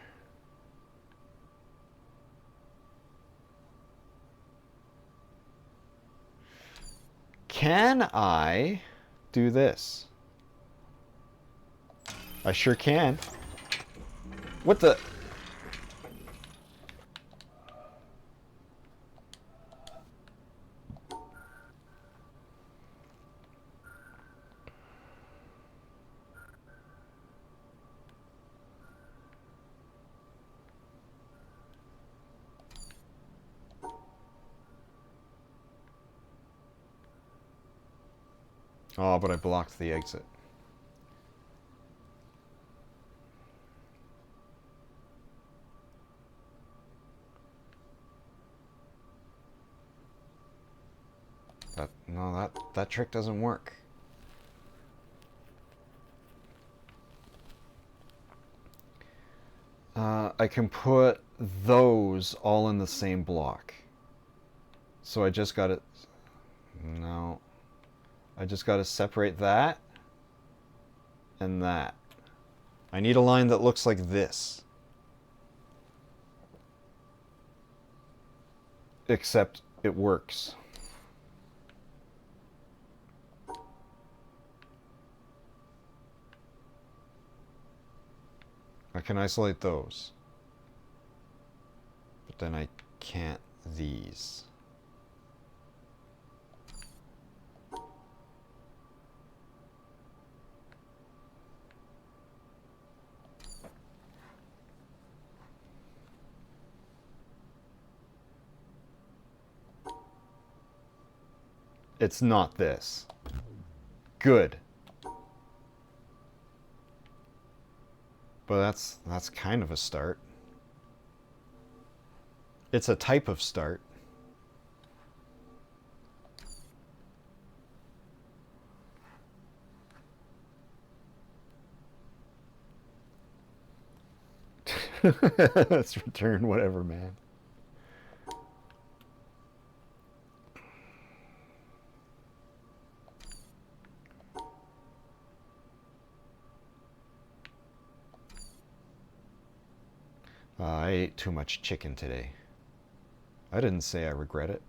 Can I do this? I sure can. What the? Oh, but I blocked the exit. That trick doesn't work. I can put those all in the same block. So I just got to... No. I just got to separate that and that. I need a line that looks like this. Except it works. I can isolate those. But then I can't these. It's not this. Good. But that's kind of a start. It's a type of start. Let's return whatever, man. I ate too much chicken today. I didn't say I regret it.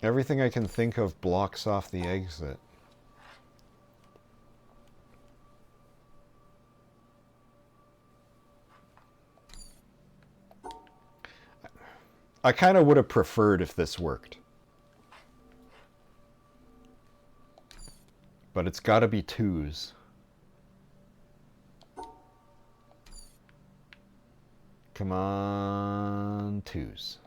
Everything I can think of blocks off the exit. I kind of would have preferred if this worked. But it's got to be twos. Come on, twos.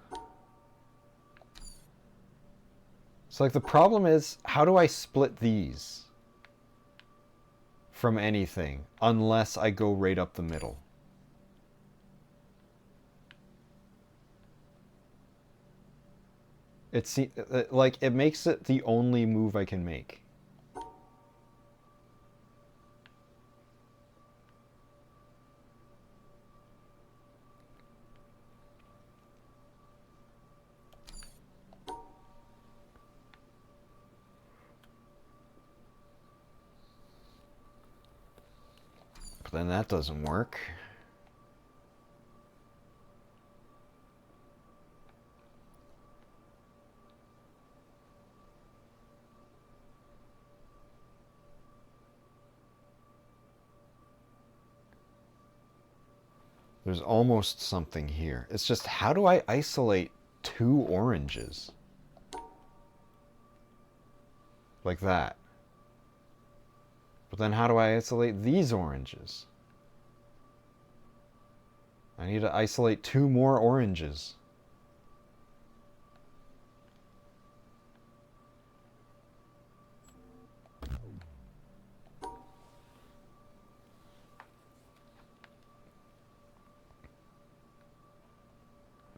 So like the problem is, how do I split these from anything unless I go right up the middle? It's like it makes it the only move I can make. But then that doesn't work. There's almost something here. It's just, how do I isolate two oranges? Like that. But then how do I isolate these oranges? I need to isolate two more oranges.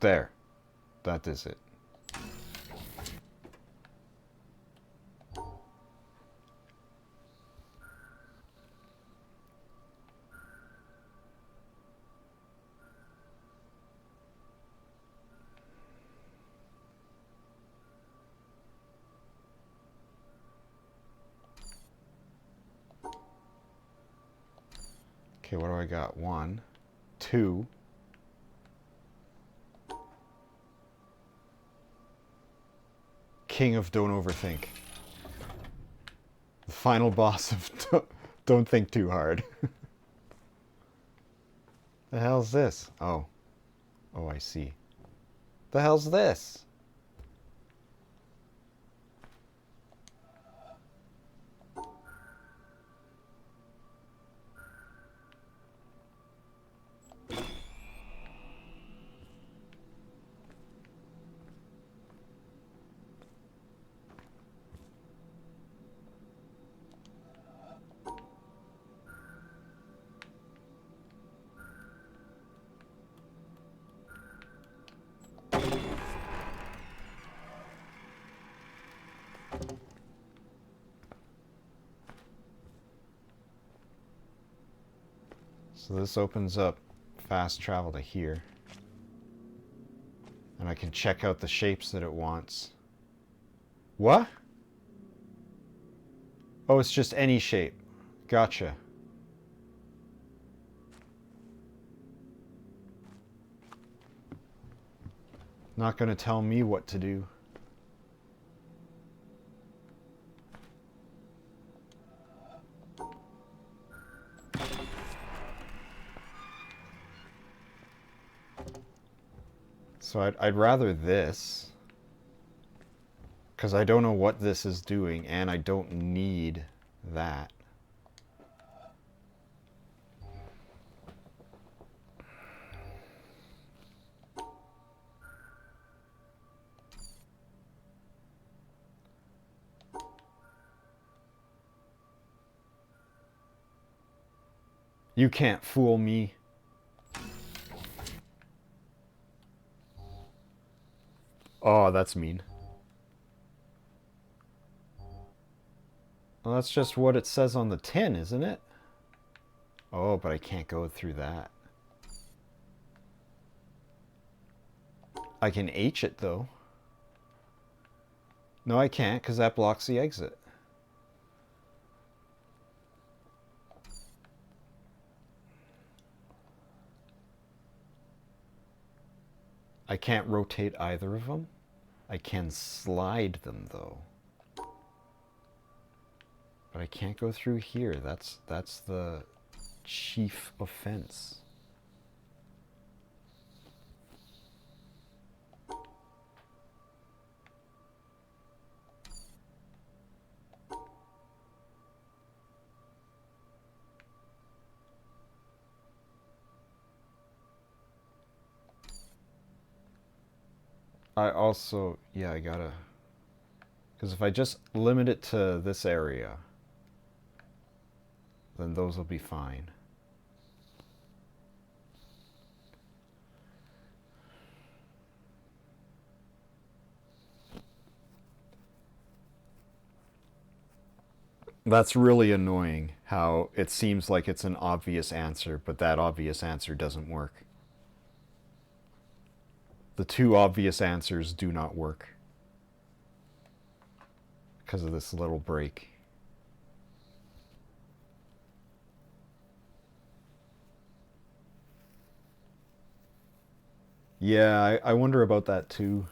There. That is it. Okay, what do I got? 1, 2. King of Don't Overthink. The final boss of Don't Think Too Hard. The hell's this? Oh. Oh, I see. The hell's this? So this opens up fast travel to here. And I can check out the shapes that it wants. What? Oh, it's just any shape. Gotcha. Not gonna tell me what to do. So I'd rather this, because I don't know what this is doing, and I don't need that. You can't fool me. Oh, that's mean. Well, that's just what it says on the tin, isn't it? Oh, but I can't go through that. I can H it, though. No, I can't, because that blocks the exit. I can't rotate either of them. I can slide them, though. But I can't go through here. That's the chief offense. I also, yeah, I gotta, because if I just limit it to this area, then those will be fine. That's really annoying how it seems like it's an obvious answer, but that obvious answer doesn't work. The two obvious answers do not work because of this little break. Yeah, I wonder about that too.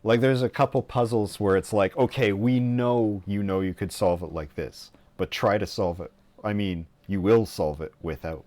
Like, there's a couple puzzles where it's like, okay, we know you could solve it like this, but try to solve it. I mean, you will solve it without.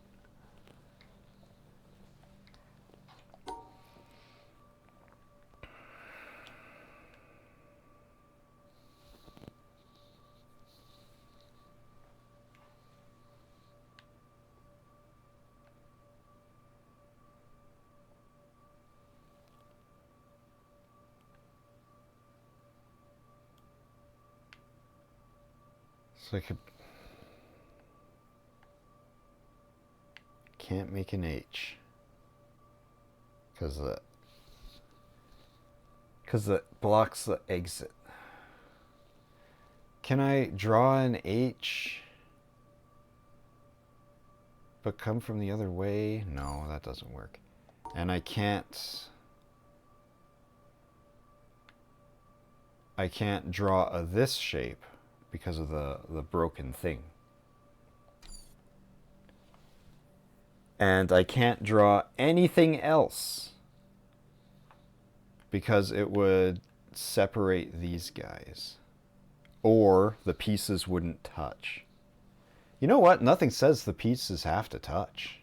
So I can't make an H because Because it blocks the exit. Can I draw an H but come from the other way? No, that doesn't work. And I can't draw a this shape because of the broken thing. And I can't draw anything else because it would separate these guys. Or the pieces wouldn't touch. You know what? Nothing says the pieces have to touch.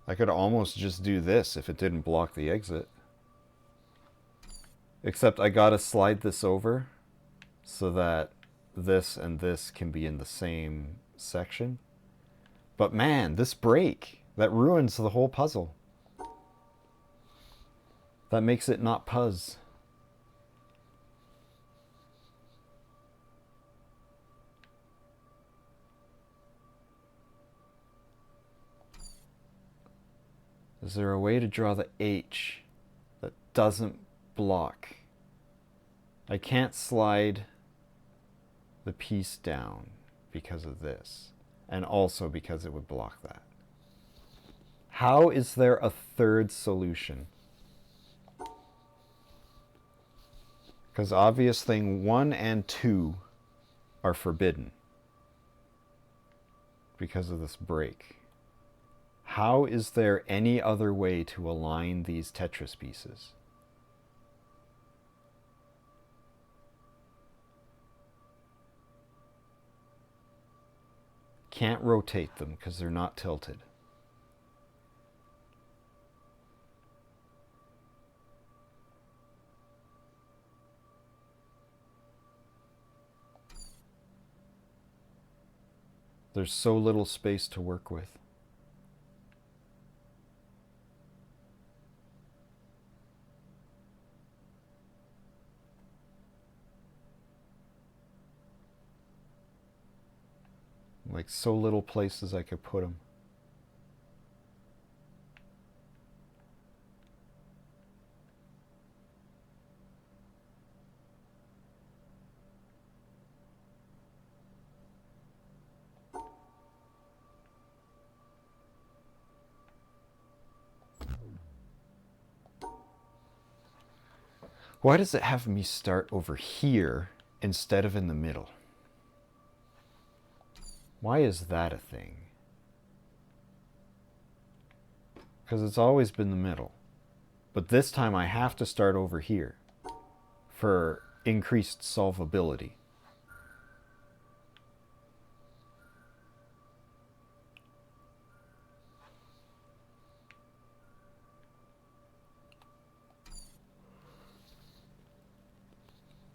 I could almost just do this if it didn't block the exit. Except I gotta slide this over so that this and this can be in the same section. But man, this break, that ruins the whole puzzle. That makes it not puzz. Is there a way to draw the H that doesn't block? I can't slide the piece down because of this, and also because it would block that. How is there a third solution? Because obvious thing 1 and 2 are forbidden because of this break. How is there any other way to align these Tetris pieces? Can't rotate them because they're not tilted. There's so little space to work with. Like so little places I could put them. Why does it have me start over here instead of in the middle? Why is that a thing? Because it's always been the middle. But this time I have to start over here for increased solvability.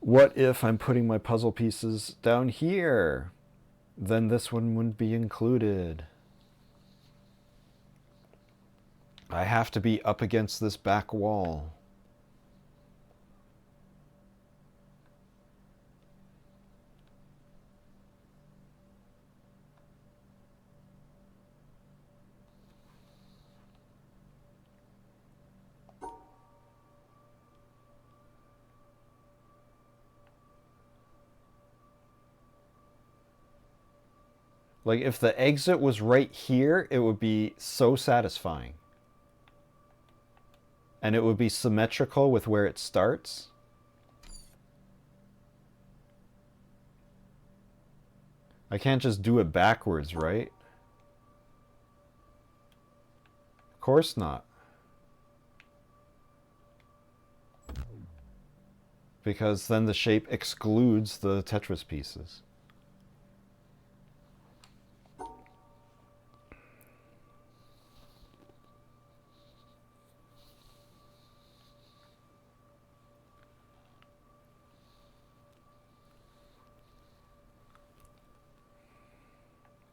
What if I'm putting my puzzle pieces down here? Then this one wouldn't be included. I have to be up against this back wall. Like, if the exit was right here, it would be so satisfying. And it would be symmetrical with where it starts. I can't just do it backwards, right? Of course not. Because then the shape excludes the Tetris pieces.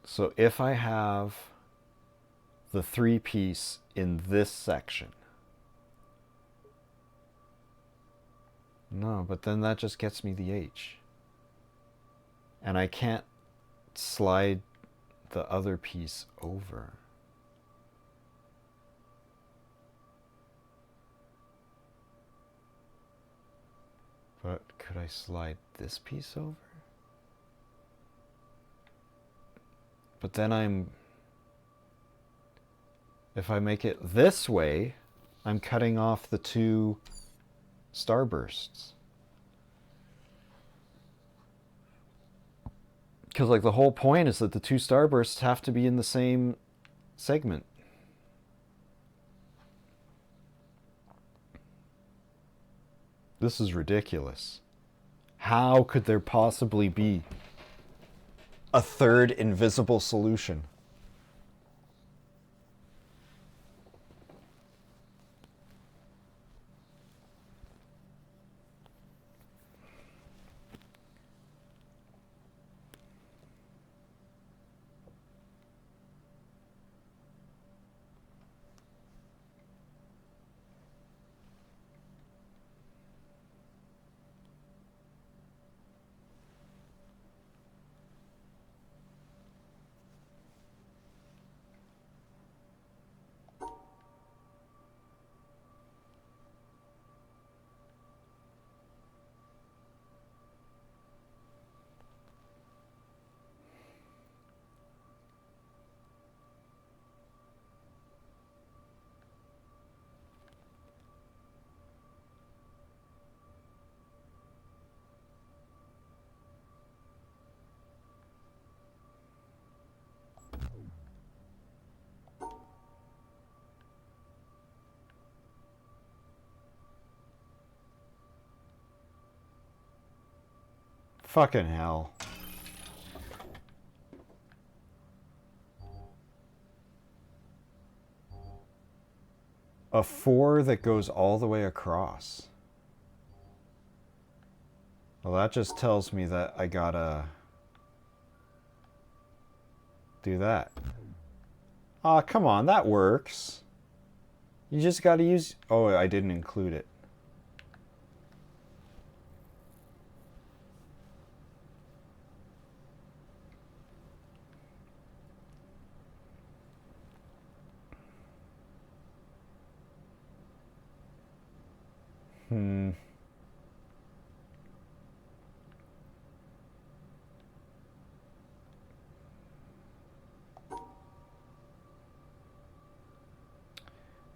So if I have the 3-piece in this section. No, but then that just gets me the H. And I can't slide the other piece over. But could I slide this piece over? But then if I make it this way, I'm cutting off the two starbursts. Because like the whole point is that the two starbursts have to be in the same segment. This is ridiculous. How could there possibly be a third invisible solution? Fucking hell. A 4 that goes all the way across. Well, that just tells me that I gotta do that. Aw, come on, that works. You just gotta use... Oh, I didn't include it.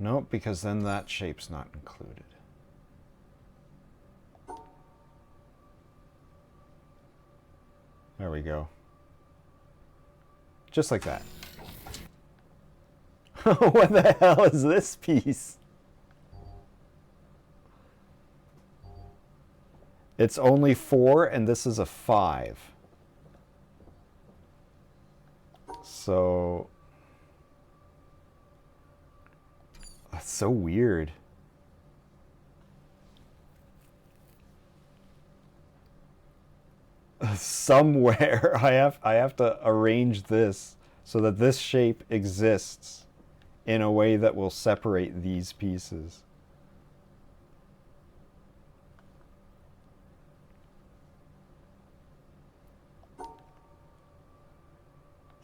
Nope, because then that shape's not included. There we go. Just like that. What the hell is this piece? It's only 4 and this is a 5. So... That's so weird. Somewhere I have to arrange this so that this shape exists in a way that will separate these pieces.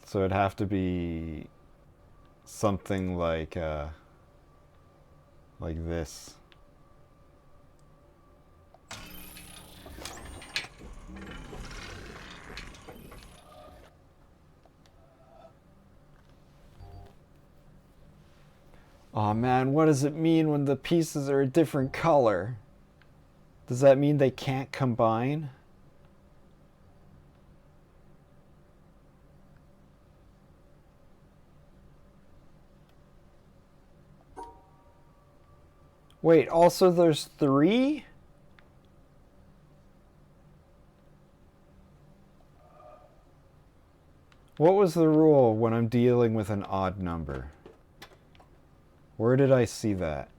So it'd have to be something like this. Aw, man, what does it mean when the pieces are a different color? Does that mean they can't combine? Wait, also there's 3? What was the rule when I'm dealing with an odd number? Where did I see that?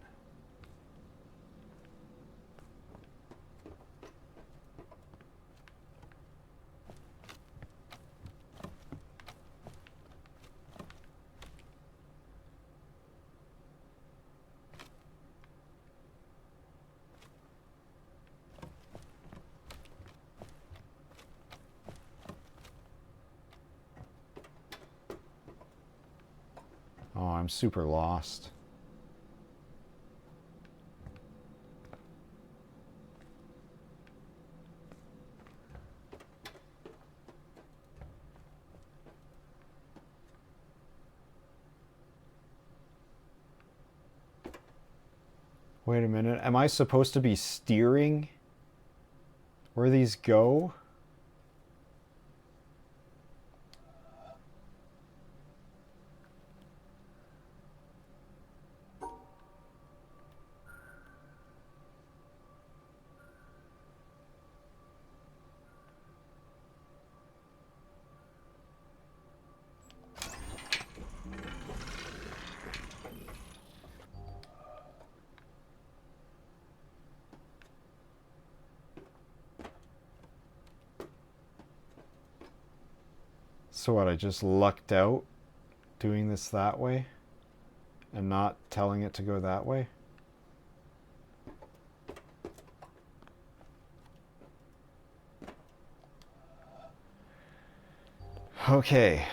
I'm super lost. Wait a minute. Am I supposed to be steering where these go? So what, I just lucked out doing this that way and not telling it to go that way? Okay.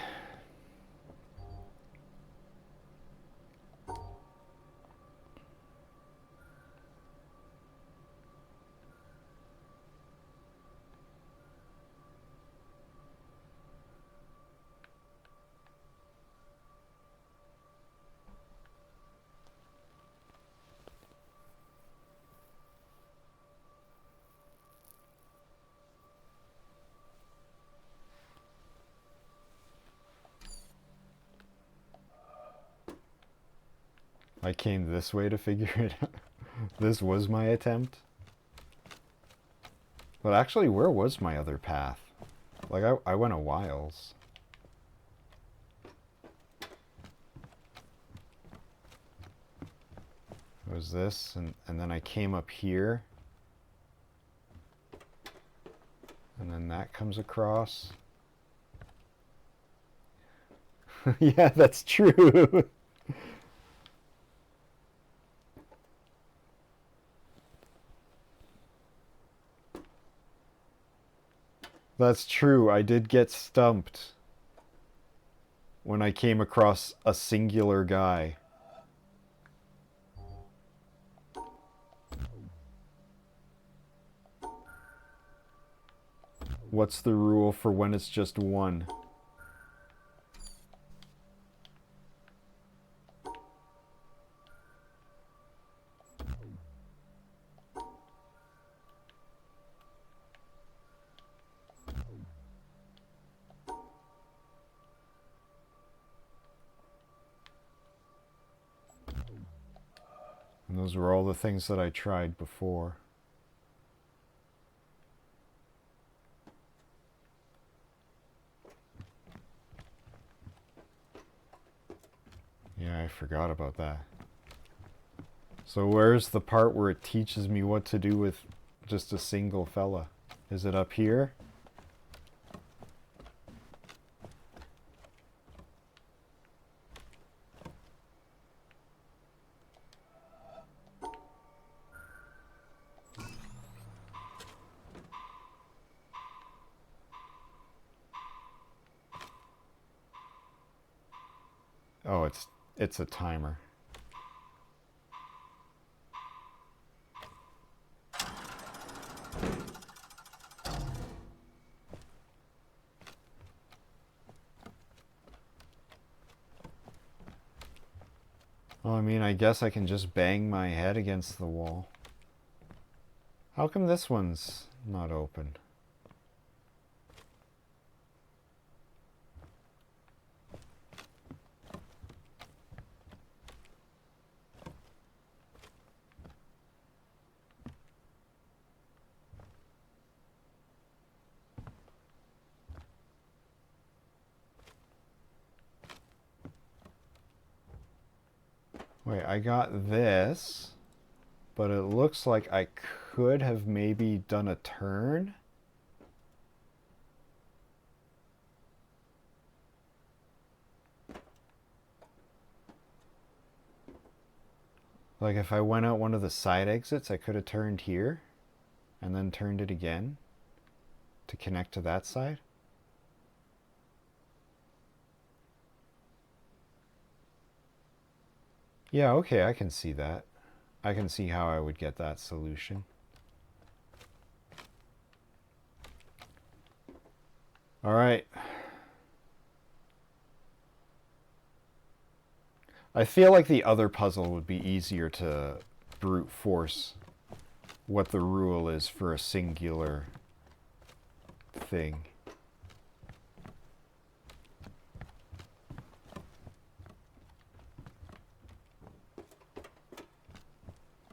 I came this way to figure it out. This was my attempt. But actually, where was my other path? Like, I went a whiles. It was this, and then I came up here. And then that comes across. Yeah, that's true. That's true. I did get stumped when I came across a singular guy. What's the rule for when it's just one? And those were all the things that I tried before. Yeah, I forgot about that. So where's the part where it teaches me what to do with just a single fella? Is it up here? Oh, it's a timer. Well, I mean, I guess I can just bang my head against the wall. How come this one's not open? Wait, I got this, but it looks like I could have maybe done a turn. Like if I went out one of the side exits, I could have turned here and then turned it again to connect to that side. Yeah, okay, I can see that. I can see how I would get that solution. All right. I feel like the other puzzle would be easier to brute force what the rule is for a singular thing.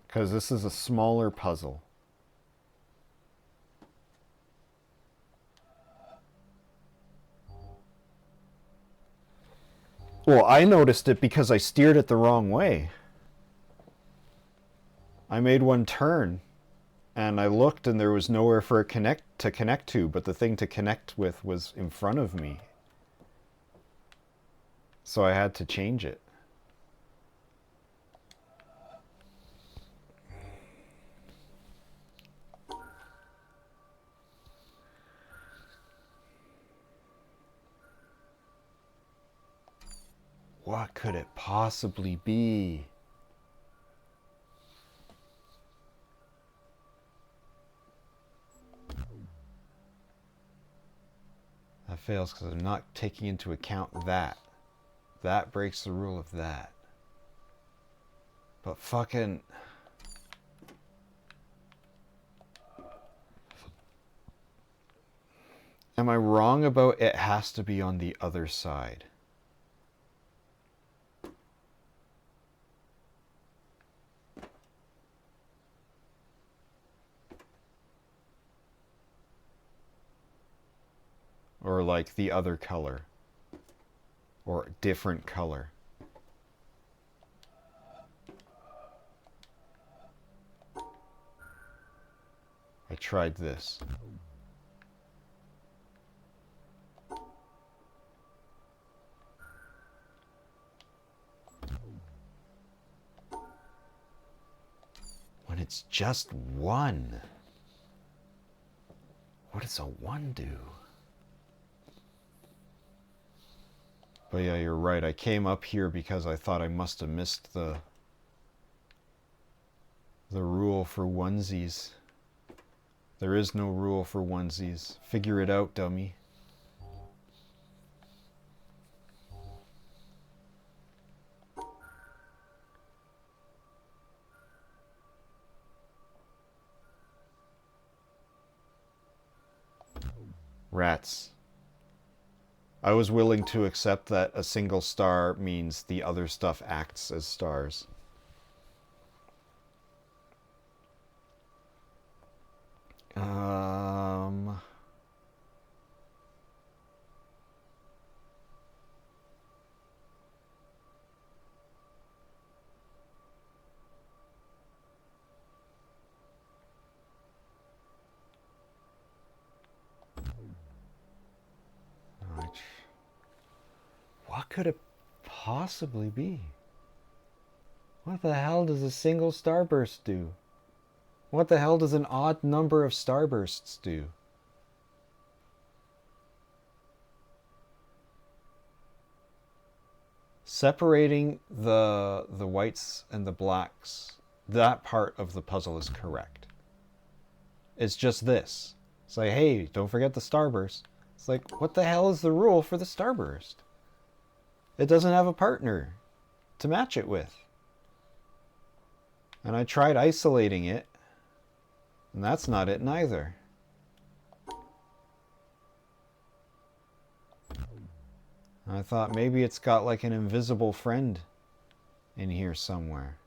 Because this is a smaller puzzle. Well, I noticed it because I steered it the wrong way. I made one turn, and I looked, and there was nowhere for it to connect to, but the thing to connect with was in front of me. So I had to change it. What could it possibly be? That fails because I'm not taking into account that. That breaks the rule of that. But fucking... Am I wrong about it has to be on the other side? Or like the other color. Or different color. I tried this. When it's just one. What does a one do? But yeah, you're right. I came up here because I thought I must have missed the rule for onesies. There is no rule for onesies. Figure it out, dummy. Rats. I was willing to accept that a single star means the other stuff acts as stars. What could it possibly be? What the hell does a single starburst do? What the hell does an odd number of starbursts do? Separating the whites and the blacks, that part of the puzzle is correct. It's just this. It's like, hey, don't forget the starburst. It's like, what the hell is the rule for the starburst? It doesn't have a partner to match it with. And I tried isolating it, and that's not it neither. And I thought maybe it's got like an invisible friend in here somewhere.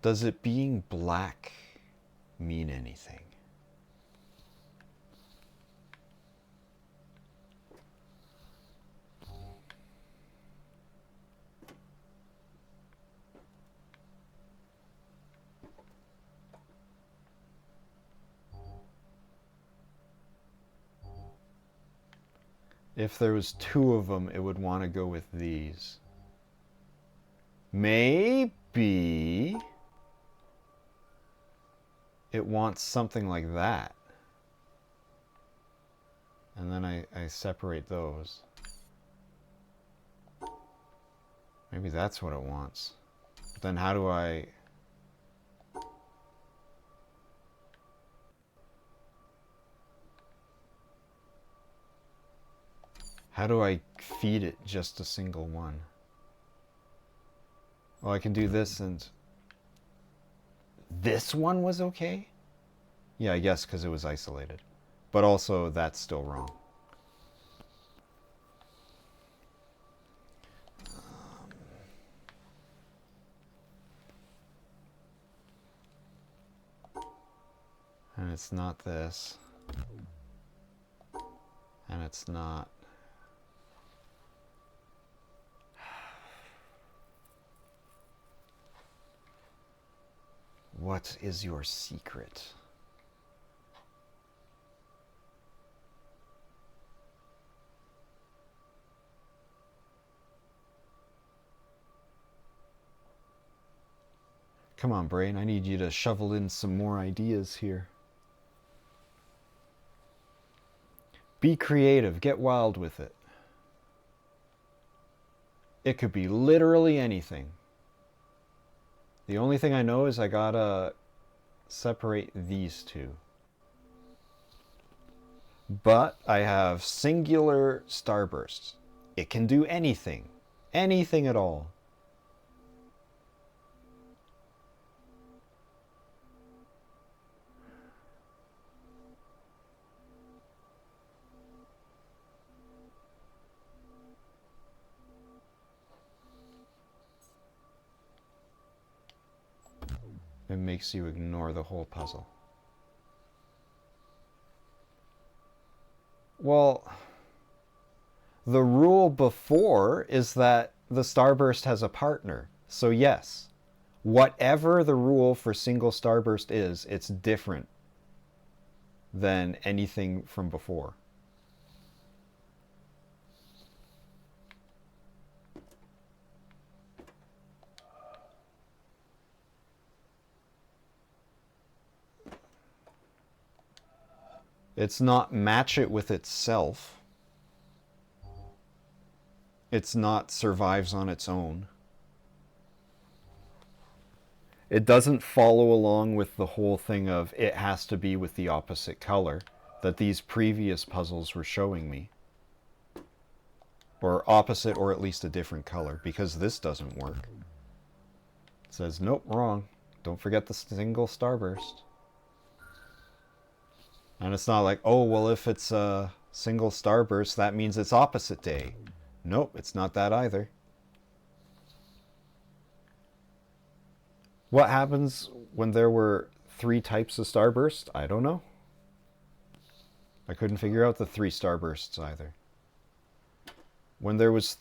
Does it being black mean anything? If there was two of them, it would want to go with these. Maybe it wants something like that. And then I separate those. Maybe that's what it wants. But then how do I... How do I feed it just a single one? Well, I can do this and... This one was okay? Yeah, I guess because it was isolated. But also, that's still wrong. And it's not this. And it's not... What is your secret? Come on, brain, I need you to shovel in some more ideas here. Be creative, get wild with it. It could be literally anything. The only thing I know is I gotta separate these two. But I have singular starbursts. It can do anything. Anything at all. It makes you ignore the whole puzzle. Well, the rule before is that the starburst has a partner. So yes, whatever the rule for single starburst is, it's different than anything from before. It's not match it with itself. It's not survives on its own. It doesn't follow along with the whole thing of it has to be with the opposite color that these previous puzzles were showing me. Or opposite, or at least a different color, because this doesn't work. It says, nope, wrong. Don't forget the single starburst. And it's not like, oh, well, if it's a single starburst, that means it's opposite day. Nope, it's not that either. What happens when there were 3 types of starburst? I don't know. I couldn't figure out the 3 starbursts either. When there was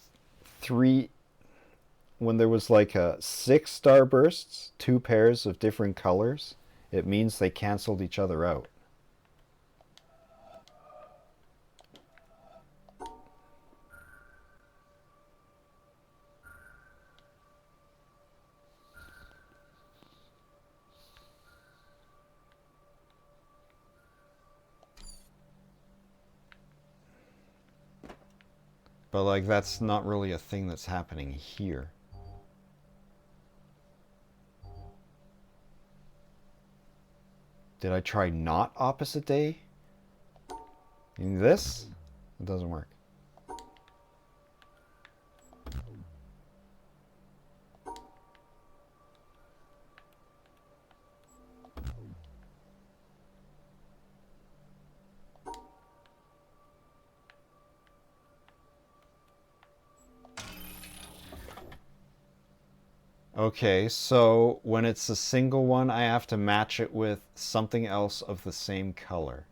like 6 starbursts, 2 pairs of different colors, it means they canceled each other out. But, like, that's not really a thing that's happening here. Did I try not opposite day? In this? It doesn't work. Okay, so when it's a single one, I have to match it with something else of the same color.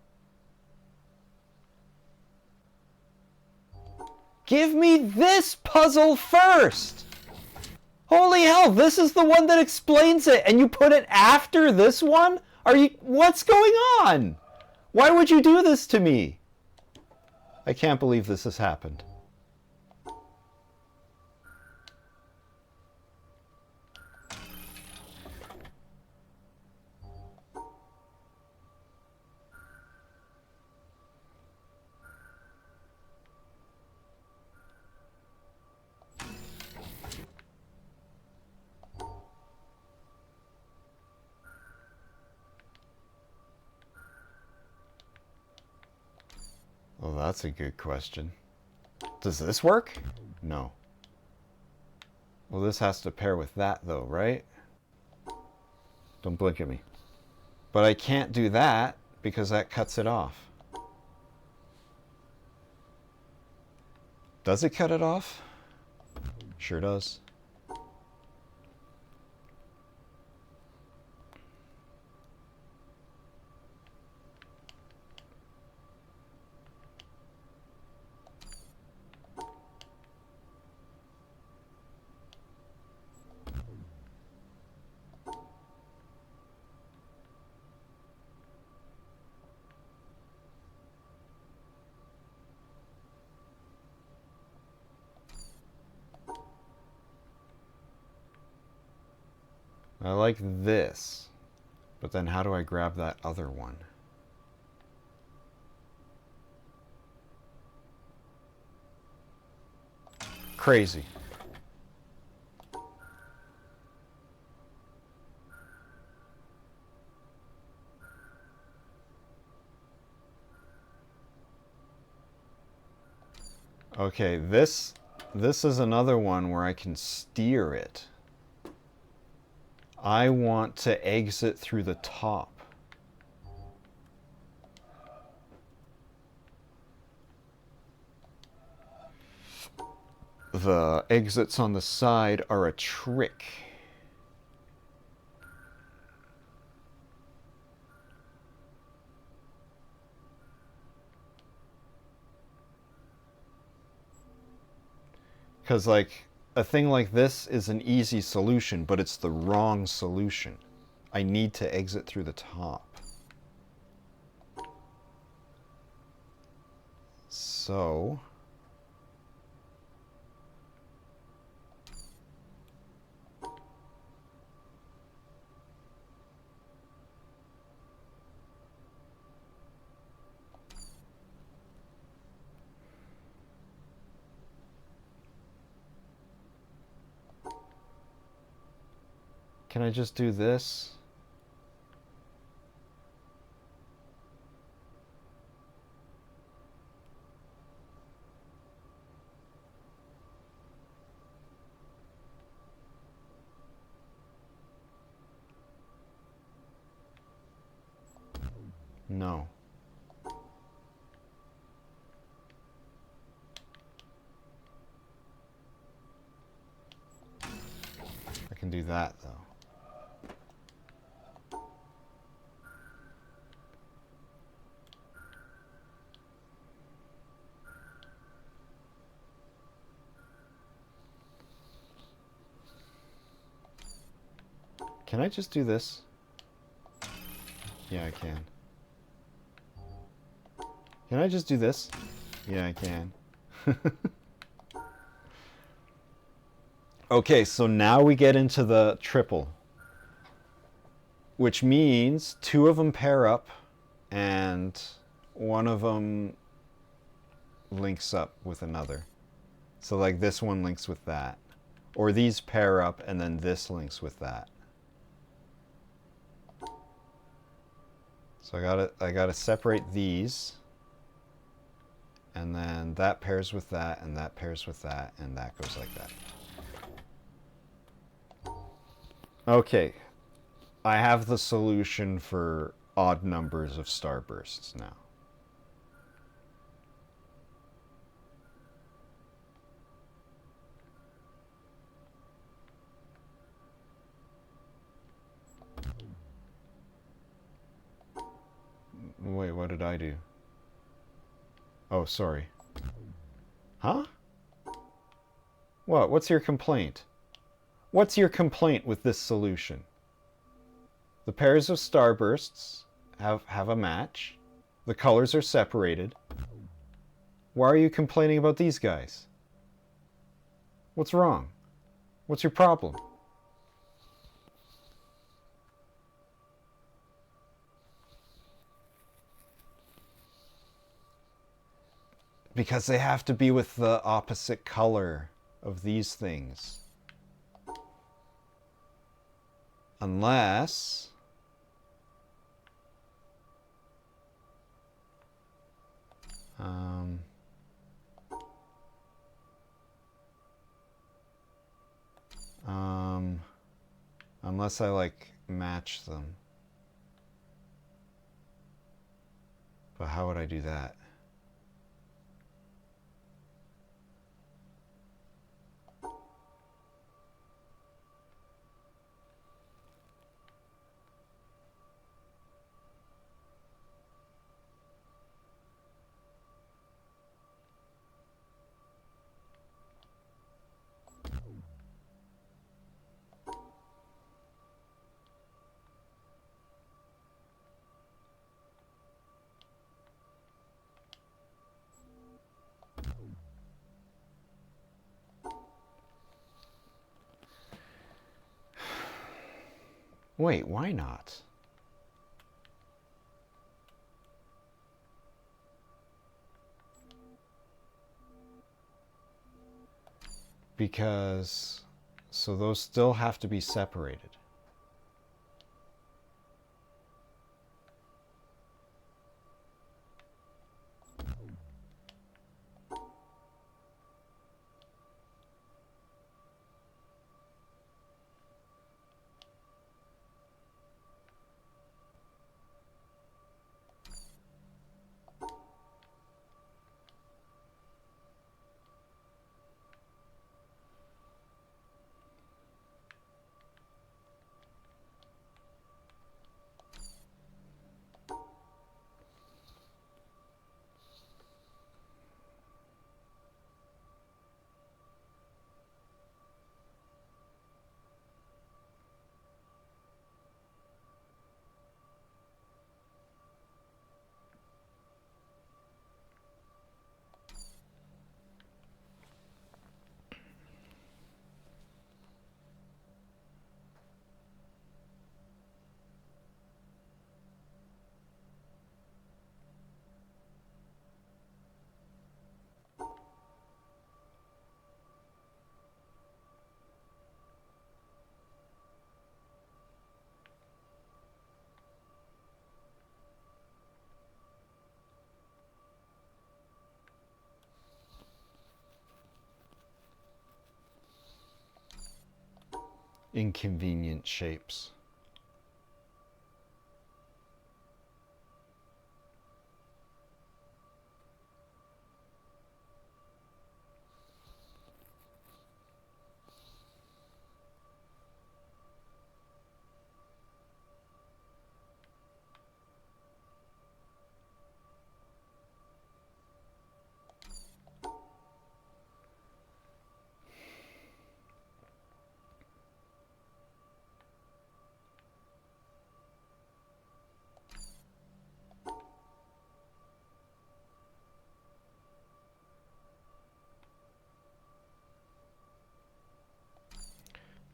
Give me this puzzle first! Holy hell, this is the one that explains it, and you put it after this one? What's going on? Why would you do this to me? I can't believe this has happened. Well, that's a good question. Does this work? No. Well, this has to pair with that, though, right? Don't blink at me. But I can't do that because that cuts it off. Does it cut it off? Sure does. I like this, but then how do I grab that other one? Crazy. Okay, this is another one where I can steer it. I want to exit through the top. The exits on the side are a trick. Because, like, a thing like this is an easy solution, but it's the wrong solution. I need to exit through the top. So... Can I just do this? No. I can do that, though. Can I just do this? Yeah, I can. Can I just do this? Yeah, I can. Okay, so now we get into the triple. Which means two of them pair up and one of them links up with another. So like this one links with that. Or these pair up and then this links with that. So I gotta separate these, and then that pairs with that, and that pairs with that, and that goes like that. Okay, I have the solution for odd numbers of starbursts now. Wait, what did I do? Oh, sorry. Huh? What? What's your complaint? What's your complaint with this solution? The pairs of starbursts have a match. The colors are separated. Why are you complaining about these guys? What's wrong? What's your problem? Because they have to be with the opposite color of these things. Unless... unless I, like, match them. But how would I do that? Wait, why not? Because... so those still have to be separated. Inconvenient shapes.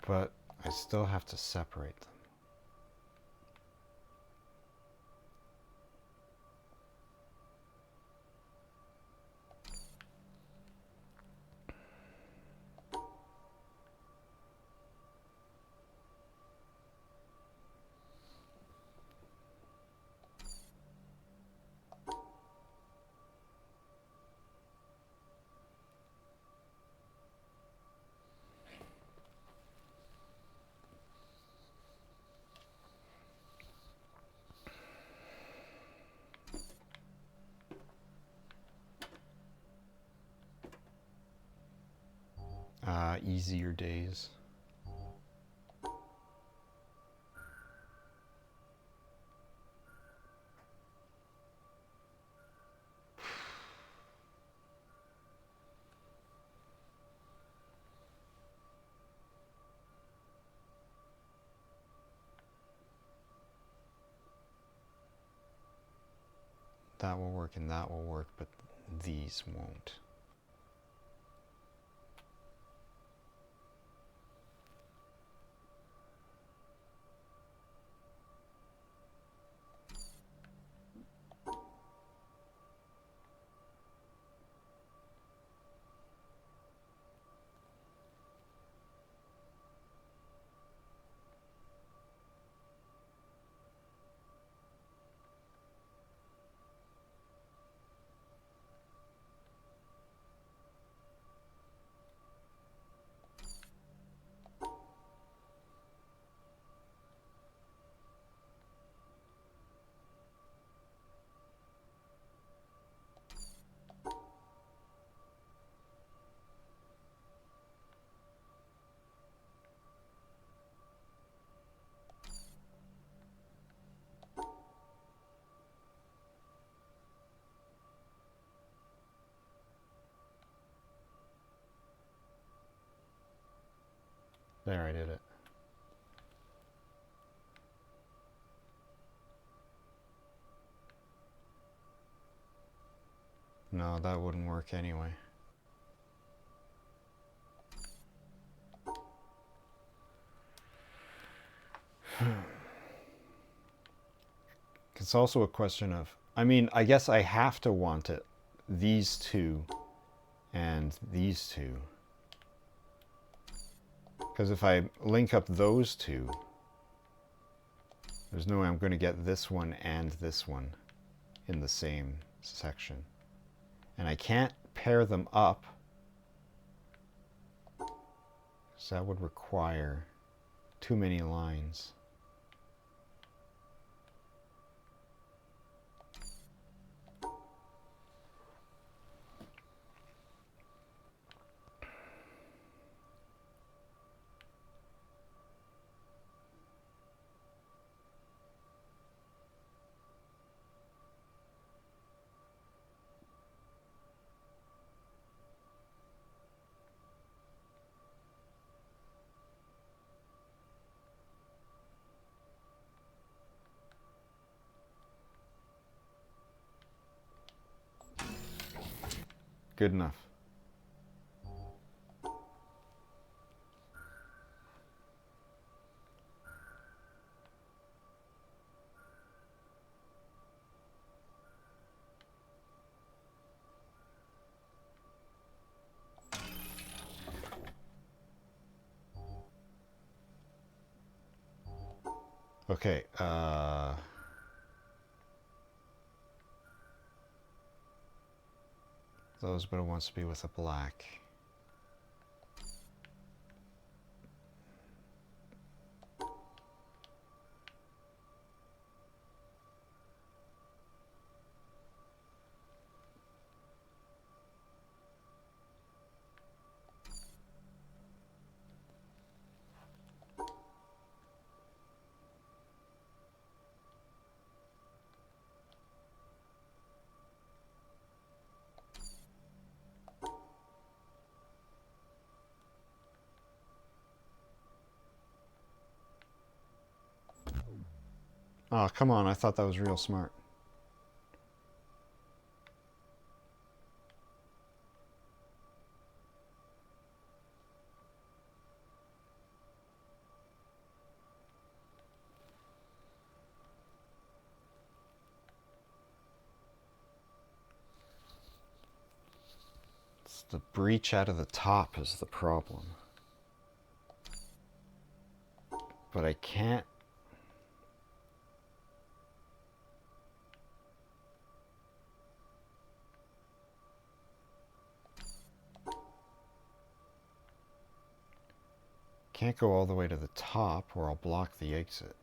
But I still have to separate them. Easier days. That will work and that will work, but these won't. There, I did it. No, that wouldn't work anyway. It's also a question of, I mean, I guess I have to want it, these two and these two. Because if I link up those two, there's no way I'm going to get this one and this one in the same section. And I can't pair them up, because that would require too many lines. Good enough. Okay, those, but it wants to be with a black. Oh, come on, I thought that was real smart. It's the breach out of the top is the problem. But I can't. Can't go all the way to the top or I'll block the exit.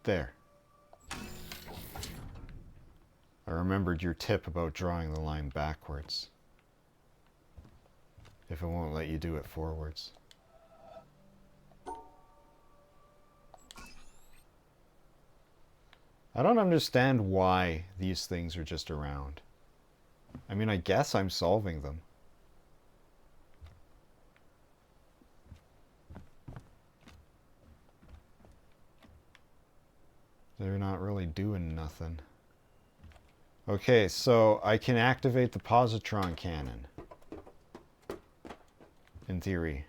There. I remembered your tip about drawing the line backwards, if it won't let you do it forwards. I don't understand why these things are just around. I mean, I guess I'm solving them. They're not really doing nothing. Okay, so I can activate the positron cannon. In theory.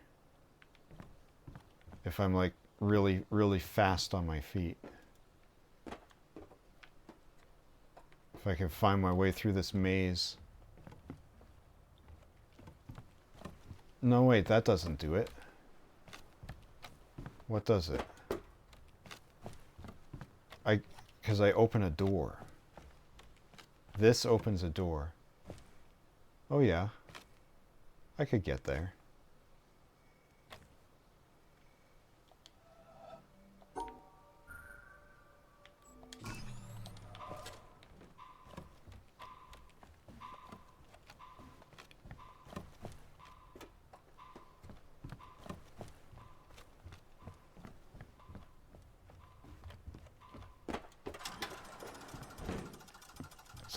If I'm like really, really fast on my feet. If I can find my way through this maze. No, wait, that doesn't do it. What does it? Because I open a door. This opens a door. Oh yeah. I could get there.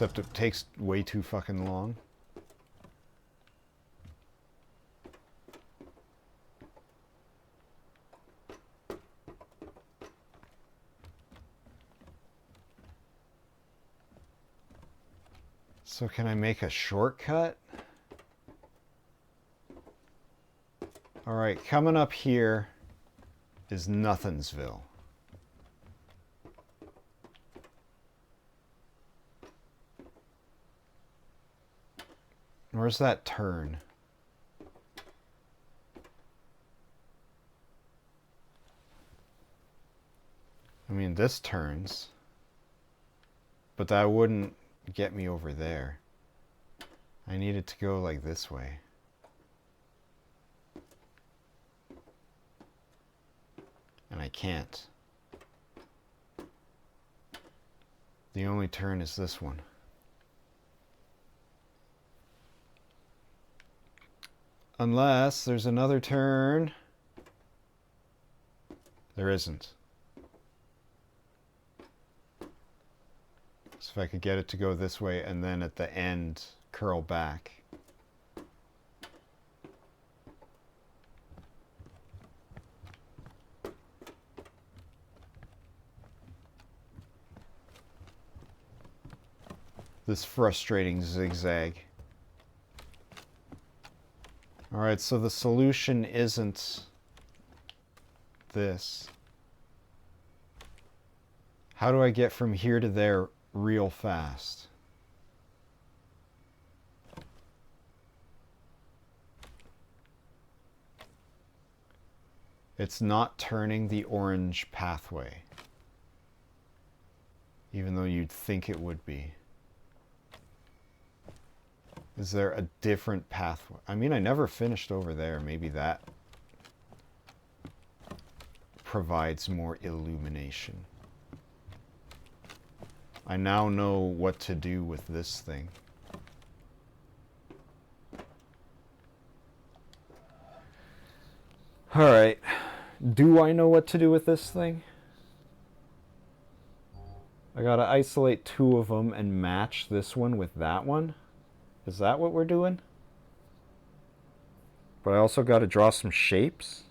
Except it takes way too fucking long. So can I make a shortcut? Alright, coming up here is Nothingsville. Where's that turn? I mean, this turns. But that wouldn't get me over there. I needed to go like this way. And I can't. The only turn is this one. Unless there's another turn. There isn't. So if I could get it to go this way and then at the end curl back. This frustrating zigzag. Alright, so the solution isn't this. How do I get from here to there real fast? It's not turning the orange pathway. Even though you'd think it would be. Is there a different pathway? I mean, I never finished over there. Maybe that provides more illumination. I now know what to do with this thing. Alright. Do I know what to do with this thing? I gotta isolate two of them and match this one with that one. Is that what we're doing? But I also got to draw some shapes.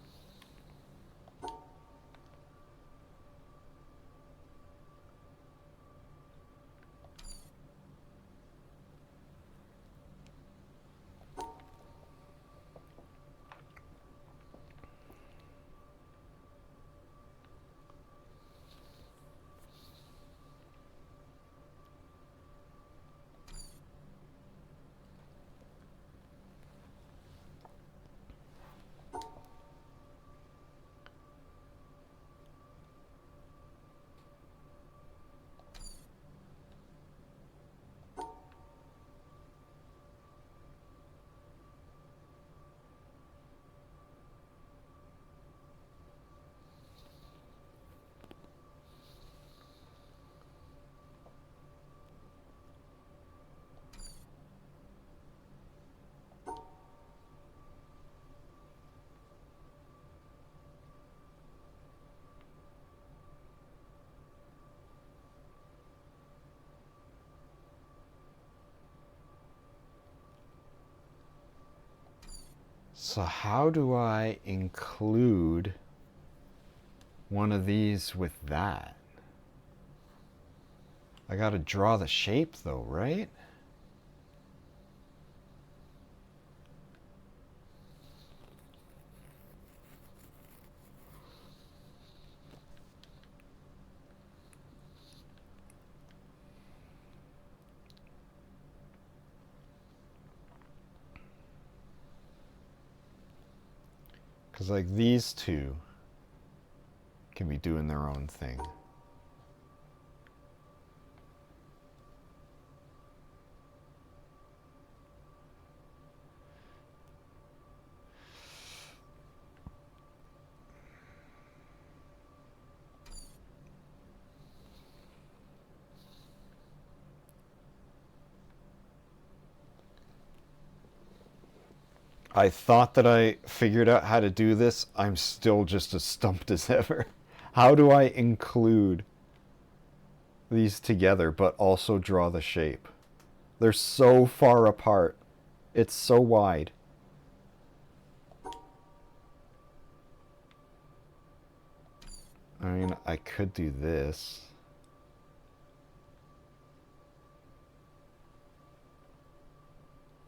So how do I include one of these with that? I gotta draw the shape though, right? Because like these two can be doing their own thing. I thought that I figured out how to do this. I'm still just as stumped as ever. How do I include these together but also draw the shape? They're so far apart. It's so wide. I mean, I could do this.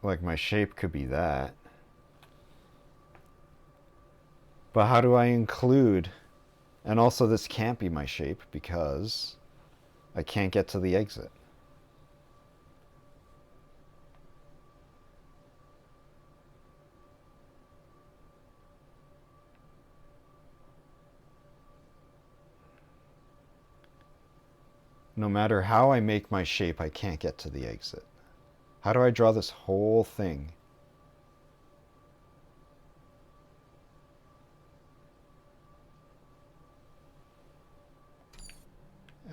Like my shape could be that. But how do I include? And also this can't be my shape because I can't get to the exit. No matter how I make my shape, I can't get to the exit. How do I draw this whole thing?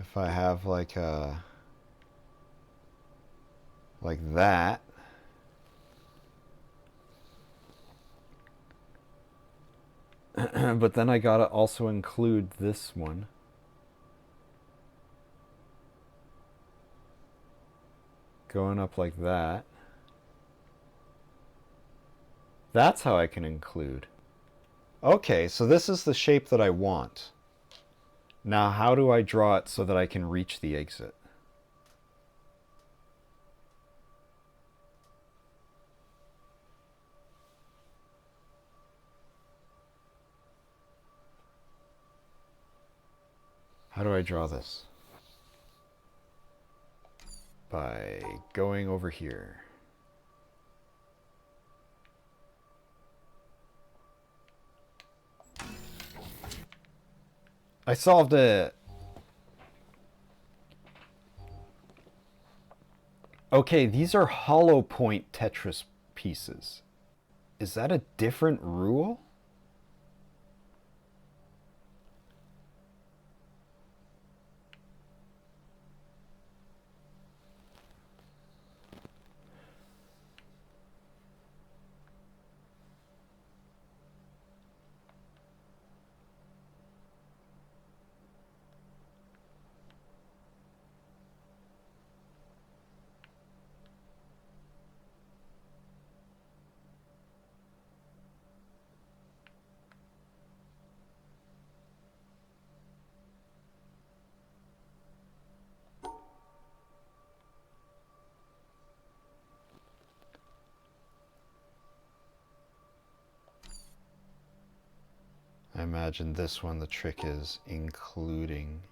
If I have like that, but then I gotta also include this one. Going up like that. That's how I can include. Okay, so this is the shape that I want. Now how do I draw it so that I can reach the exit? How do I draw this? By going over here. I solved it! Okay, these are hollow point Tetris pieces. Is that a different rule? I imagine this one, the trick is including.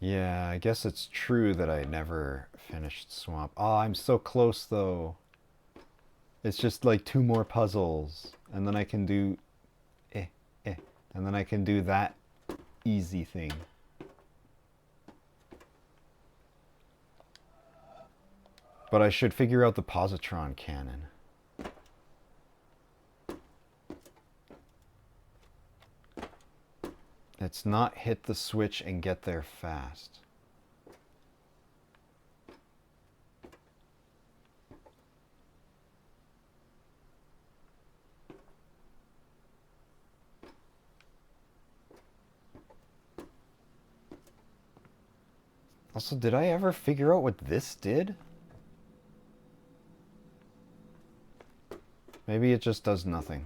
Yeah, I guess it's true that I never finished Swamp. Oh, I'm so close though. It's just like 2 more puzzles. And then I can do... And then I can do that easy thing. But I should figure out the positron cannon. It's not hit the switch and get there fast. Also, did I ever figure out what this did? Maybe it just does nothing.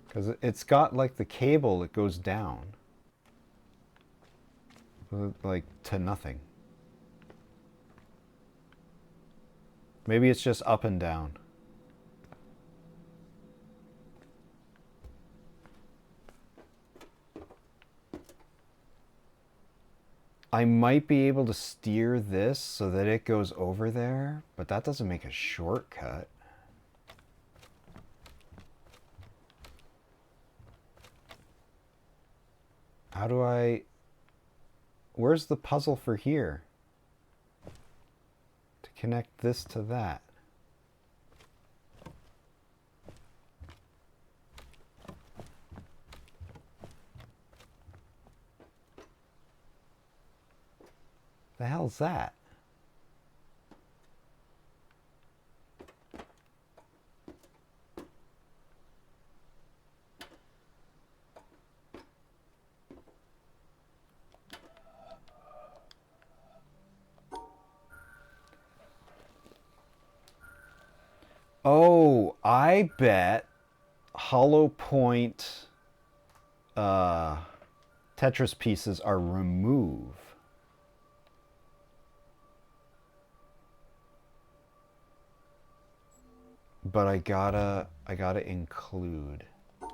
Because it's got like the cable that goes down. Like to nothing. Maybe it's just up and down. I might be able to steer this so that it goes over there, but that doesn't make a shortcut. How do I... Where's the puzzle for here? To connect this to that. The hell's that? Oh, I bet hollow point Tetris pieces are remove. But I gotta include. I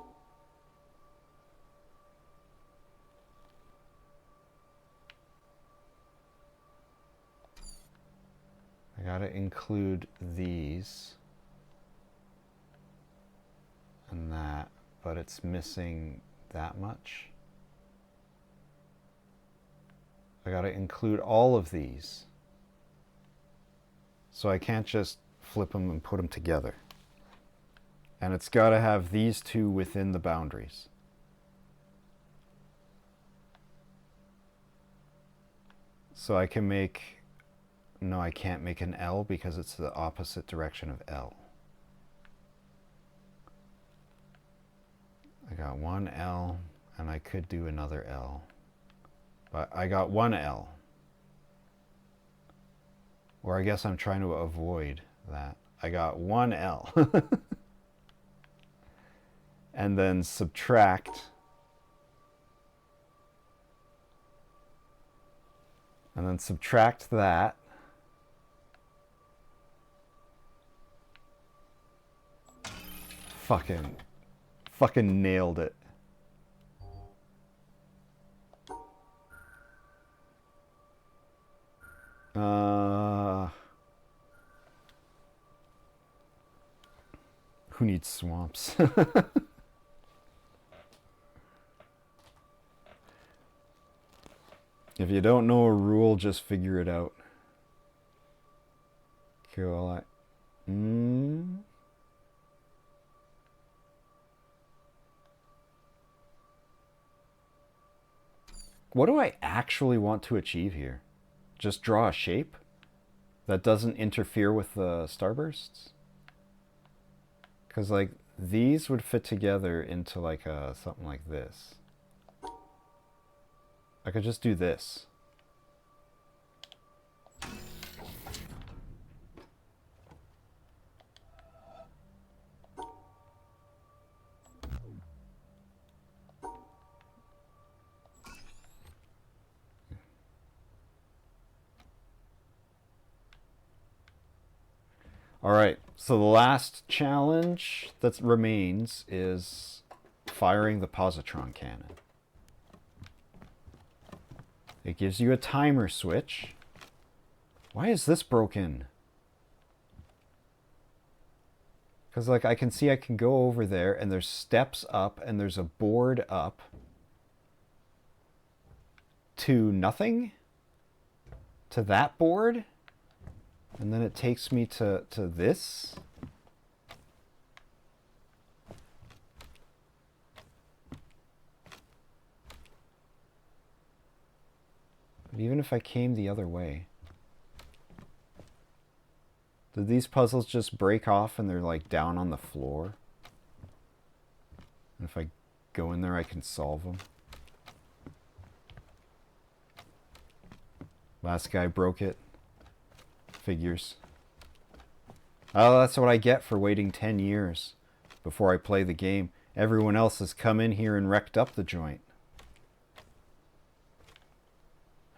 gotta include these and that, but it's missing that much. I gotta include all of these. So I can't just flip them and put them together. And it's gotta have these two within the boundaries. So I can make... No, I can't make an L because it's the opposite direction of L. I got one L, and I could do another L. But I got one L. Or I guess I'm trying to avoid that. I got one L. And then subtract. And then subtract that. Fucking nailed it. Who needs swamps? If you don't know a rule, just figure it out. Cool. What do I actually want to achieve here? Just draw a shape that doesn't interfere with the starbursts? Because like these would fit together into like a something like this. I could just do this. All right, so the last challenge that remains is firing the positron cannon. It gives you a timer switch. Why is this broken? Because like I can see I can go over there and there's steps up and there's a board up to nothing? To that board? And then it takes me to this? But even if I came the other way, Did these puzzles just break off and they're like down on the floor? And if I go in there, I can solve them. Last guy broke it. Figures. Oh, that's what I get for waiting 10 years before I play the game. Everyone else has come in here and wrecked up the joint.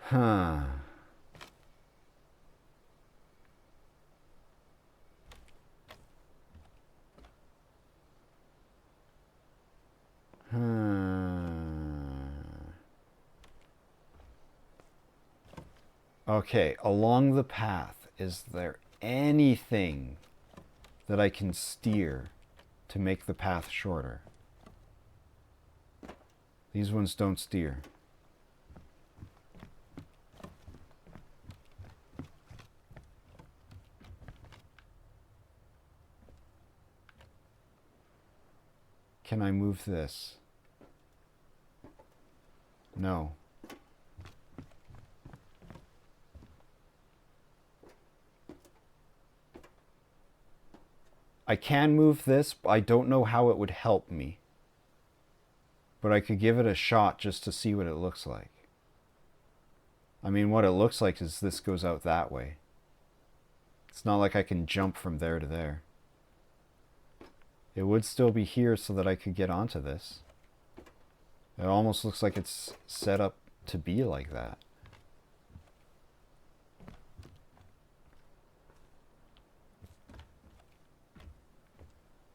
Huh. Okay, along the path, is there anything that I can steer to make the path shorter? These ones don't steer. Can I move this? No. I can move this, but I don't know how it would help me. But I could give it a shot just to see what it looks like. I mean, what it looks like is this goes out that way. It's not like I can jump from there to there. It would still be here so that I could get onto this. It almost looks like it's set up to be like that.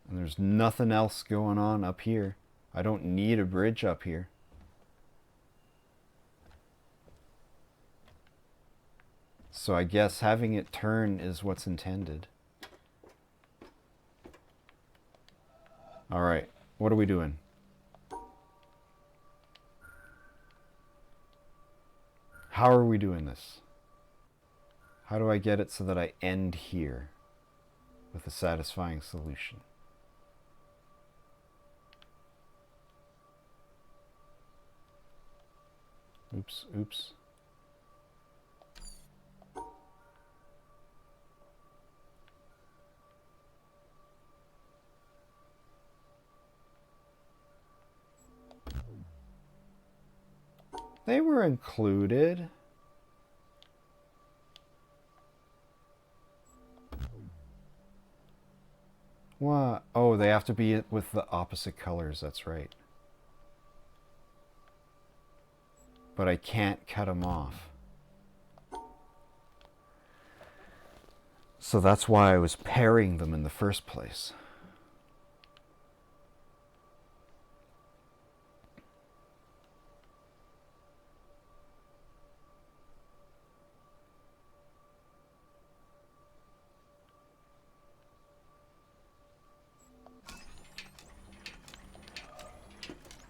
And there's nothing else going on up here. I don't need a bridge up here. So I guess having it turn is what's intended. Alright, what are we doing? How are we doing this? How do I get it so that I end here with a satisfying solution? Oops, oops. They were included. What? Oh, they have to be with the opposite colors, that's right. But I can't cut them off. So that's why I was pairing them in the first place.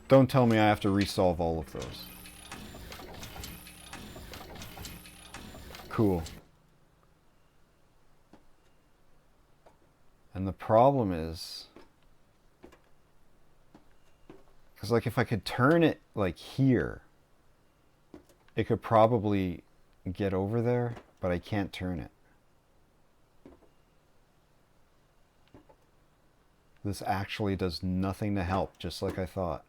Don't tell me I have to resolve all of those. Cool. And the problem is, because like if I could turn it like here, it could probably get over there, but I can't turn it. This actually does nothing to help, just like I thought.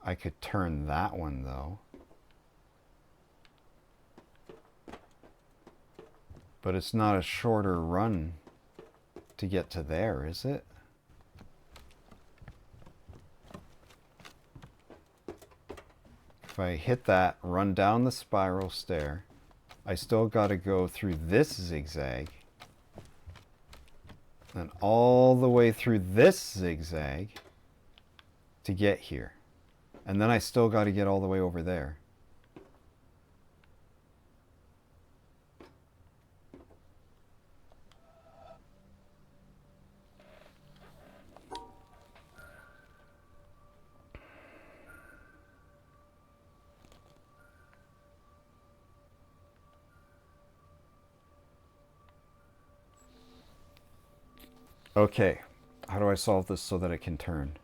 I could turn that one though. But it's not a shorter run to get to there, is it? If I hit that, run down the spiral stair, I still got to go through this zigzag, and all the way through this zigzag to get here. And then I still got to get all the way over there. Okay, how do I solve this so that it can turn?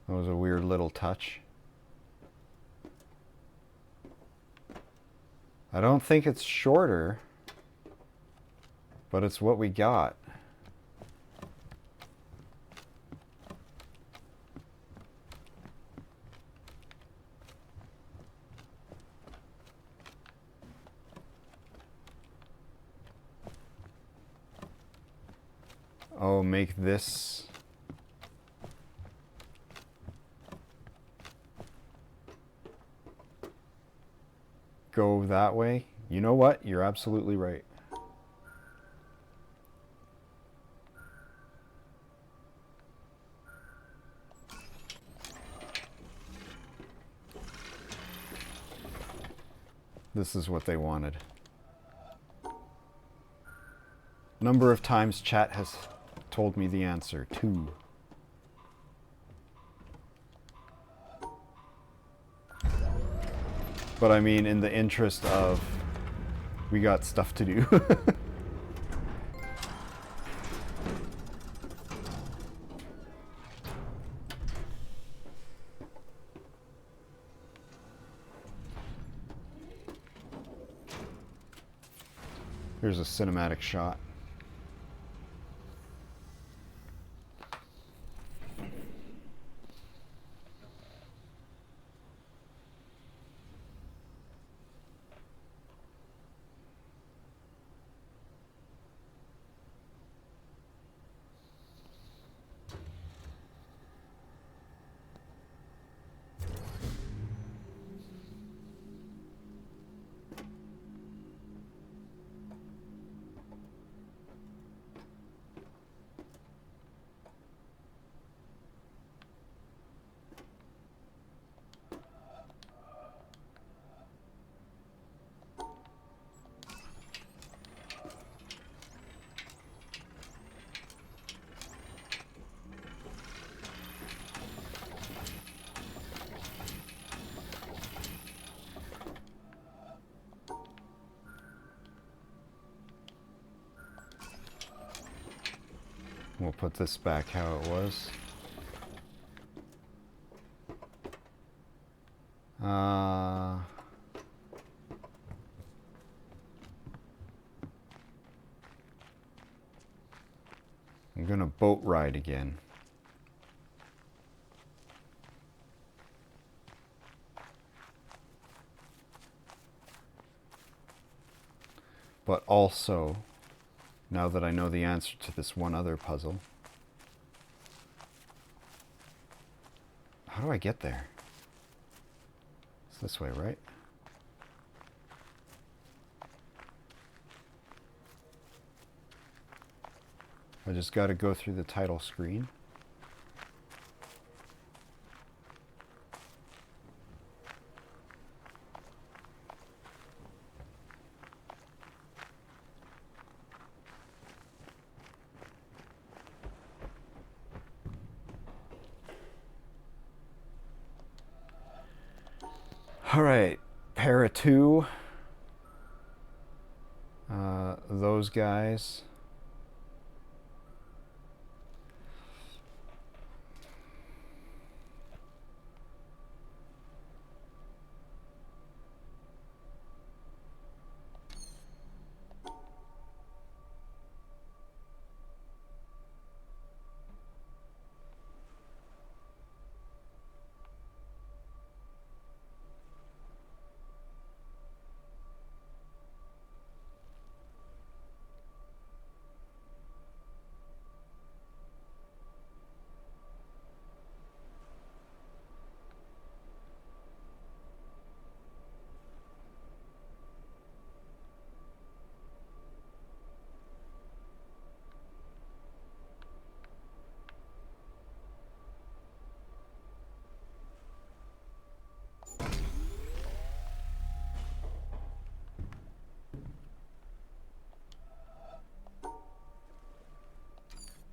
That was a weird little touch. I don't think it's shorter, but it's what we got. Oh, make this... go that way? You know what? You're absolutely right. This is what they wanted. Number of times chat has told me the answer. 2. But I mean, in the interest of... we got stuff to do. Here's a cinematic shot. We'll put this back how it was. I'm gonna boat ride again. But also, now that I know the answer to this one other puzzle, how do I get there? It's this way, right? I just got to go through the title screen. All right, para 2. Those guys.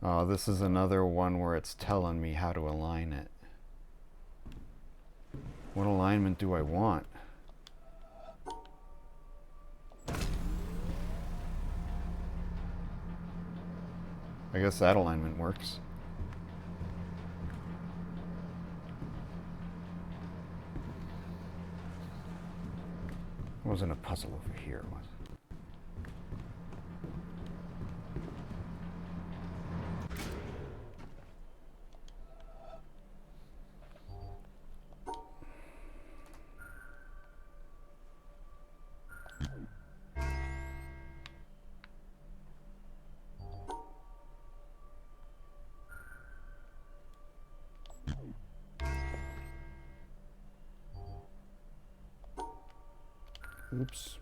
Oh, this is another one where it's telling me how to align it. What alignment do I want? I guess that alignment works. It wasn't a puzzle over here, was it? Oops.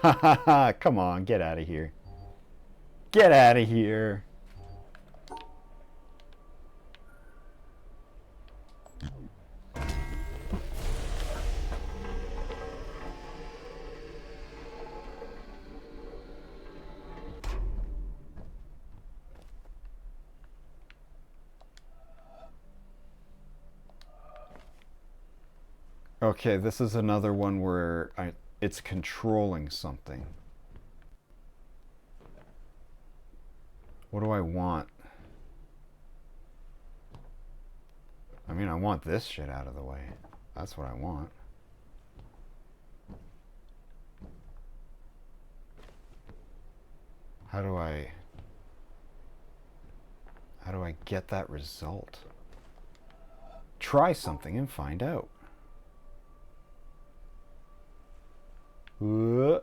Ha ha ha! Come on, get out of here. Get out of here. Okay, this is another one where it's controlling something. What do I want? I mean, I want this shit out of the way. That's what I want. How do I get that result? Try something and find out. Oh.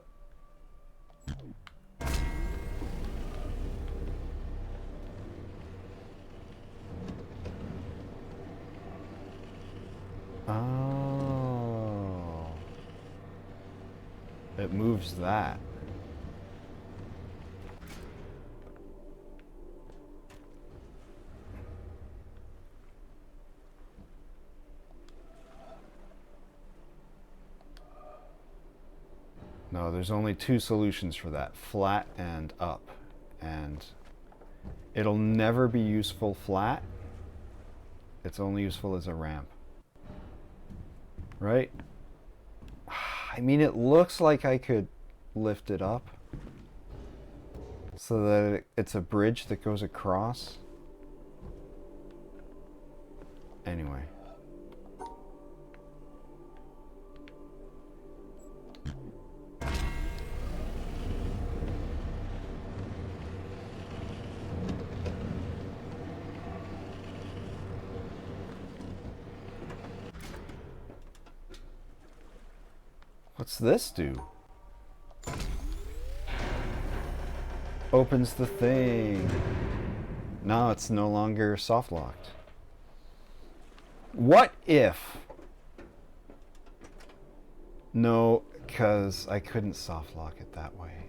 It moves that. No, there's only two solutions for that, flat and up. And it'll never be useful flat. It's only useful as a ramp. Right? I mean, it looks like I could lift it up so that it's a bridge that goes across. Anyway. What's this do? Opens the thing. No, it's no longer soft locked. What if? No, because I couldn't soft lock it that way.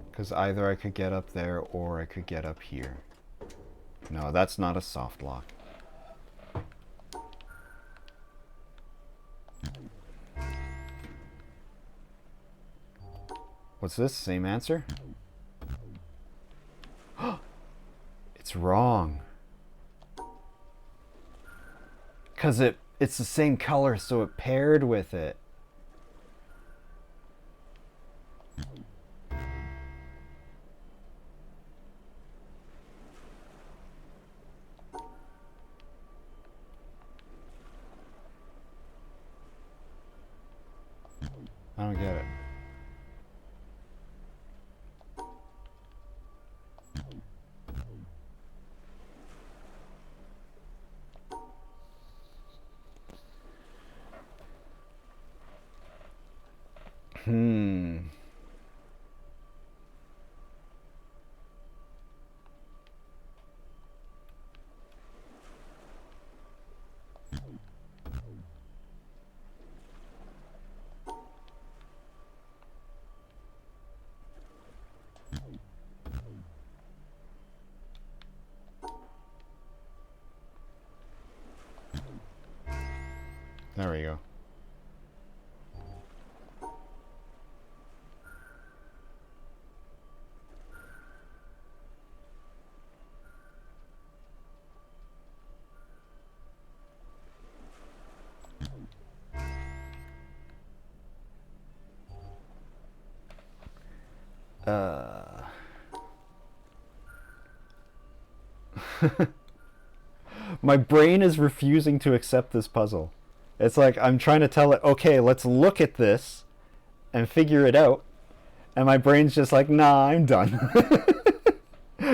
Because either I could get up there or I could get up here. No, that's not a soft lock. What's this? Same answer? It's wrong. Because it's the same color, so it paired with it. I don't get it. There we go. My brain is refusing to accept this puzzle. It's like I'm trying to tell it, okay, let's look at this and figure it out. And my brain's just like, nah, I'm done.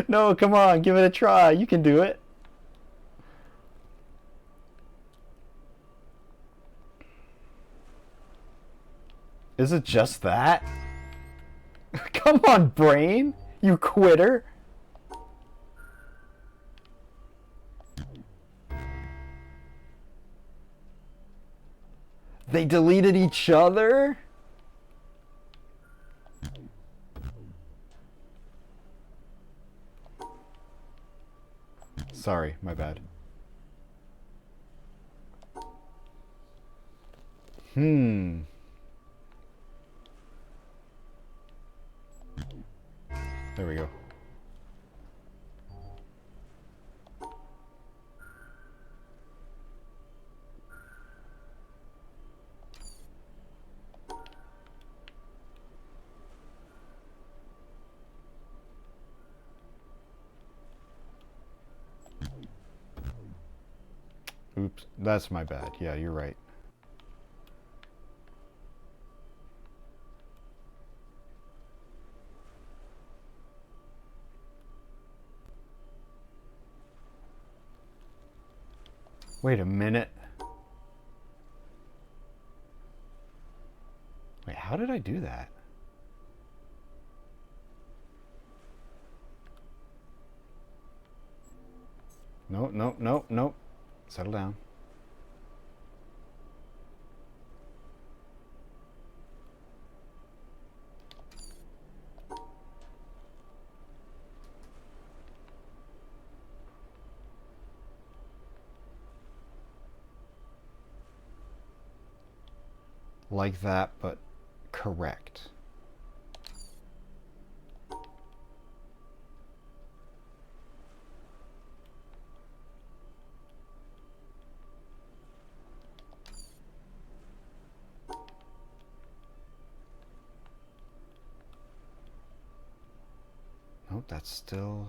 No, come on, give it a try. You can do it. Is it just that? Come on, brain, you quitter. They deleted each other? Sorry, my bad. There we go. Oops, that's my bad. Yeah, you're right. Wait a minute. Wait, how did I do that? No, no, no, no. Settle down. Like that, but correct. Nope, that's still...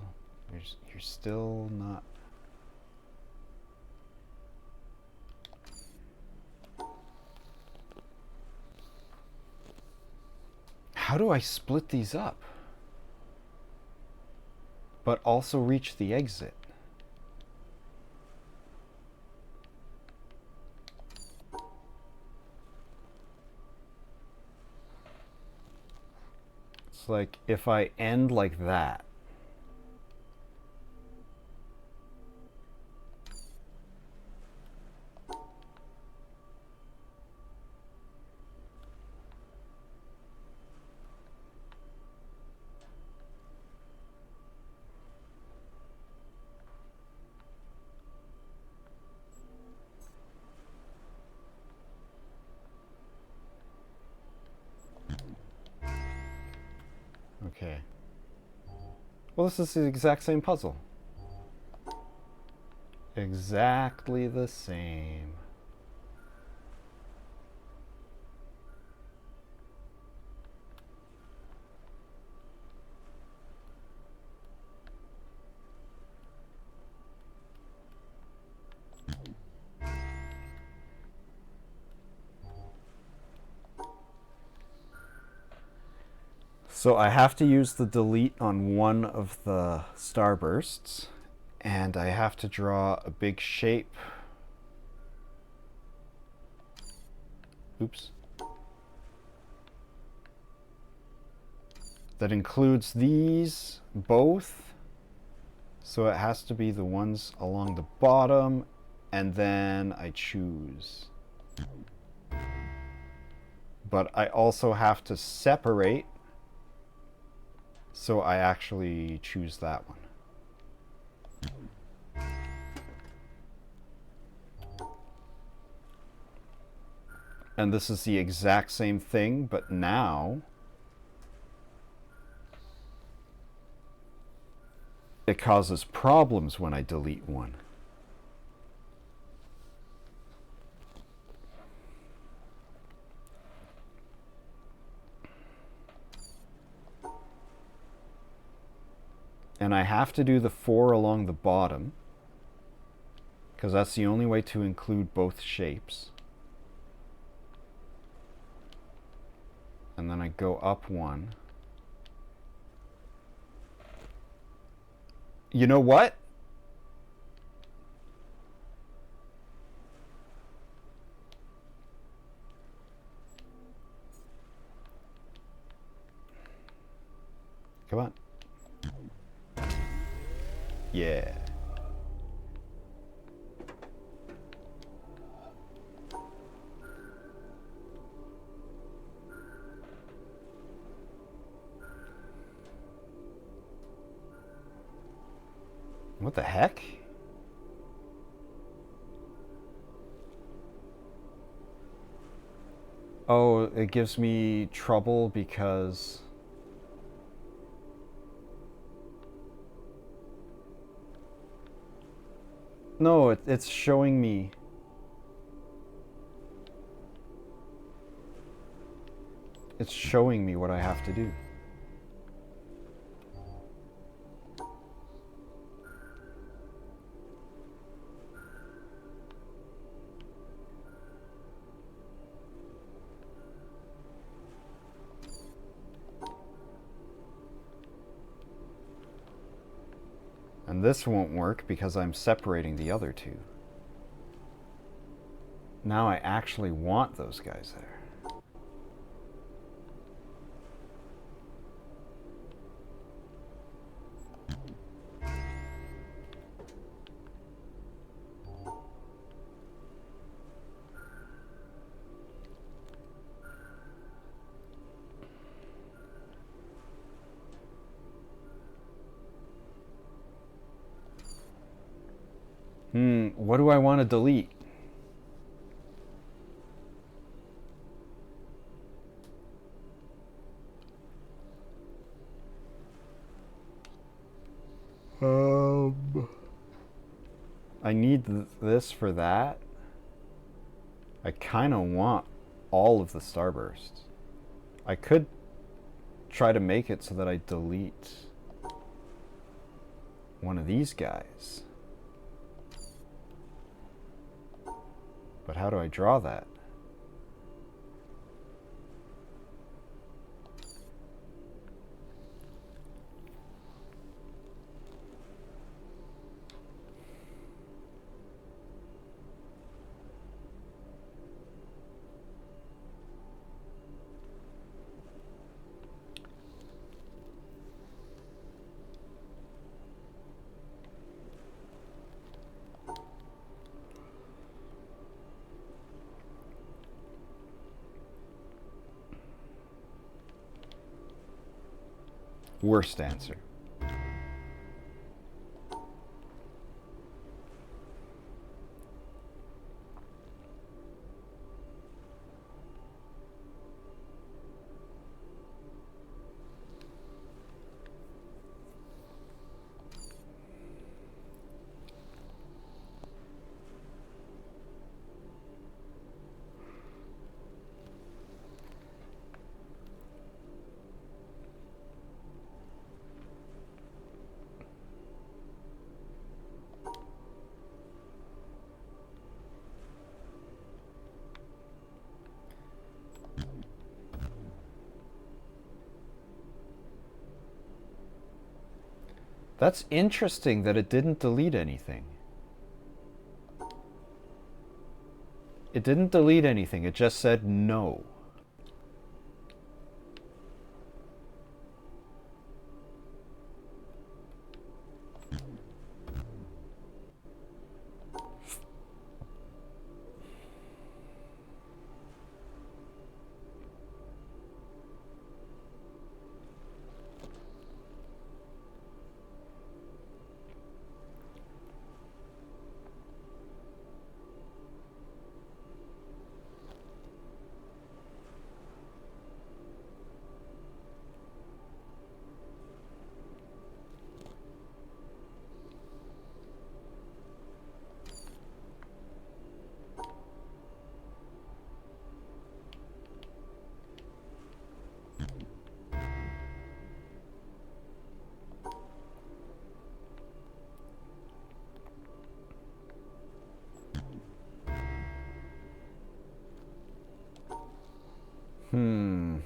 You're still not... How do I split these up? But also reach the exit? It's like if I end like that. Okay. Well, this is the exact same puzzle. Exactly the same. So I have to use the delete on one of the starbursts, and I have to draw a big shape. Oops. That includes these both. So it has to be the ones along the bottom, and then I choose. But I also have to separate. So I actually choose that one. And this is the exact same thing, but now it causes problems when I delete one. And I have to do the 4 along the bottom, because that's the only way to include both shapes. And then I go up 1. You know what? Come on. Yeah. What the heck? Oh, it gives me trouble because no, it's showing me. It's showing me what I have to do. And this won't work because I'm separating the other two. Now I actually want those guys there. What do I want to delete? I need this for that. I kind of want all of the starbursts. I could try to make it so that I delete one of these guys. But how do I draw that? Worst answer. That's interesting that it didn't delete anything. It didn't delete anything, it just said no. Hmm.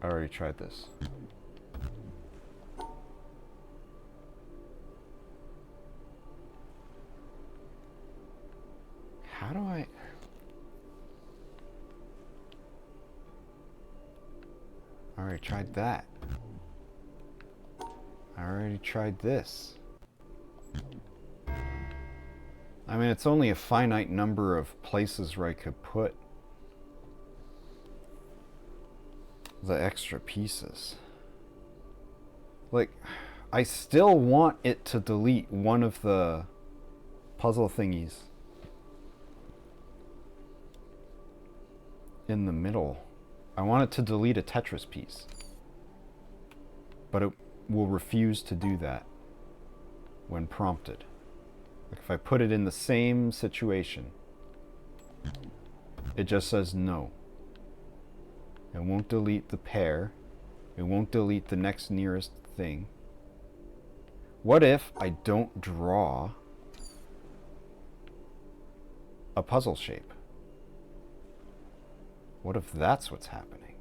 I already tried this. How do I... I already tried that. I already tried this. I mean, it's only a finite number of places where I could put the extra pieces. Like, I still want it to delete one of the puzzle thingies in the middle. I want it to delete a Tetris piece, but it will refuse to do that when prompted. Like if I put it in the same situation, it just says no. It won't delete the pair. It won't delete the next nearest thing. What if I don't draw a puzzle shape? What if that's what's happening?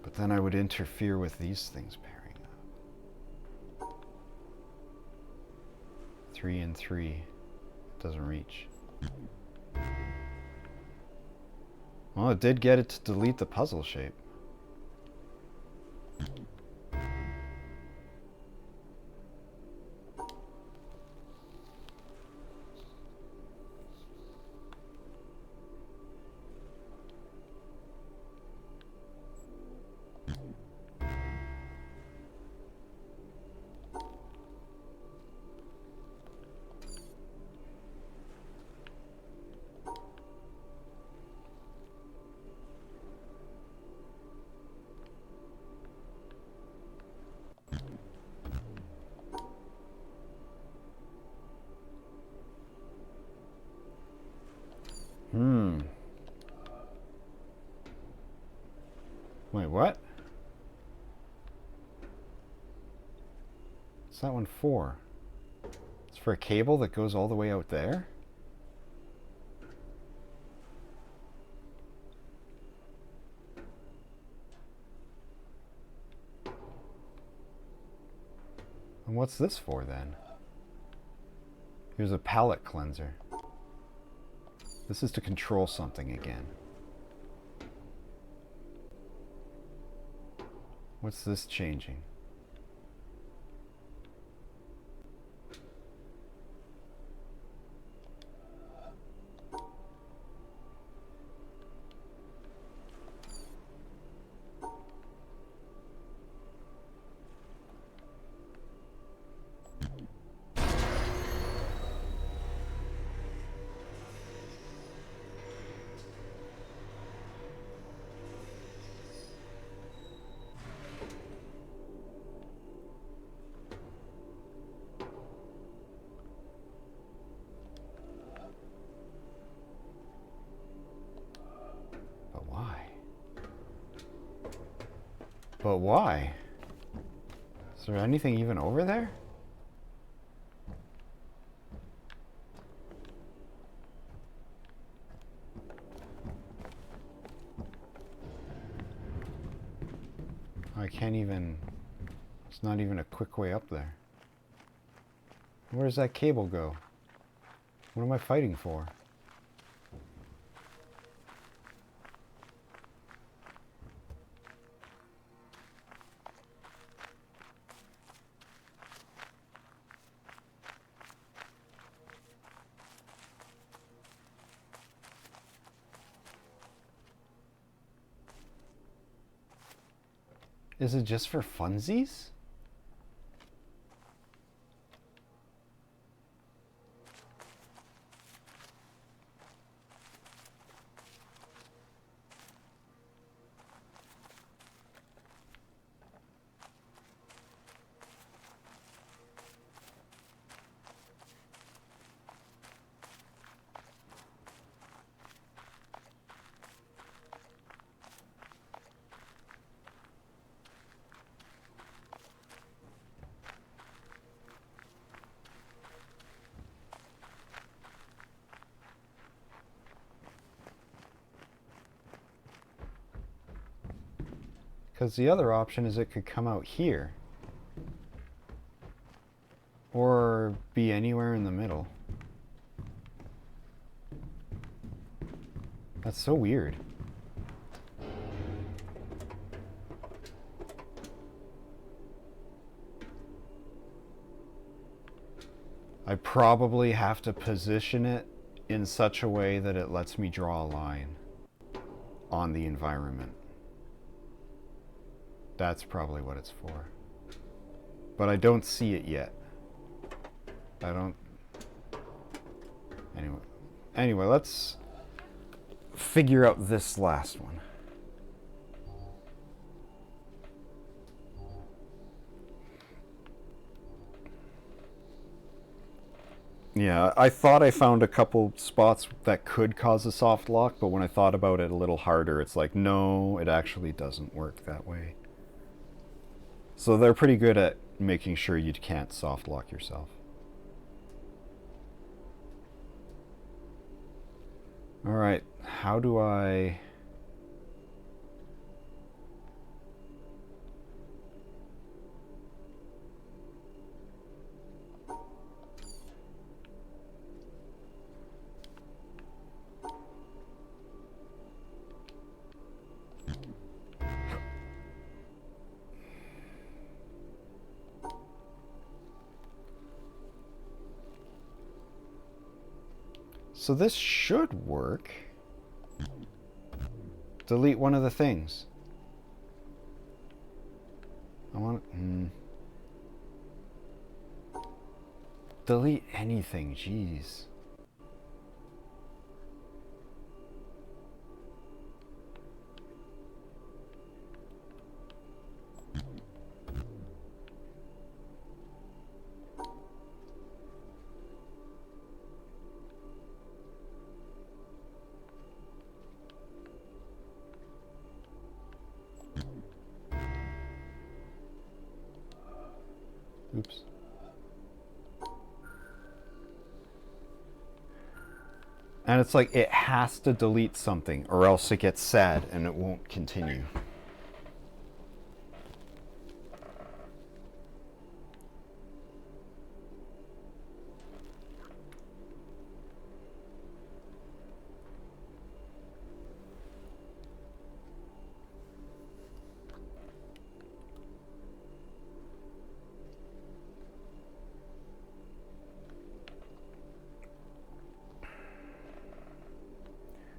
But then I would interfere with these things pairing up. 3 and 3. It doesn't reach. Well, it did get it to delete the puzzle shape. Wait, what? What's that one for? It's for a cable that goes all the way out there? And what's this for then? Here's a palette cleanser. This is to control something again. What's this changing? But why? Is there anything even over there? I can't even... It's not even a quick way up there. Where does that cable go? What am I fighting for? Is it just for funsies? Because the other option is it could come out here. Or be anywhere in the middle. That's so weird. I probably have to position it in such a way that it lets me draw a line on the environment. That's probably what it's for. But I don't see it yet. I don't... Anyway, let's figure out this last one. Yeah, I thought I found a couple spots that could cause a soft lock, but when I thought about it a little harder, it's like, no, it actually doesn't work that way. So they're pretty good at making sure you can't soft lock yourself. All right, how do I... So this should work. Delete one of the things. I want... Delete anything, jeez. Oops. And it's like it has to delete something or else it gets sad and it won't continue.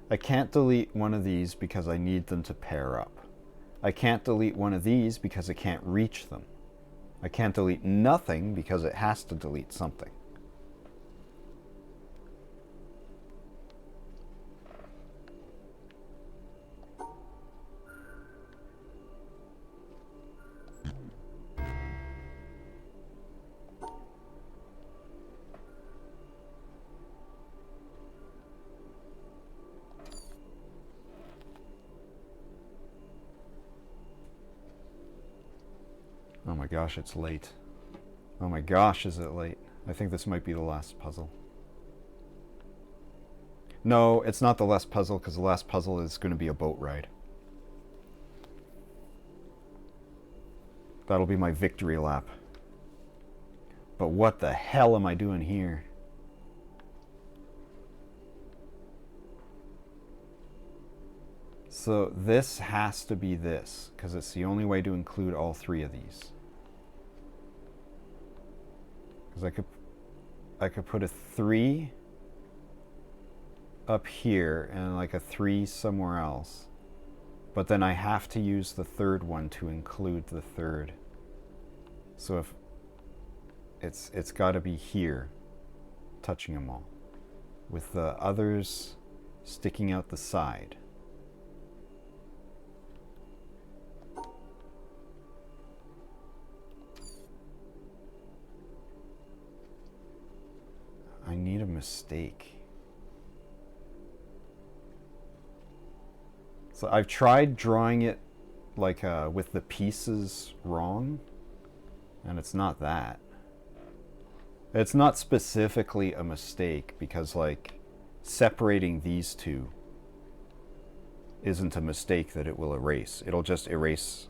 I can't delete one of these because I need them to pair up. I can't delete one of these because I can't reach them. I can't delete nothing because it has to delete something. Oh my gosh, it's late. Oh my gosh, is it late? I think this might be the last puzzle. No, it's not the last puzzle because the last puzzle is going to be a boat ride. That'll be my victory lap. But what the hell am I doing here? So this has to be this because it's the only way to include all three of these. Because I could put a 3 up here and like a 3 somewhere else. But then I have to use the third one to include the third. So if it's got to be here, touching them all, with the others sticking out the side. I need a mistake. So I've tried drawing it like with the pieces wrong, and it's not that. It's not specifically a mistake because like separating these two isn't a mistake that it will erase. It'll just erase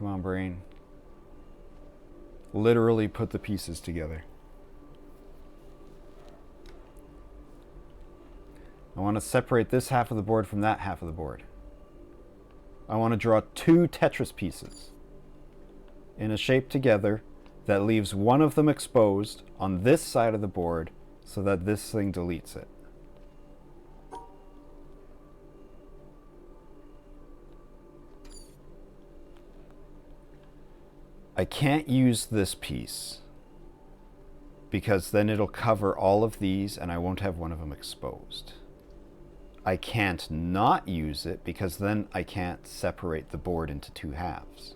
Come on, brain. Literally put the pieces together. I want to separate this half of the board from that half of the board. I want to draw two Tetris pieces in a shape together that leaves one of them exposed on this side of the board so that this thing deletes it. I can't use this piece because then it'll cover all of these and I won't have one of them exposed. I can't not use it because then I can't separate the board into two halves.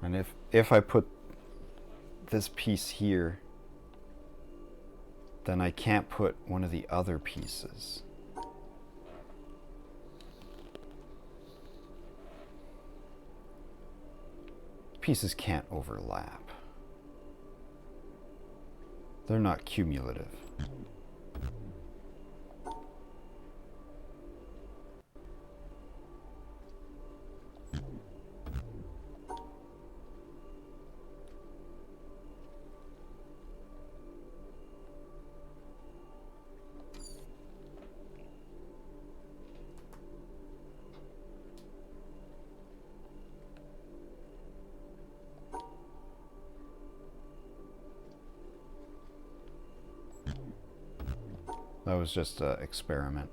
And if I put this piece here, then I can't put one of the other pieces. Pieces can't overlap. They're not cumulative. That was just an experiment.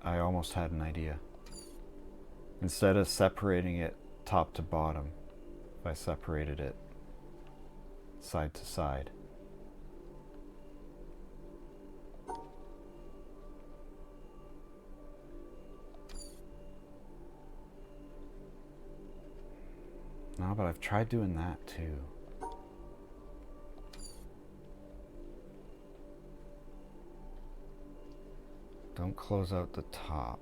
I almost had an idea. Instead of separating it top to bottom, if I separated it side to side. No, but I've tried doing that too. Don't close out the top.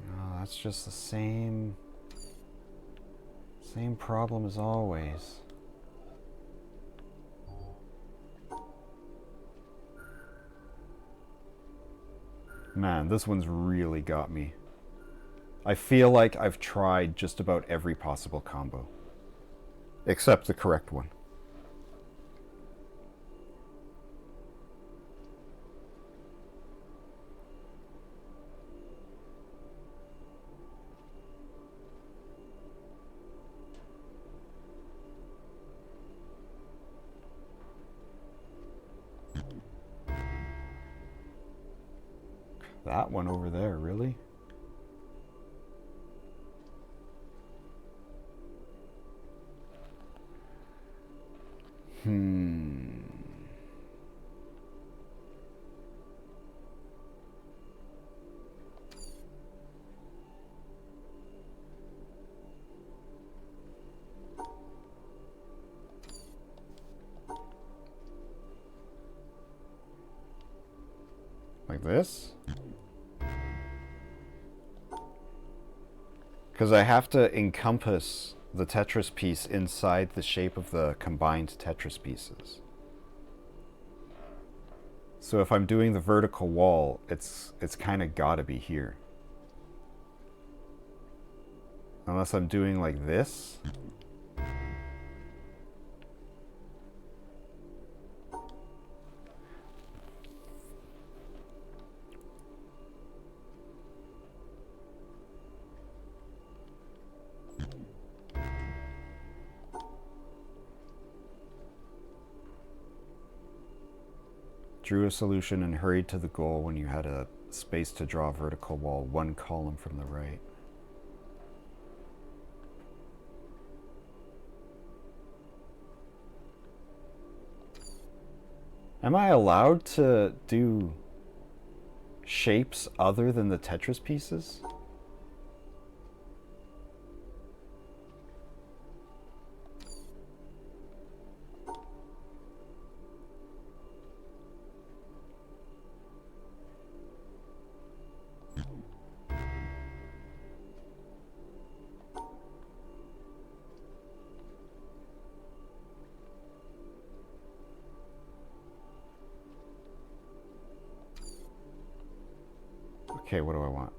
Oh, that's just the same problem as always. Man, this one's really got me. I feel like I've tried just about every possible combo. Except the correct one. That one over there, really? Like this? Because I have to encompass the Tetris piece inside the shape of the combined Tetris pieces. So if I'm doing the vertical wall, it's kind of gotta be here. Unless I'm doing like this. Drew a solution and hurried to the goal when you had a space to draw a vertical wall 1 column from the right. Am I allowed to do shapes other than the Tetris pieces? Okay, what do I want?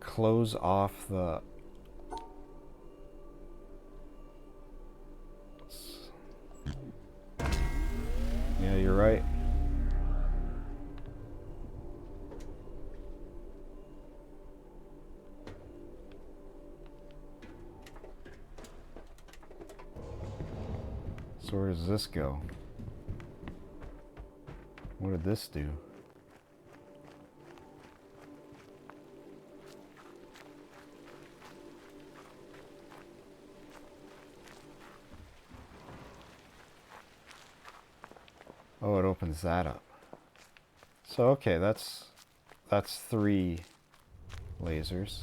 Close off the... Yeah, you're right. So where does this go? What did this do? Oh, it opens that up. So okay, that's 3 lasers.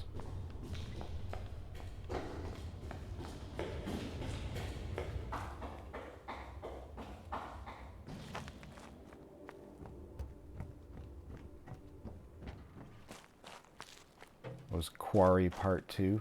Was Quarry Part 2.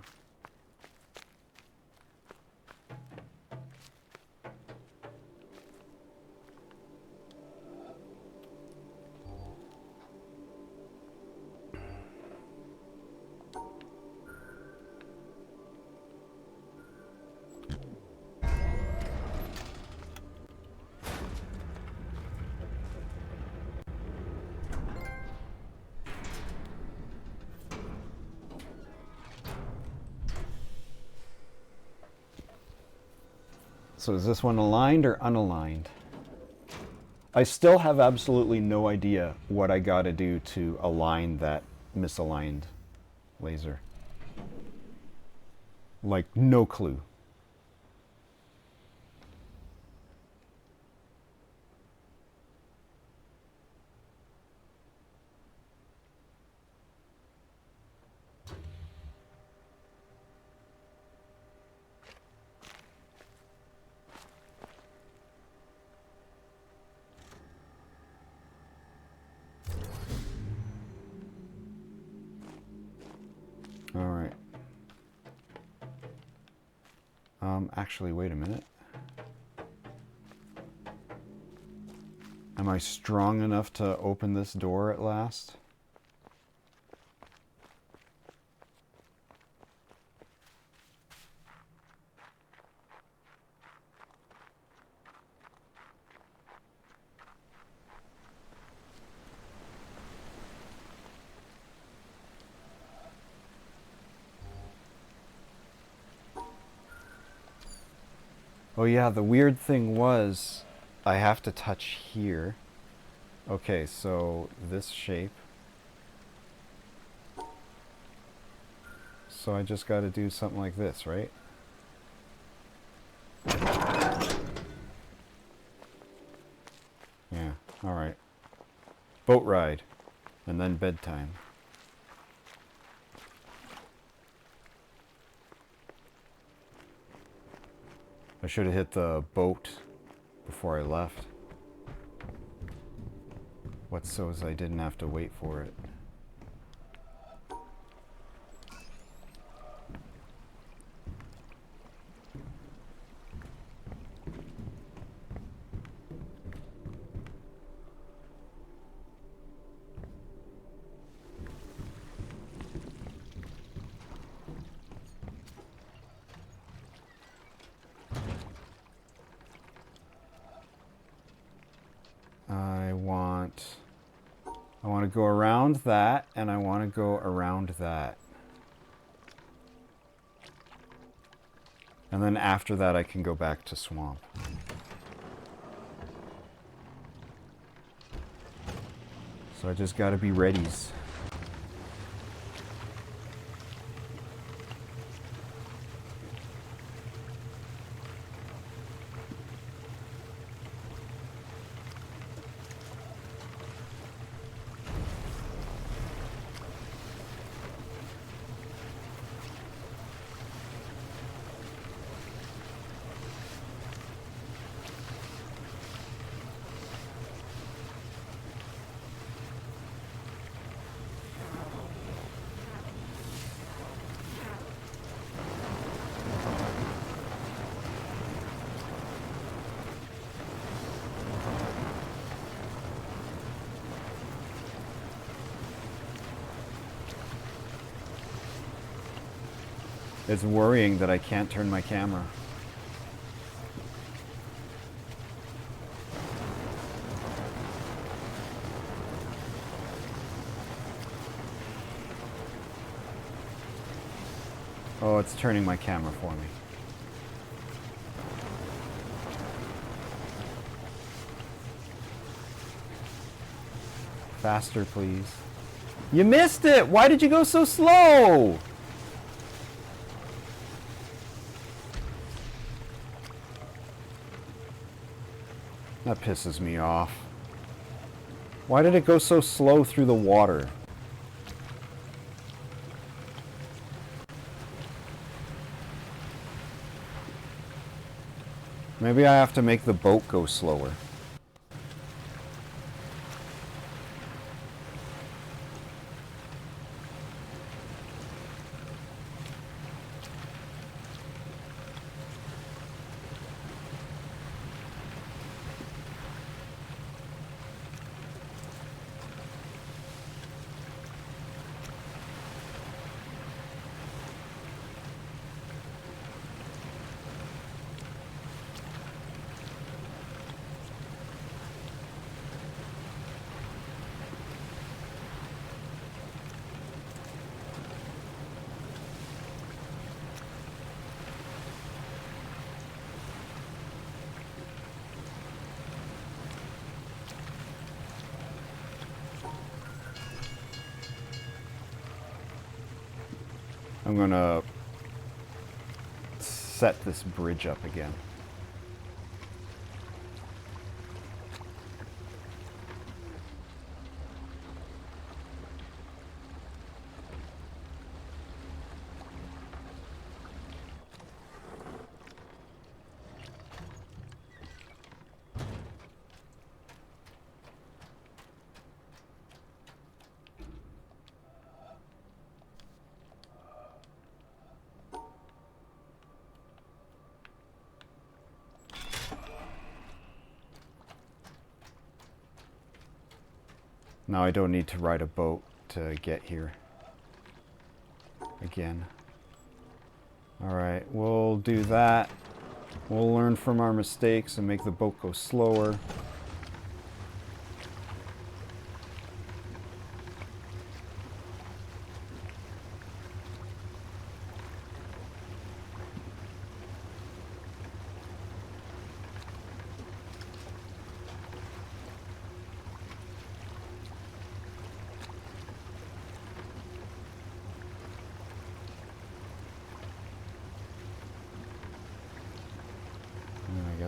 So is this one aligned or unaligned? I still have absolutely no idea what I gotta do to align that misaligned laser. Like, no clue. All right. Actually, wait a minute. Am I strong enough to open this door at last? Oh yeah, the weird thing was I have to touch here. Okay, so this shape. So I just got to do something like this, right? Yeah, alright. Boat ride. And then bedtime. I should have hit the boat before I left. What's so as I didn't have to wait for it. I want to go around that, and I want to go around that. And then after that, I can go back to swamp. So I just got to be readies. It's worrying that I can't turn my camera. Oh, it's turning my camera for me. Faster, please. You missed it! Why did you go so slow? That pisses me off. Why did it go so slow through the water? Maybe I have to make the boat go slower. I'm gonna set this bridge up again. Now I don't need to ride a boat to get here again. Alright, we'll do that. We'll learn from our mistakes and make the boat go slower.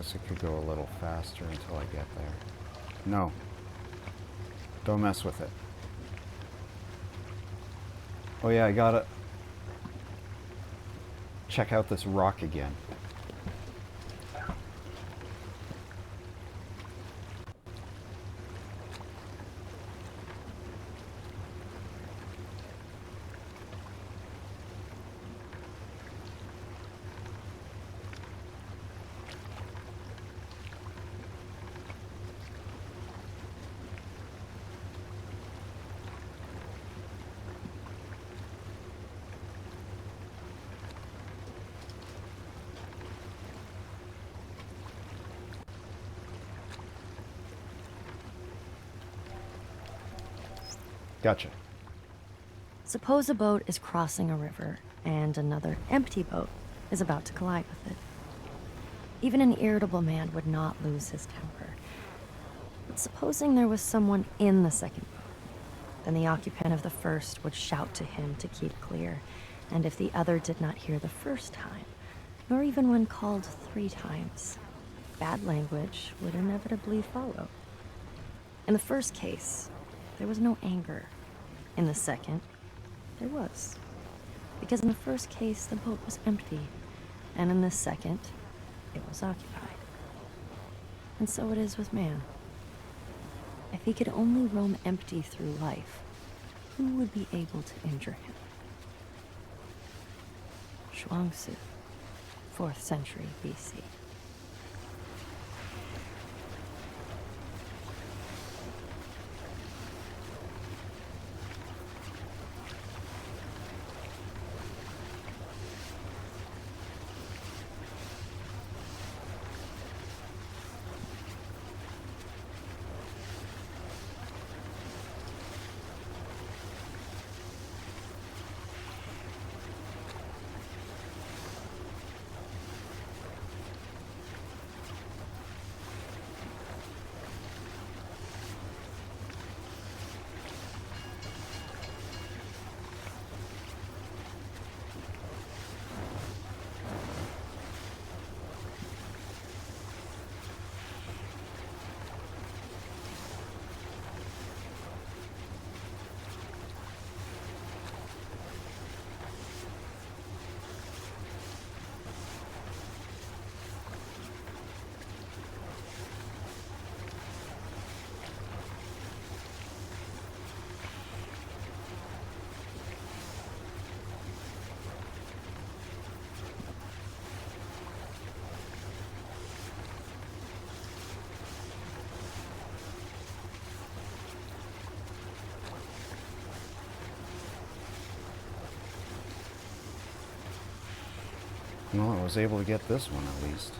guess it could go a little faster until I get there. No. Don't mess with it. Oh yeah, I gotta check out this rock again. Gotcha. Suppose a boat is crossing a river and another empty boat is about to collide with it. Even an irritable man would not lose his temper. But supposing there was someone in the second boat, then the occupant of the first would shout to him to keep clear, and if the other did not hear the first time, nor even when called 3 times, bad language would inevitably follow. In the first case, there was no anger. In the second, there was. Because in the first case, the boat was empty, and in the second, it was occupied. And so it is with man. If he could only roam empty through life, who would be able to injure him? Shuangzi, 4th century BC. Well, I was able to get this one at least.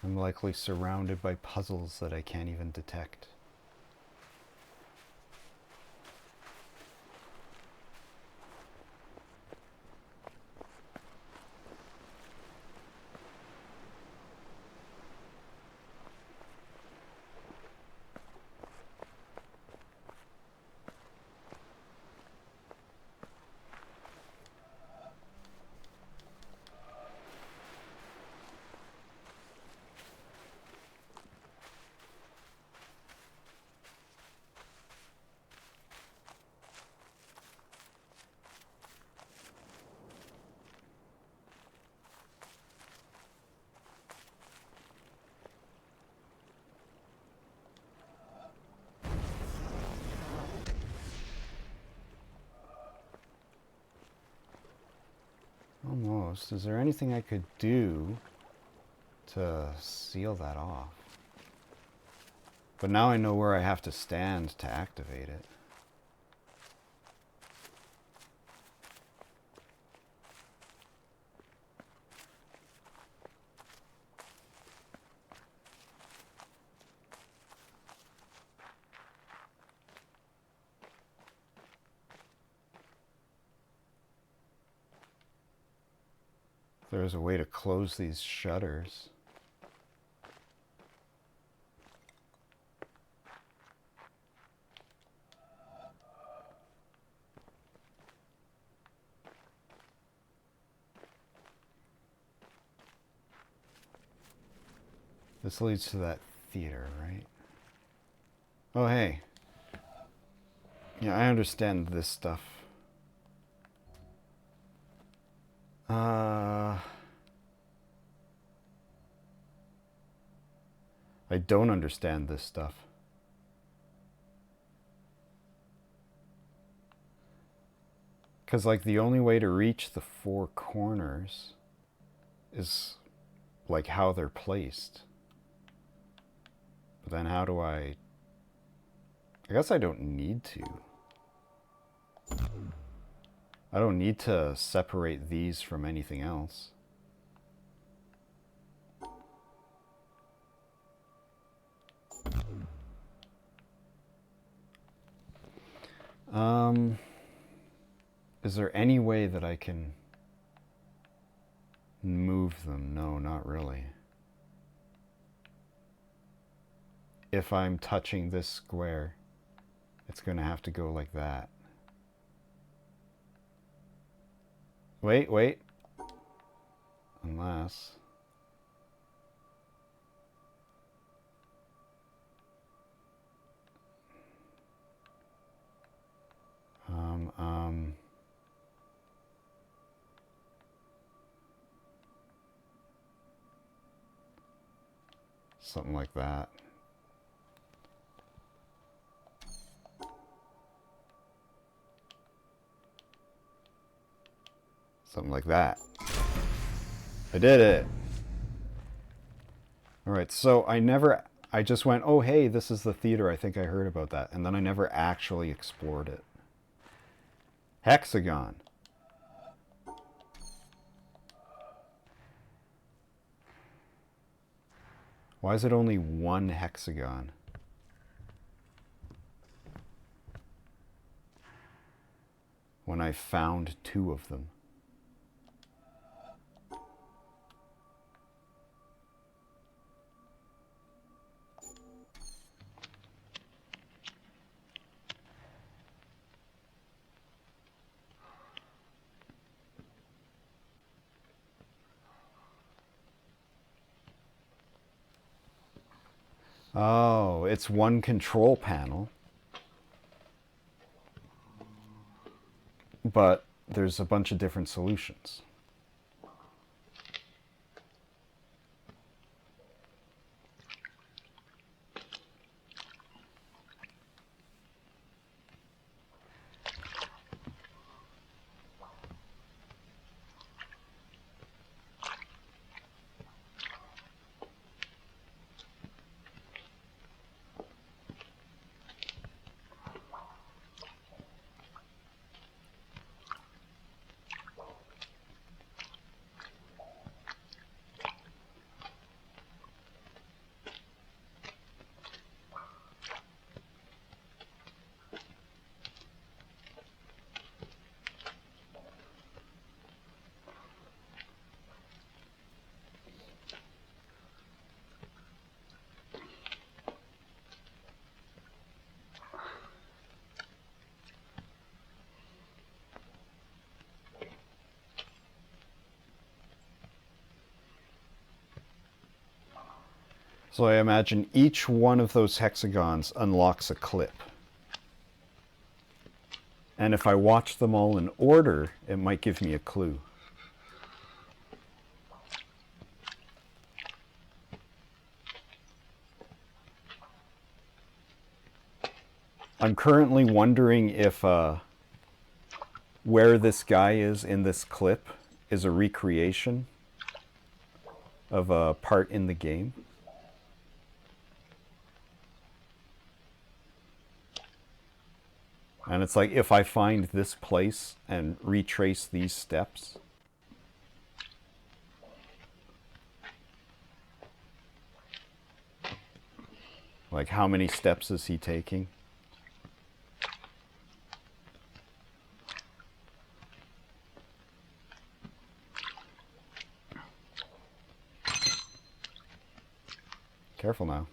I'm likely surrounded by puzzles that I can't even detect. almost. Is there anything I could do to seal that off? But now I know where I have to stand to activate it. There's a way to close these shutters. This leads to that theater, right? Oh, hey. Yeah, I understand this stuff. I don't understand this stuff. Because, like, the only way to reach the four corners is, like, how they're placed. But then how do I guess I don't need to. I don't need to separate these from anything else. Is there any way that I can move them? No, not really. If I'm touching this square, it's going to have to go like that. Wait. Unless... something like that. Something like that. I did it! Alright, so I just went, oh hey, this is the theater, I think I heard about that. And then I never actually explored it. Hexagon. Why is it only one hexagon? When I found two of them. Oh, it's one control panel. But there's a bunch of different solutions. So I imagine each one of those hexagons unlocks a clip. And if I watch them all in order, it might give me a clue. I'm currently wondering if where this guy is in this clip is a recreation of a part in the game. And it's like, if I find this place and retrace these steps, like how many steps is he taking? Careful now.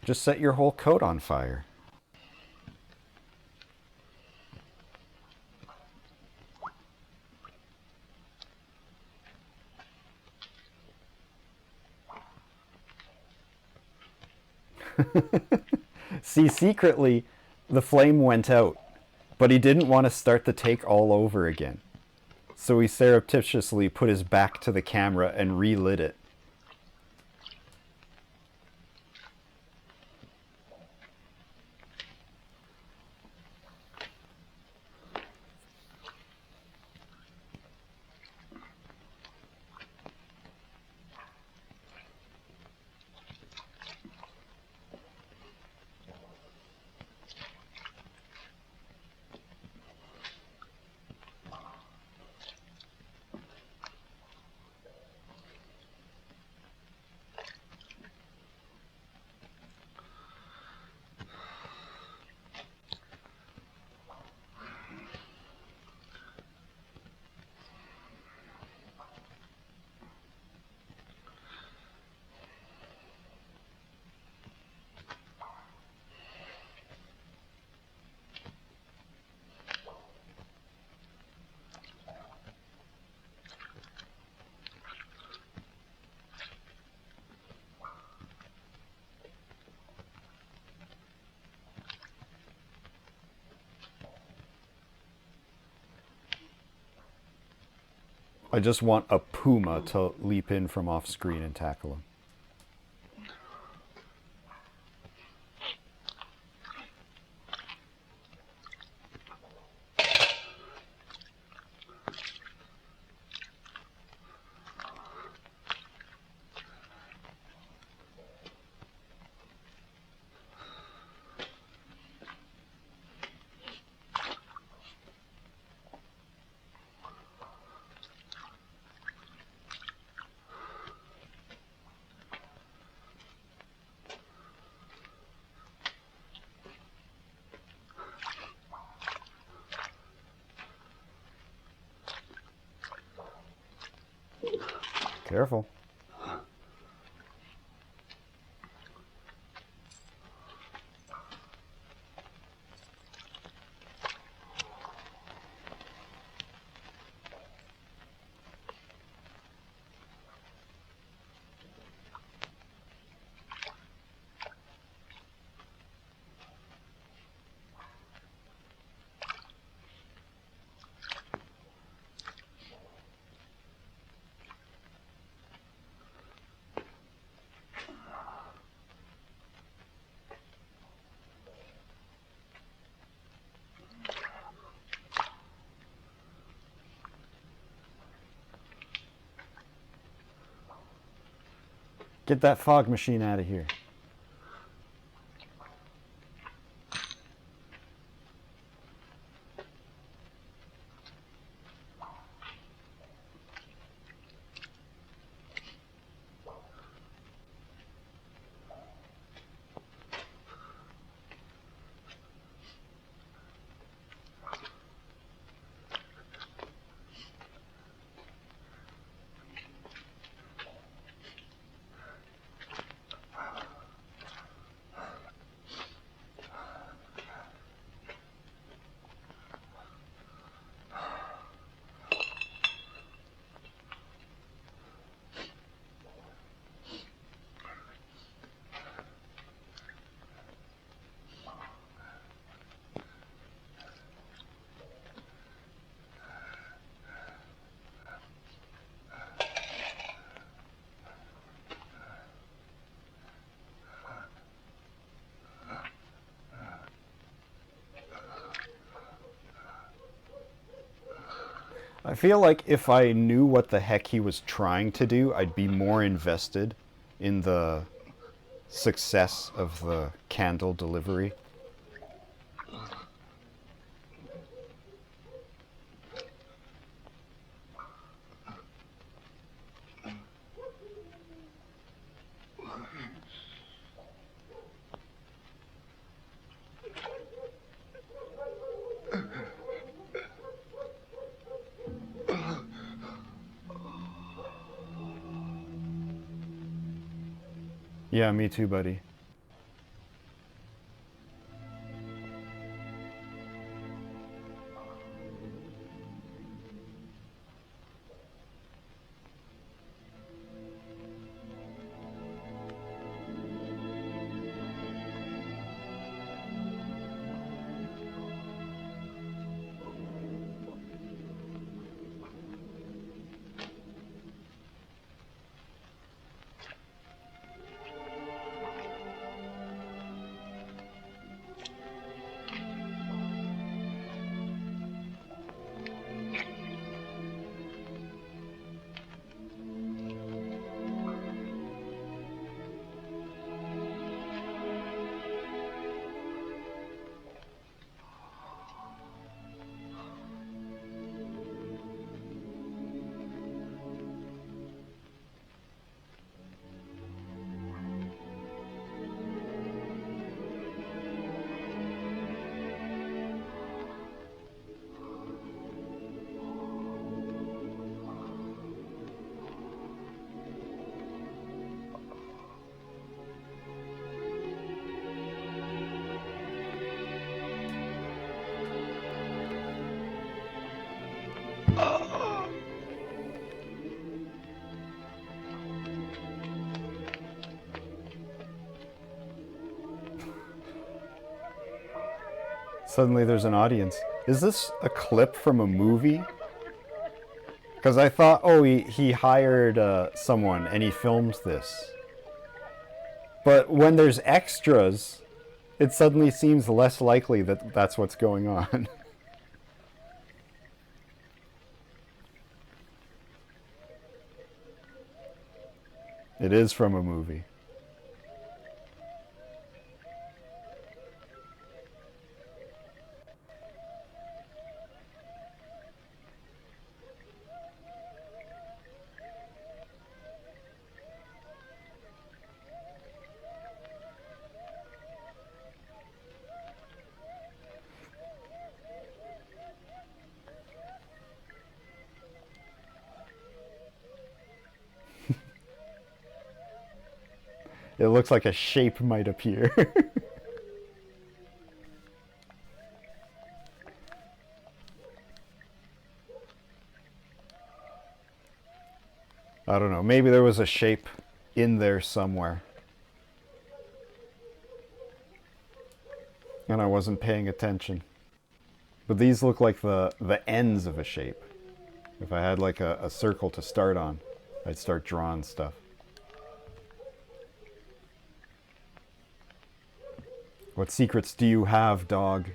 Just set your whole coat on fire. See, secretly, the flame went out, but he didn't want to start the take all over again. So he surreptitiously put his back to the camera and relit it. I just want a puma to leap in from off screen and tackle him. Careful. Get that fog machine out of here. I feel like if I knew what the heck he was trying to do, I'd be more invested in the success of the candle delivery. Yeah, me too, buddy. Suddenly there's an audience. Is this a clip from a movie? Because I thought, oh, he hired someone and he films this. But when there's extras, it suddenly seems less likely that that's what's going on. It is from a movie. It looks like a shape might appear. I don't know. Maybe there was a shape in there somewhere. And I wasn't paying attention. But these look like the ends of a shape. If I had like a circle to start on, I'd start drawing stuff. What secrets do you have, dog?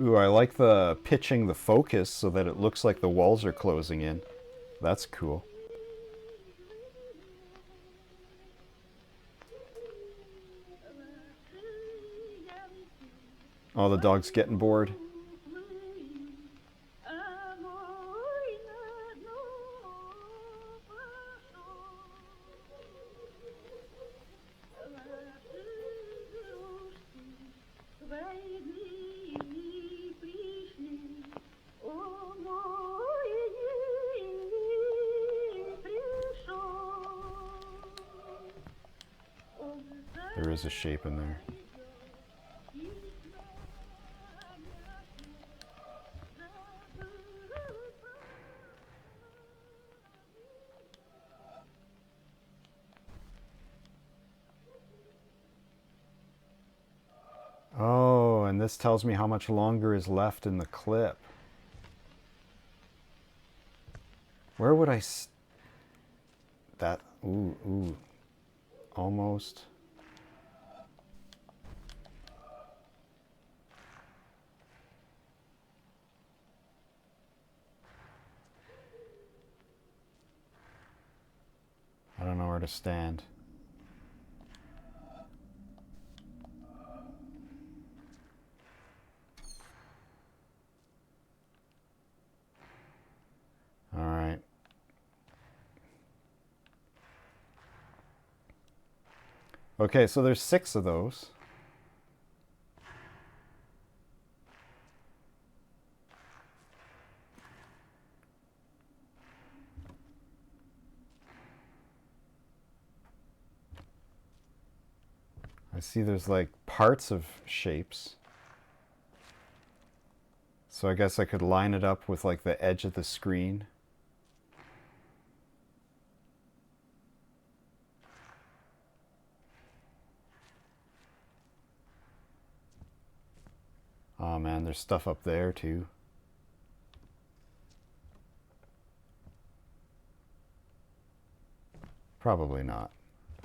Ooh, I like the pitching the focus so that it looks like the walls are closing in. That's cool. Oh, the dog's getting bored. There is a shape in there. Oh, and this tells me how much longer is left in the clip. Where would that, ooh, almost. I don't know where to stand. All right. Okay, so there's 6 of those. I see there's like parts of shapes. So I guess I could line it up with like the edge of the screen. Oh man, there's stuff up there too. Probably not.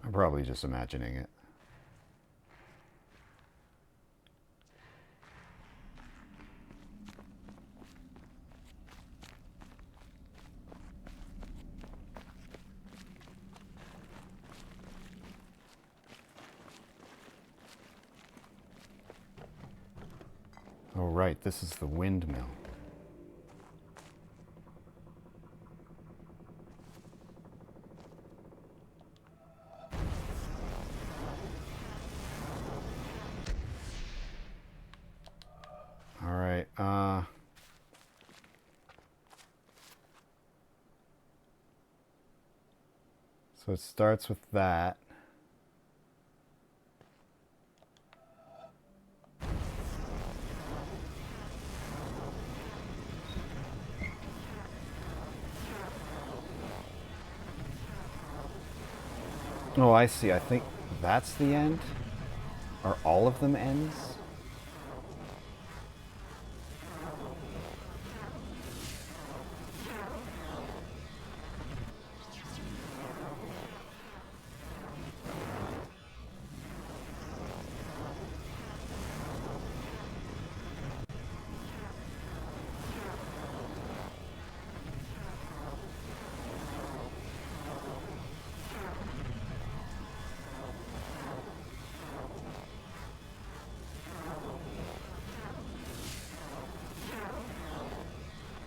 I'm probably just imagining it. Oh right, this is the windmill. All right, so it starts with that. Oh, I see. I think that's the end? Are all of them ends?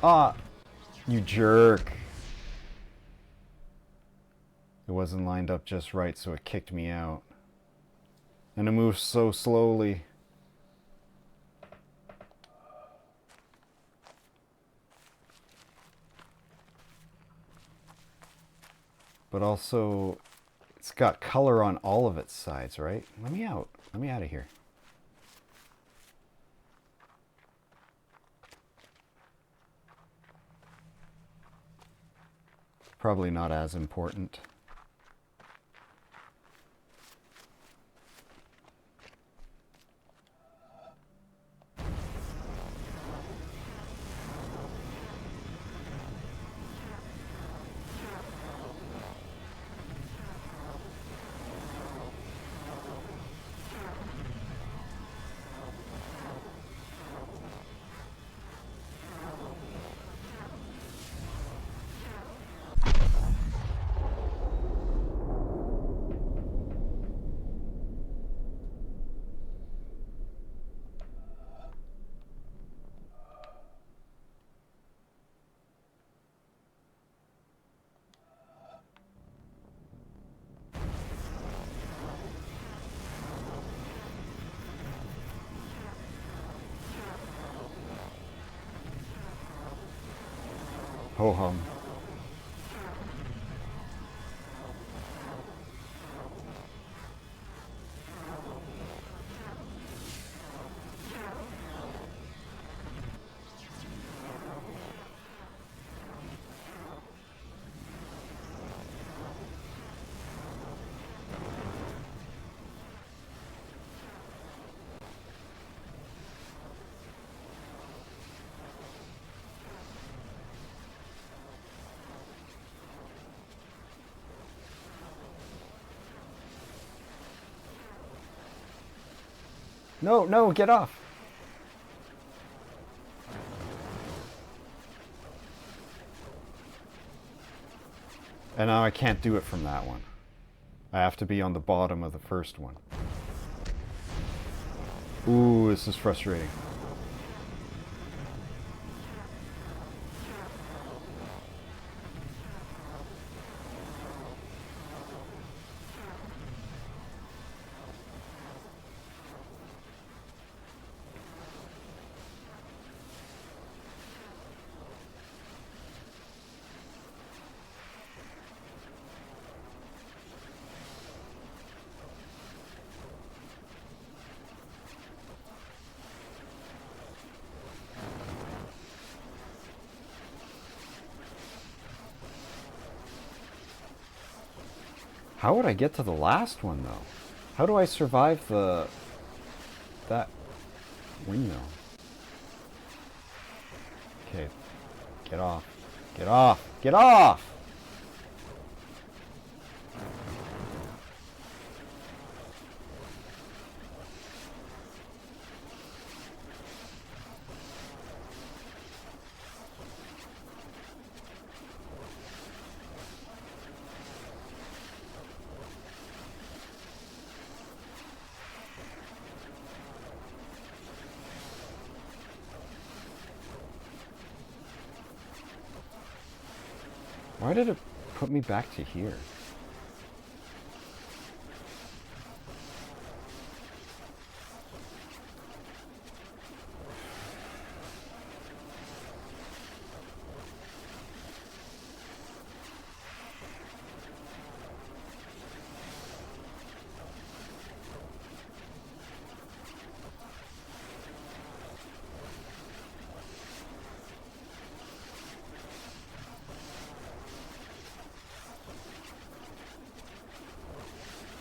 Ah, you jerk. It wasn't lined up just right, so it kicked me out. And it moves so slowly. But also, it's got color on all of its sides, right? Let me out. Let me out of here. Probably not as important. Ho hum. No, no, get off. And now I can't do it from that one. I have to be on the bottom of the first one. Ooh, this is frustrating. How would I get to the last one, though? How do I survive that windmill? Okay, get off. Get off! Get off! Why did it put me back to here?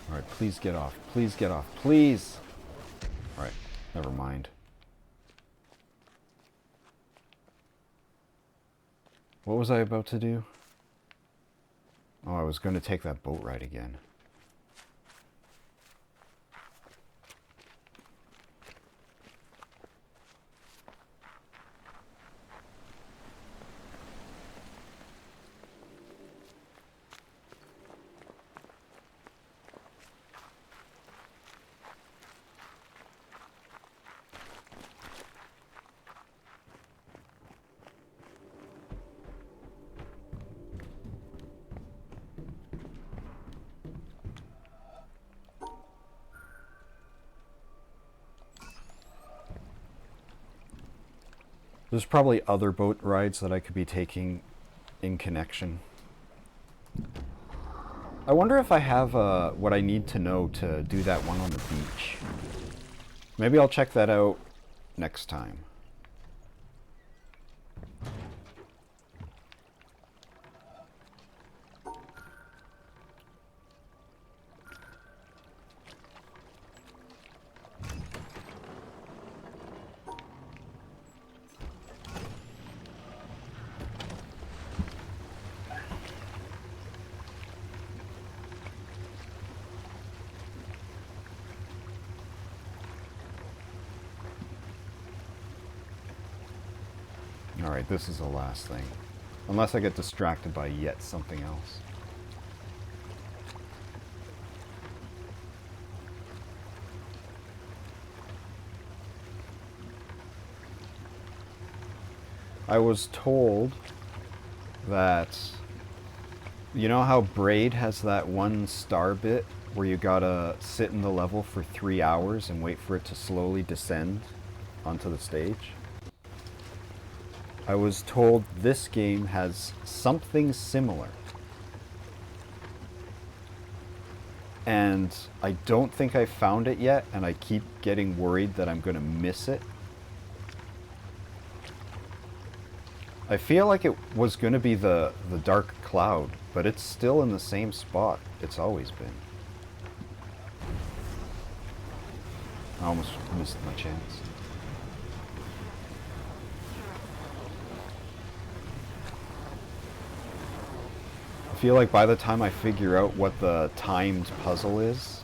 Alright, please get off. Please get off. Please! Alright, never mind. What was I about to do? Oh, I was going to take that boat ride again. There's probably other boat rides that I could be taking in connection. I wonder if I have what I need to know to do that one on the beach. Maybe I'll check that out next time. Alright, this is the last thing. Unless I get distracted by yet something else. I was told that... You know how Braid has that one star bit where you gotta sit in the level for 3 hours and wait for it to slowly descend onto the stage? I was told this game has something similar. And I don't think I found it yet, and I keep getting worried that I'm gonna miss it. I feel like it was gonna be the dark cloud, but it's still in the same spot it's always been. I almost missed my chance. I feel like by the time I figure out what the timed puzzle is,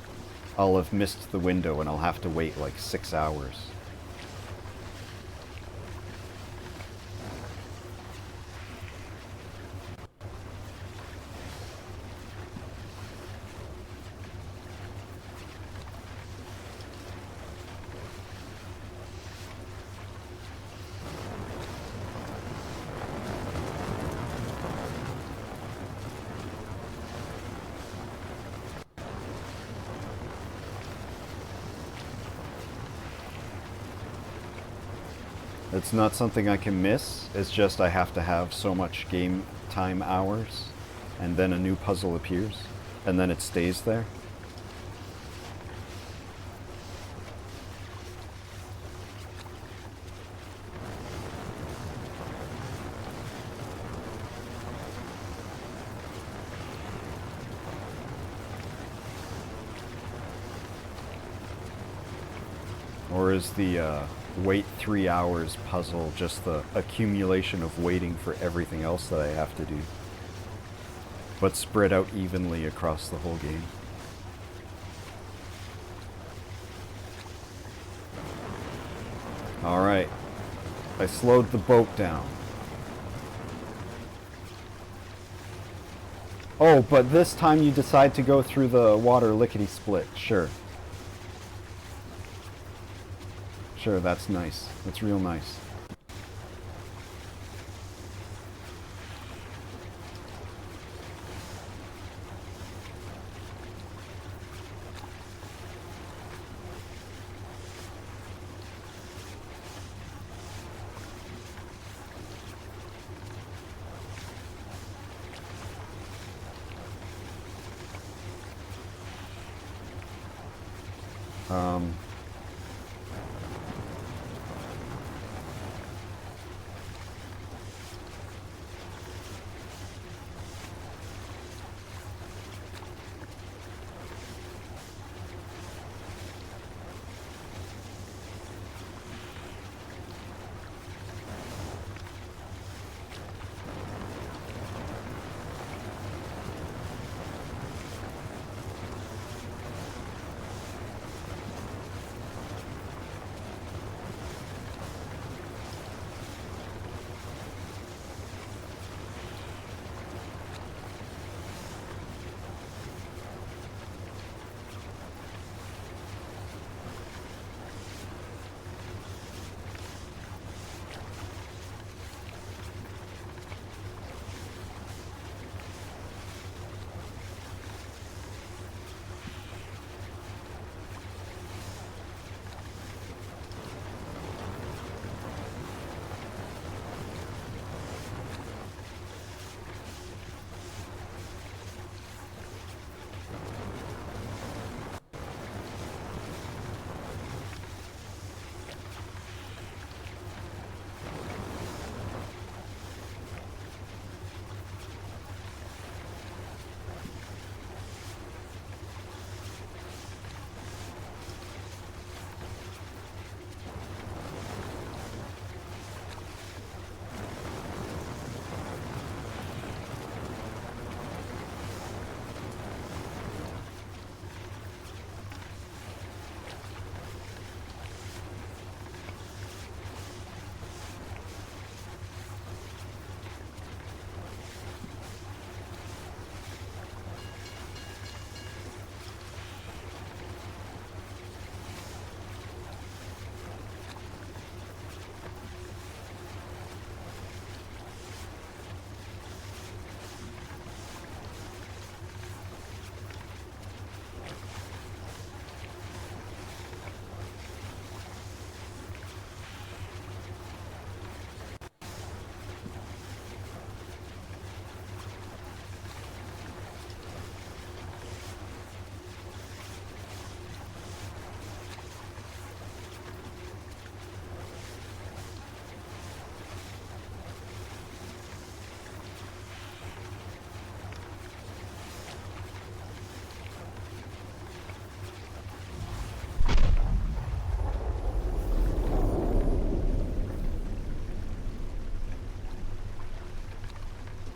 I'll have missed the window and I'll have to wait like 6 hours. It's not something I can miss, it's just I have to have so much game time hours, and then a new puzzle appears, and then it stays there. Or is the wait 3 hours puzzle just the accumulation of waiting for everything else that I have to do, but spread out evenly across the whole game? Alright, I slowed the boat down. Oh, but this time you decide to go through the water lickety-split, sure. Sure, that's nice. That's real nice.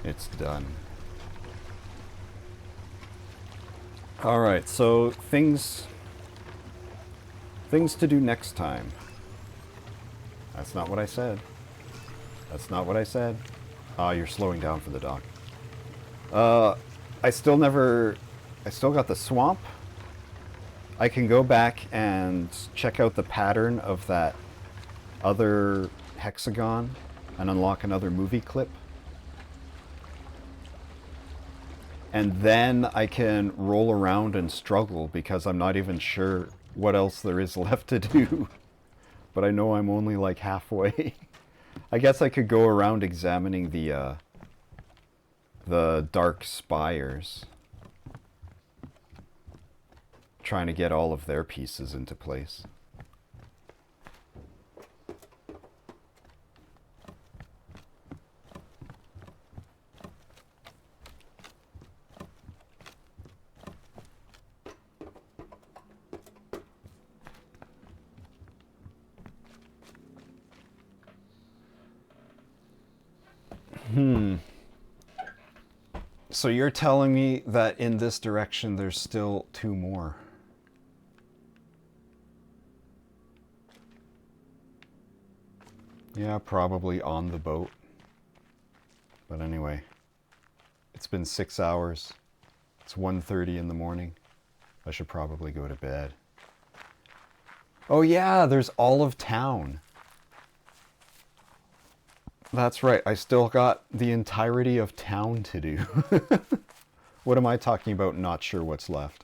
It's done. Alright, so things Things to do next time. That's not what I said. That's not what I said. Ah, you're slowing down for the dog. I still got the swamp. I can go back and check out the pattern of that other hexagon and unlock another movie clip. And then I can roll around and struggle because I'm not even sure what else there is left to do. But I know I'm only like halfway. I guess I could go around examining the dark spires, trying to get all of their pieces into place. So you're telling me that in this direction there's still 2 more. Yeah, probably on the boat. But anyway, it's been 6 hours. It's 1:30 in the morning. I should probably go to bed. Oh yeah, there's all of town. That's right, I still got the entirety of town to do. What am I talking about? Not sure what's left.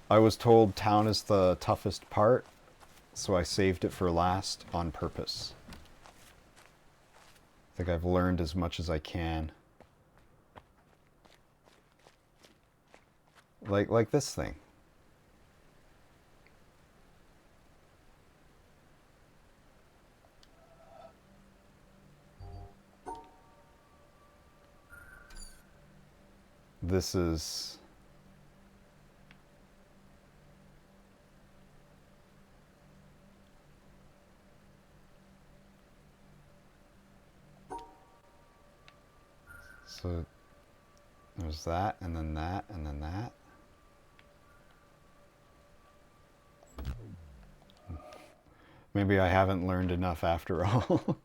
I was told town is the toughest part, so I saved it for last on purpose. I think I've learned as much as I can. Like this thing. This is... So there's that, and then that, and then that. Maybe I haven't learned enough after all.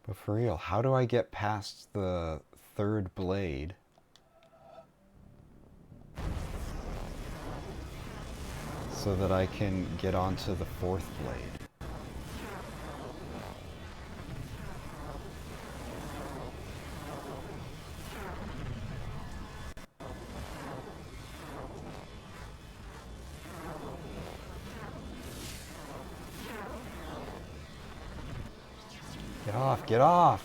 But for real, how do I get past the 3rd blade? So that I can get onto the 4th blade. Get off, get off!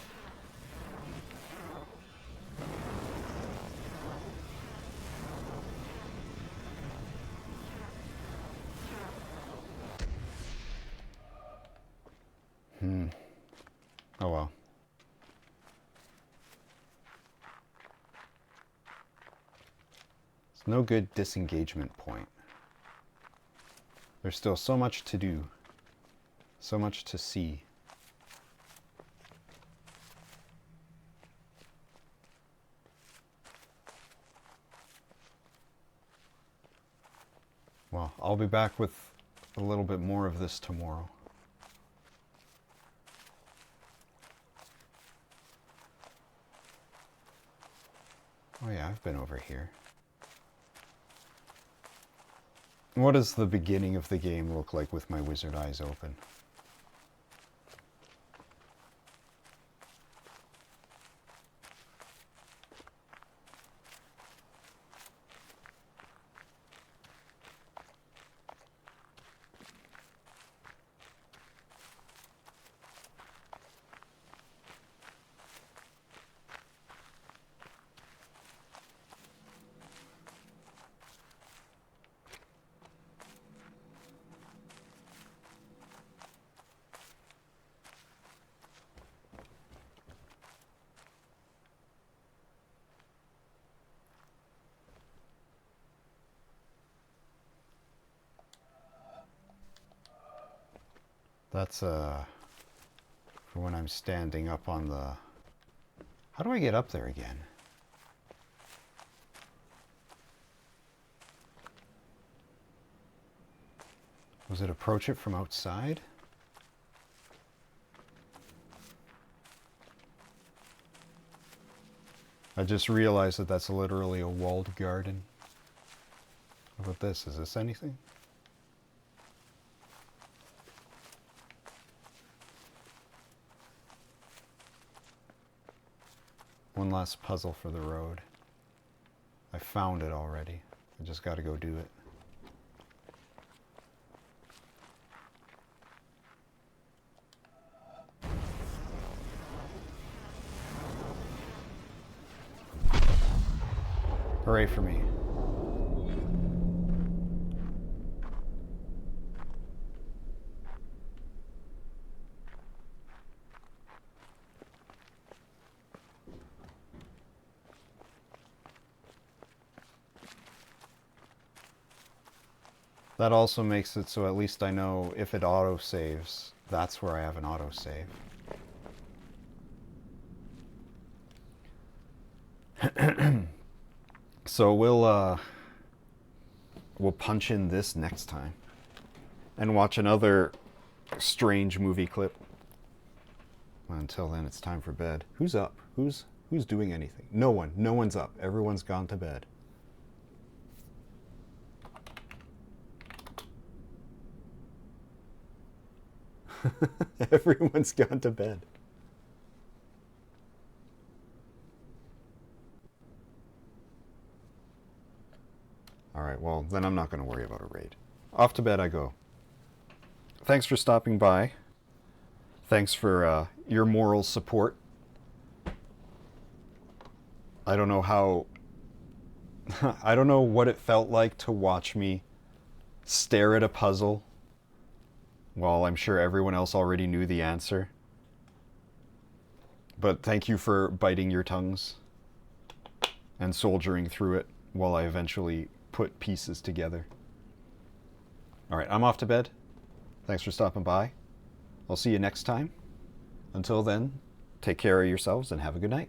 Oh well. It's no good disengagement point. There's still so much to do. So much to see. Well, I'll be back with a little bit more of this tomorrow. Oh yeah, I've been over here. What does the beginning of the game look like with my wizard eyes open? That's for when I'm standing up on the... How do I get up there again? Was it approach it from outside? I just realized that that's literally a walled garden. What about this? Is this anything? One last puzzle for the road. I found it already. I just got to go do it. Hooray for me. That also makes it so at least I know if it auto-saves, that's where I have an auto-save. So we'll punch in this next time and watch another strange movie clip. Well, until then, it's time for bed. Who's up? Who's doing anything? No one. No one's up. Everyone's gone to bed. Everyone's gone to bed. Alright, well, then I'm not going to worry about a raid. Off to bed I go. Thanks for stopping by. Thanks for your moral support. I don't know how... I don't know what it felt like to watch me stare at a puzzle while I'm sure everyone else already knew the answer. But thank you for biting your tongues and soldiering through it while I eventually put pieces together. Alright, I'm off to bed. Thanks for stopping by. I'll see you next time. Until then, take care of yourselves and have a good night.